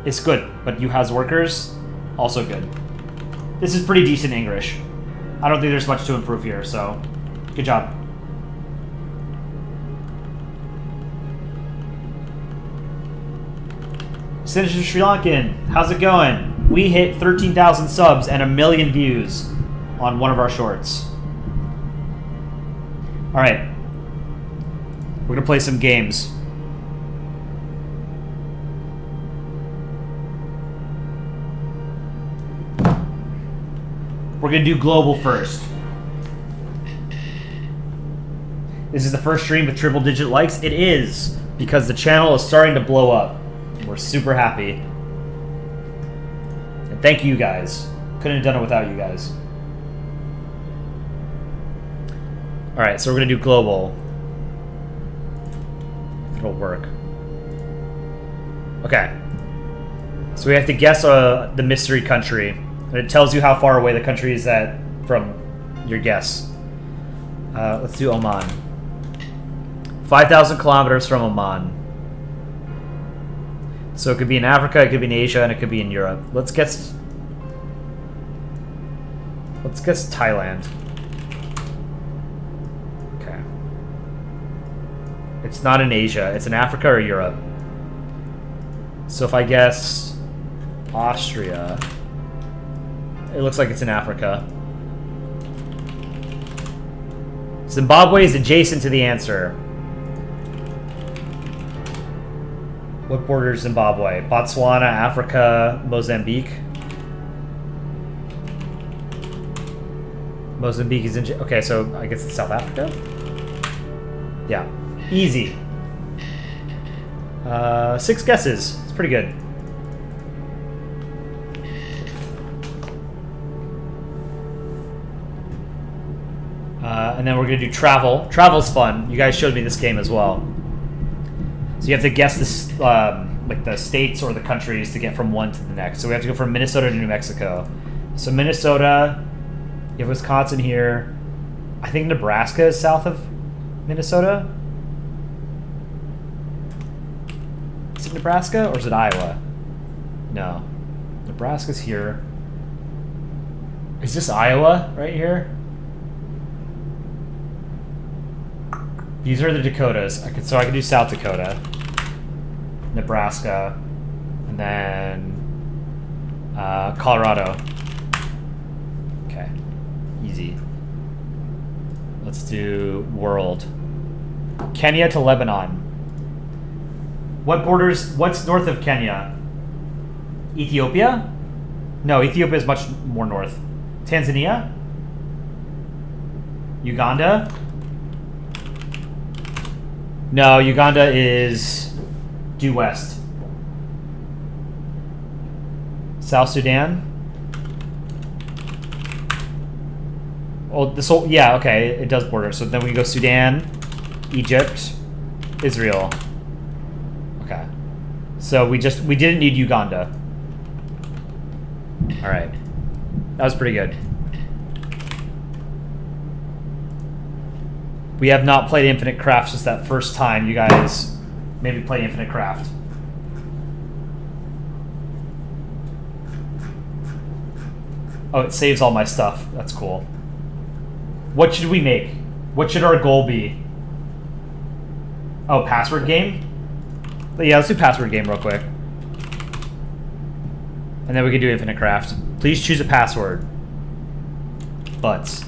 Speaker 1: It's good, but you has workers, also good. This is pretty decent English. I don't think there's much to improve here, so good job. Sinister Sri Lankan, how's it going? We hit 13,000 subs and 1 million views on one of our shorts. Alright. We're gonna play some games. We're gonna do global first. This is the first stream with triple digit likes. It is, because the channel is starting to blow up. We're super happy. And thank you guys. Couldn't have done it without you guys. Alright, so we're gonna do global. If it'll work. Okay. So we have to guess the mystery country. And it tells you how far away the country is at from your guess. Let's do Oman. 5,000 kilometers from Oman. So it could be in Africa, it could be in Asia, and it could be in Europe. Let's guess Thailand. Okay. It's not in Asia. It's in Africa or Europe. So if I guess Austria, it looks like it's in Africa. Zimbabwe is adjacent to the answer. What borders Zimbabwe? Botswana, Africa, Mozambique. Mozambique is in... Okay, so I guess it's South Africa? Yeah. Easy. 6 guesses. It's pretty good. And then we're going to do travel. Travel's fun. You guys showed me this game as well. So you have to guess this, like the states or the countries to get from one to the next. So we have to go from Minnesota to New Mexico. So Minnesota, you have Wisconsin here. I think Nebraska is south of Minnesota. Is it Nebraska or is it Iowa? No. Nebraska's here. Is this Iowa right here? These are the Dakotas. So I could do South Dakota, Nebraska, and then Colorado. Okay, easy. Let's do world. Kenya to Lebanon. What's north of Kenya? Ethiopia? No, Ethiopia is much more north. Tanzania? Uganda? No, Uganda is due west. South Sudan? Oh, this whole... Yeah, okay, it does border. So then we go Sudan, Egypt, Israel. Okay. So we didn't need Uganda. Alright. That was pretty good. We have not played Infinite Craft since that first time you guys made me play Infinite Craft. Oh, it saves all my stuff. That's cool. What should we make? What should our goal be? Oh, password game? But yeah, let's do password game real quick. And then we can do Infinite Craft. Please choose a password. Butts.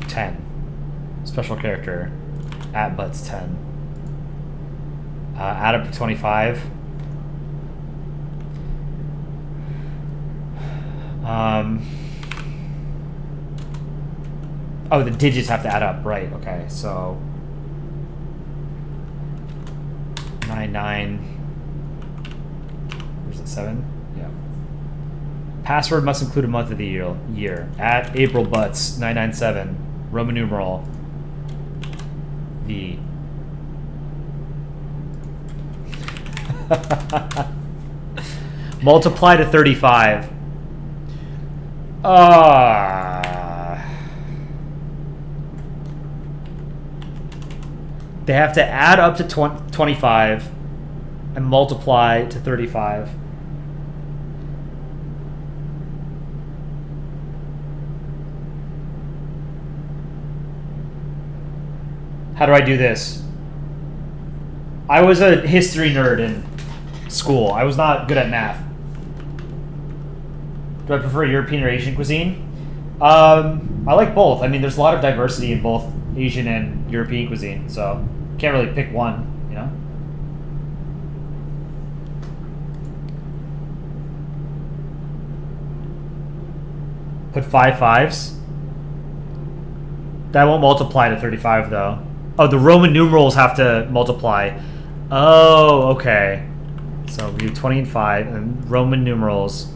Speaker 1: 10. Special character. @butts 10. Add up to 25. Oh, the digits have to add up, right? Okay, so 99. Where's it? 7? Yeah. Password must include a month of the year. @AprilButts 997. Roman numeral V. Multiply to 35. They have to add up to 25 and multiply to 35. How do I do this? I was a history nerd in school. I was not good at math. Do I prefer European or Asian cuisine? I like both. I mean, there's a lot of diversity in both Asian and European cuisine, so can't really pick one, you know? Put 5 5s. That won't multiply to 35, though. Oh, the Roman numerals have to multiply. Oh, okay. So we do 20 and 5, and Roman numerals.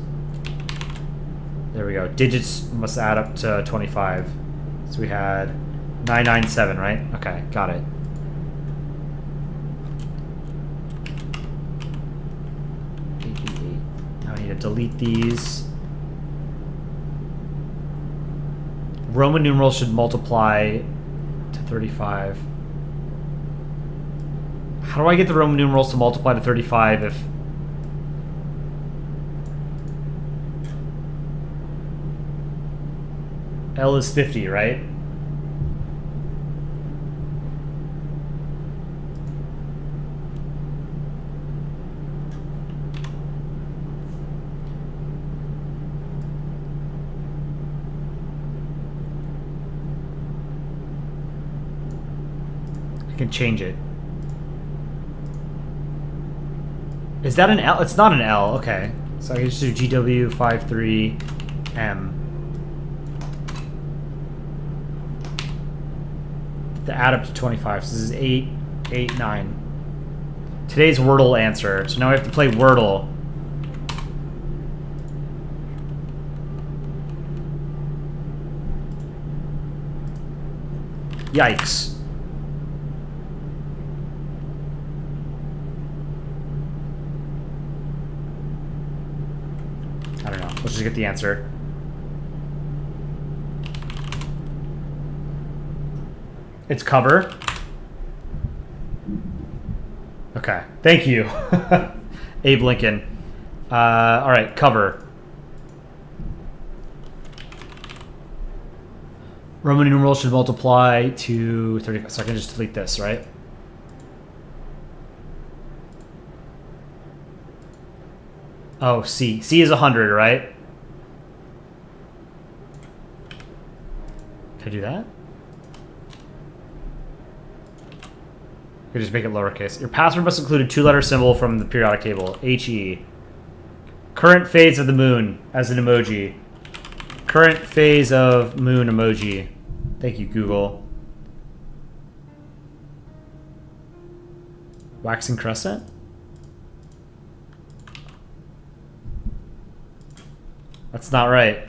Speaker 1: There we go. Digits must add up to 25. So we had 997, right? Okay, got it. Now I need to delete these. Roman numerals should multiply to 35. How do I get the Roman numerals to multiply to 35 if... L is 50, right? I can change it. Is that an L? It's not an L. Okay. So I can just do GW53M. To add up to 25. So this is 8, 8, 9. Today's Wordle answer. So now we have to play Wordle. Yikes. I don't know. Let's just get the answer. It's cover. Okay. Thank you. Abe Lincoln. All right, cover. Roman numerals should multiply to 35. So I can just delete this, right? Oh, C. C is 100, right? Can I do that? I could just make it lowercase. Your password must include a 2-letter symbol from the periodic table. HE. Current phase of the moon as an emoji. Current phase of moon emoji. Thank you, Google. Waxing crescent? That's not right.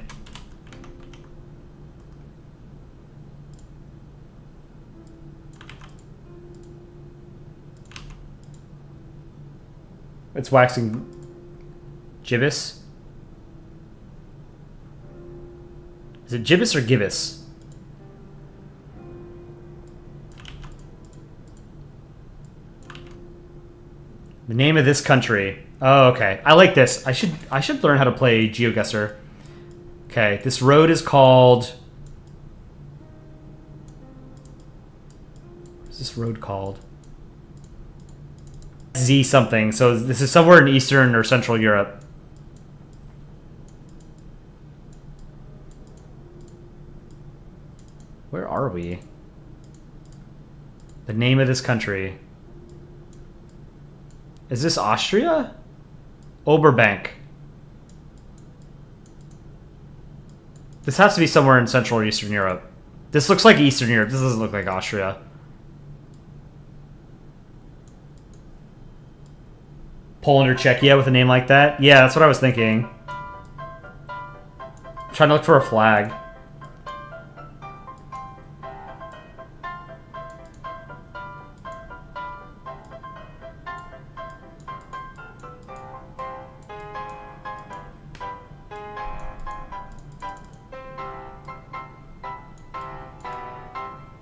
Speaker 1: It's waxing gibbous. Is it gibbous or gibbous? The name of this country. Oh, okay. I like this. I should learn how to play GeoGuessr. Okay, this road is called... What's this road called? Z something. So this is somewhere in Eastern or Central Europe. Where are we? The name of this country. Is this Austria? Oberbank. This has to be somewhere in Central or Eastern Europe. This looks like Eastern Europe. This doesn't look like Austria. Poland or Czechia with a name like that? Yeah, that's what I was thinking. I'm trying to look for a flag.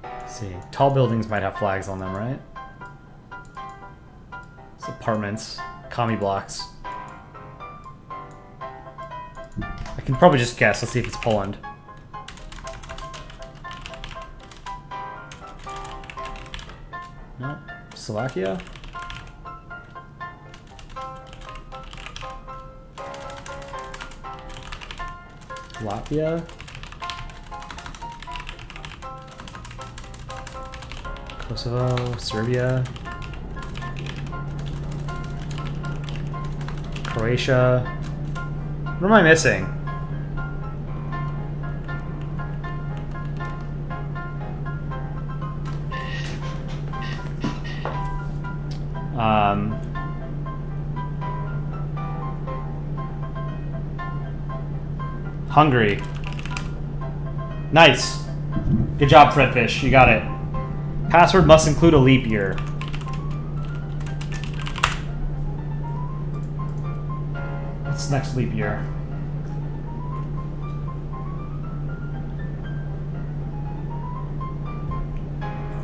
Speaker 1: Let's see. Tall buildings might have flags on them, right? It's apartments, commie blocks. I can probably just guess. Let's see if it's Poland. No. Slovakia? Latvia? Kosovo? Serbia? Croatia? What am I missing? Hungary. Nice. Good job, Fredfish. You got it. Password must include a leap year. What's the next leap year?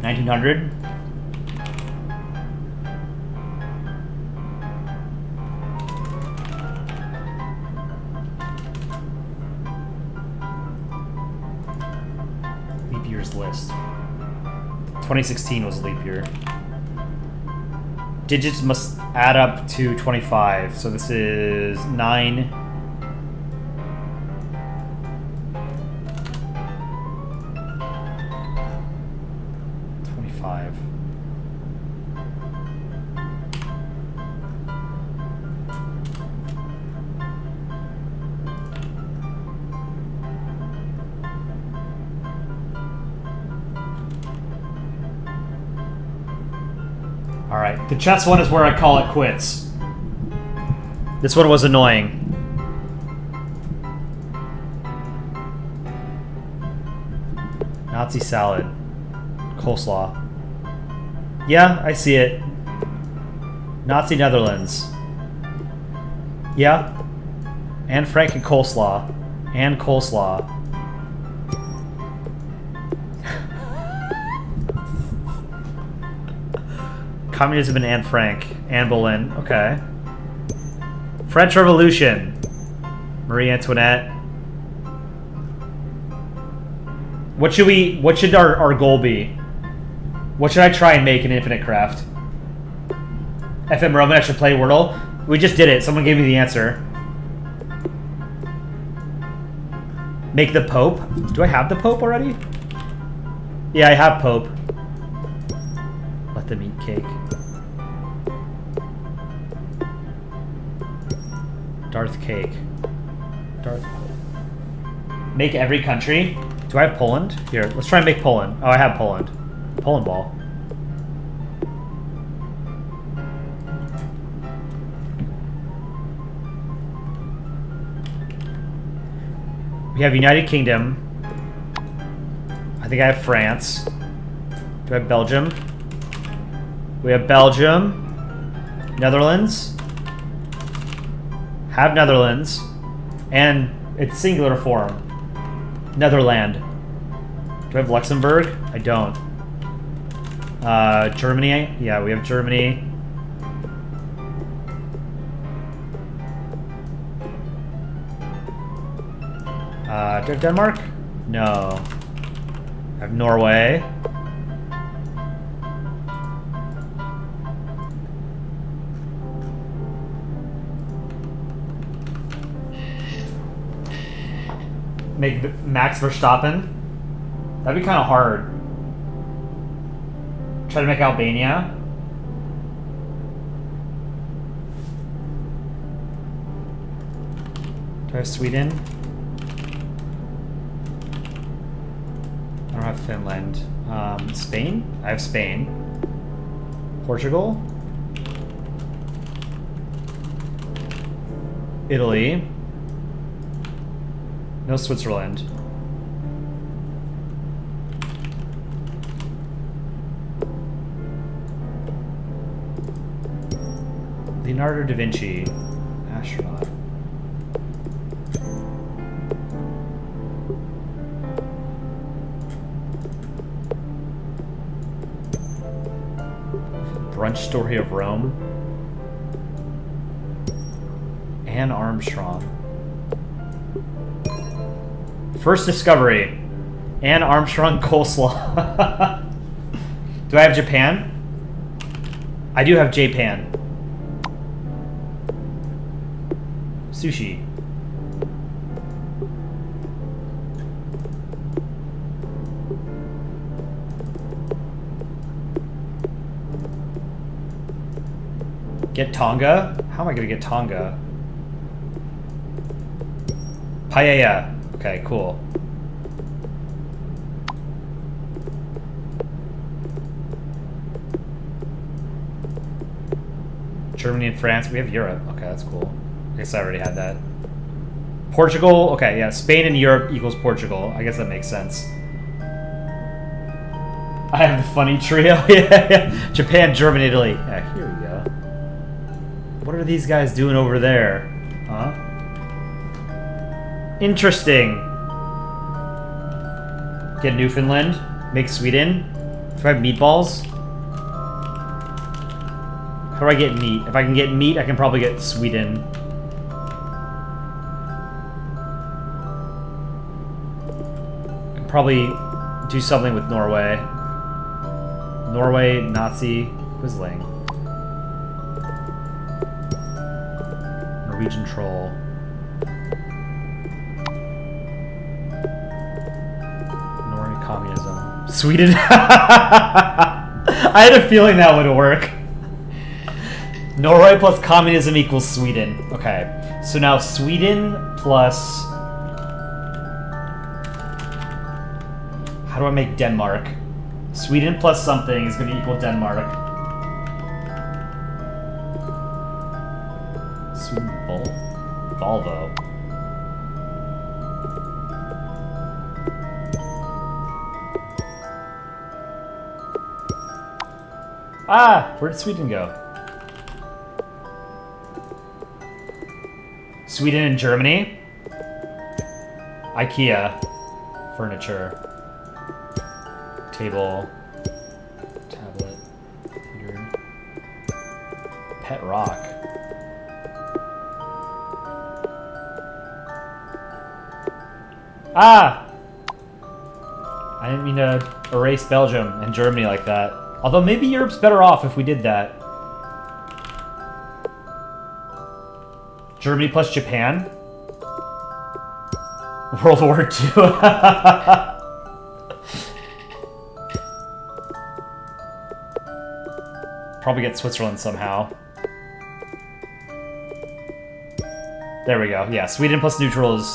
Speaker 1: $1900. Leap years list. 2016 was a leap year. Digits must add up to 25. So this is 9. Alright, the chess one is where I call it quits. This one was annoying. Nazi salad. Coleslaw. Yeah, I see it. Nazi Netherlands. Yeah. And Franken coleslaw. And coleslaw. Communism in Anne Frank. Anne Boleyn. Okay. French Revolution. Marie Antoinette. What should our goal be? What should I try and make in Infinite Craft? FM Roman, I should play Wordle? We just did it. Someone gave me the answer. Make the Pope? Do I have the Pope already? Yeah, I have Pope. Let them eat cake. Darth Cake. Darth. Make every country? Do I have Poland? Here, let's try and make Poland. Oh, I have Poland. Polandball. We have United Kingdom. I think I have France. Do I have Belgium? We have Belgium. Netherlands. Have Netherlands. And it's singular form. Netherland. Do I have Luxembourg? I don't. Germany? Yeah, we have Germany. Do I have Denmark? No. I have Norway. Make Max Verstappen? That'd be kind of hard. Try to make Albania. Do I have Sweden? I don't have Finland. Spain? I have Spain. Portugal? Italy. No Switzerland. Leonardo da Vinci. Astronaut. Brunch Story of Rome. Anne Armstrong. First discovery. Anne Armstrong coleslaw. Do I have Japan? I do have Japan. Sushi. Get Tonga? How am I gonna get Tonga? Paella. Okay, cool. Germany and France. We have Europe. Okay, that's cool. I guess I already had that. Portugal. Okay, yeah. Spain and Europe equals Portugal. I guess that makes sense. I have the funny trio. Yeah. Japan, Germany, Italy. Yeah, here we go. What are these guys doing over there? Huh? Interesting. Get Newfoundland. Make Sweden. Do I have meatballs? How do I get meat? If I can get meat, I can probably get Sweden. I can probably do something with Norway. Norway, Nazi, Quisling. Norwegian troll. Norway communism. Sweden. I had a feeling that would work. Norway plus communism equals Sweden. Okay. So now Sweden plus... How do I make Denmark? Sweden plus something is going to equal Denmark. Sweden Volvo. Ah! Where did Sweden go? Sweden and Germany. IKEA. Furniture. Table. Tablet. Computer. Pet rock. Ah! I didn't mean to erase Belgium and Germany like that. Although maybe Europe's better off if we did that. Germany plus Japan? World War II. Probably get Switzerland somehow. There we go. Yeah, Sweden plus neutral is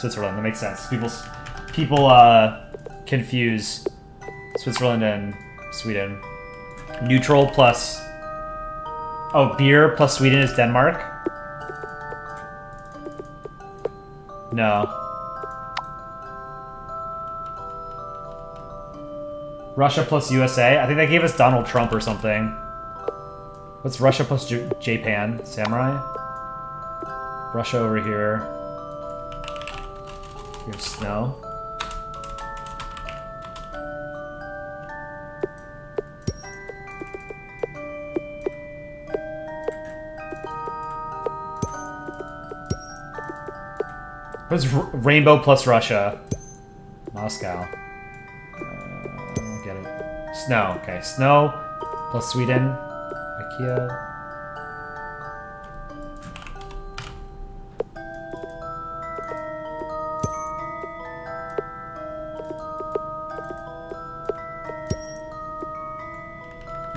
Speaker 1: Switzerland. That makes sense. People confuse Switzerland and Sweden. Neutral plus... Oh, beer plus Sweden is Denmark? No. Russia plus USA? I think they gave us Donald Trump or something. What's Russia plus Japan? Samurai? Russia over here. We have snow. What's Rainbow plus Russia? Moscow. I don't get it. Snow. Okay, snow plus Sweden. IKEA.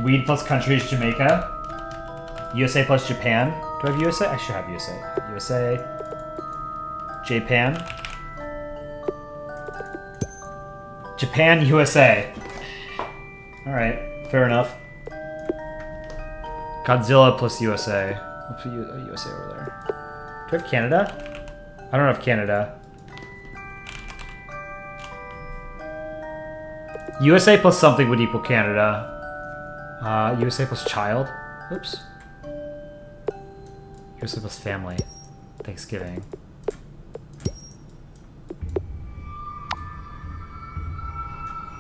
Speaker 1: Weed plus country is Jamaica. USA plus Japan. Do I have USA? I should have USA. USA. Japan. Japan, USA. Alright, fair enough. Godzilla plus USA. I'll put USA over there. Do I have Canada? I don't have Canada. USA plus something would equal Canada. USA plus child. Oops. USA plus family. Thanksgiving.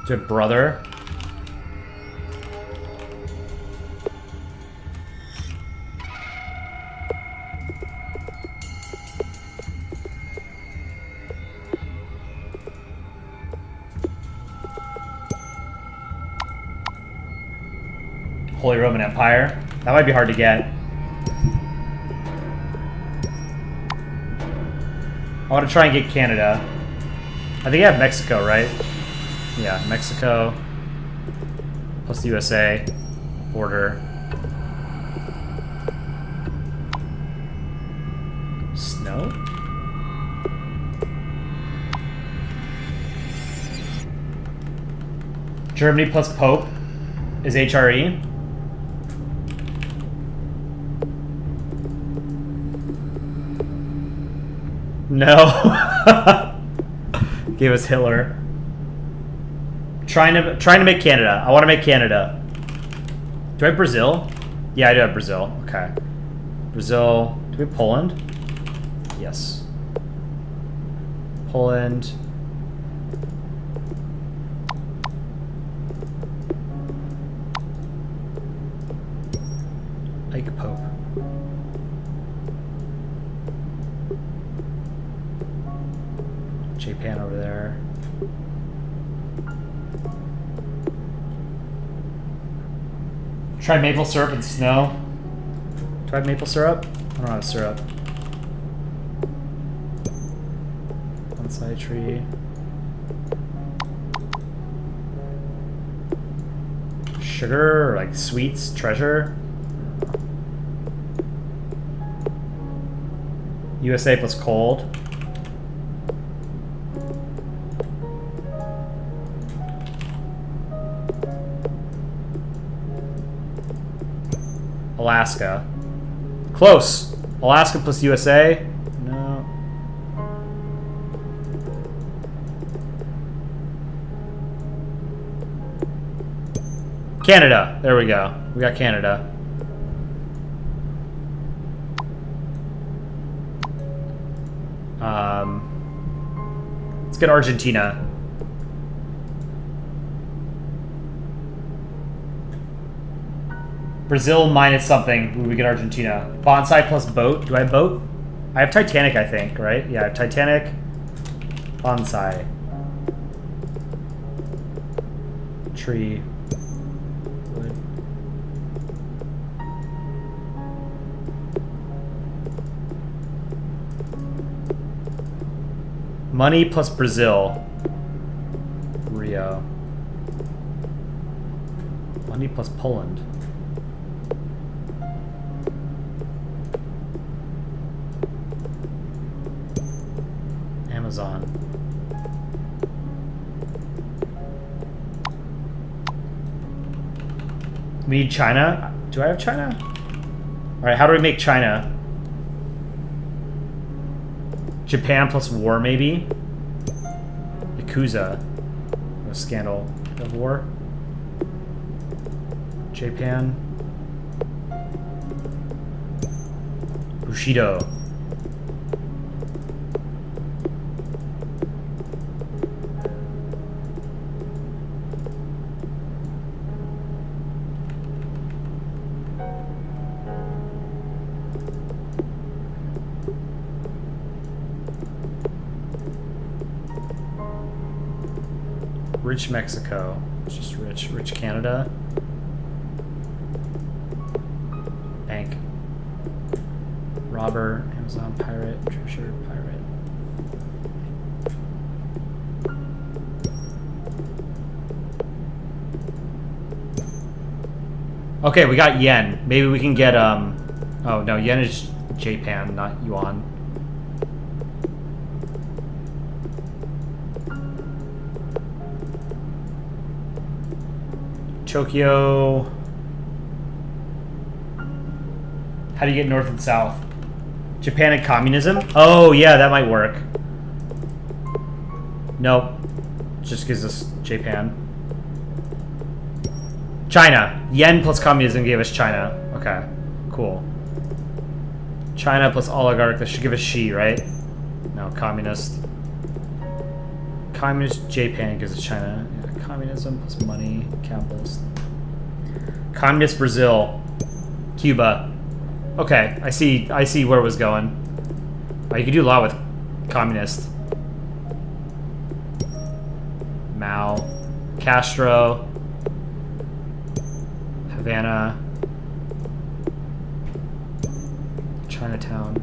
Speaker 1: Do you have brother? Holy Roman Empire. That might be hard to get. I want to try and get Canada. I think I have Mexico, right? Yeah, Mexico plus the USA border. Snow? Germany plus Pope is HRE. No. Gave us Hitler. Trying to make Canada. I want to make Canada. Do I have Brazil? Yeah, I do have Brazil. Okay. Brazil. Do we have Poland? Yes. Poland. Ike Pope. Japan over there. Try maple syrup and snow. Do I have maple syrup? I don't have syrup. Bonsai tree. Sugar or like sweets, treasure. USA plus cold. Alaska. Close. Alaska plus USA. No. Canada. There we go. We got Canada. Let's get Argentina. Brazil minus something. We get Argentina. Bonsai plus boat. Do I have boat? I have Titanic, I think, right? Yeah, I have Titanic. Bonsai. Tree. Wood. Money plus Brazil. Rio. Money plus Poland. Amazon. We need China. Do I have China? Alright, how do we make China? Japan plus war, maybe? Yakuza. No scandal of war. Japan. Bushido. Rich Mexico. It's just rich. Rich Canada. Bank. Robber. Amazon pirate. Treasure pirate. Okay, we got yen. Maybe we can get oh no, yen is Japan, not yuan. Tokyo. How do you get north and south? Japan and communism? Oh yeah, that might work. Nope. Just gives us Japan. China. Yen plus communism gave us China. Okay, cool. China plus oligarch, that should give us Xi, right? No, communist. Communist Japan gives us China. Yeah, communism plus money, capitalist. Communist Brazil. Cuba. Okay, I see where it was going. Oh, you can do a lot with communist. Mao. Castro. Havana, Chinatown,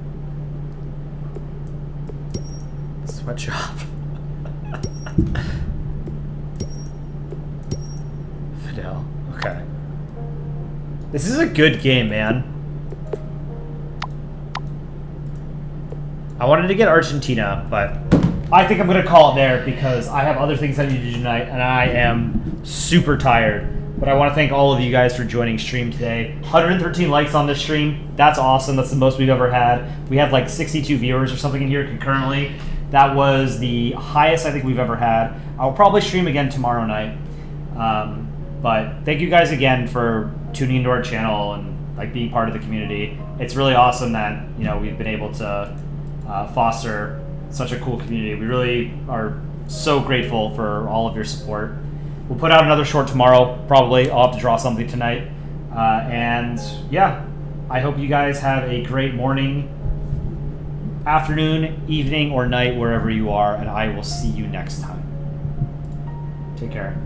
Speaker 1: Sweatshop, Fidel. Okay. This is a good game, man. I wanted to get Argentina, but I think I'm going to call it there because I have other things I need to do tonight, and I am super tired. But I want to thank all of you guys for joining stream today. 113 likes on this stream. That's awesome. That's the most we've ever had. We had like 62 viewers or something in here concurrently. That was the highest I think we've ever had. I'll probably stream again tomorrow night. But thank you guys again for tuning into our channel and like being part of the community. It's really awesome that, you know, we've been able to foster such a cool community. We really are so grateful for all of your support. We'll put out another short tomorrow, probably. I'll have to draw something tonight. And yeah, I hope you guys have a great morning, afternoon, evening, or night, wherever you are, and I will see you next time. Take care.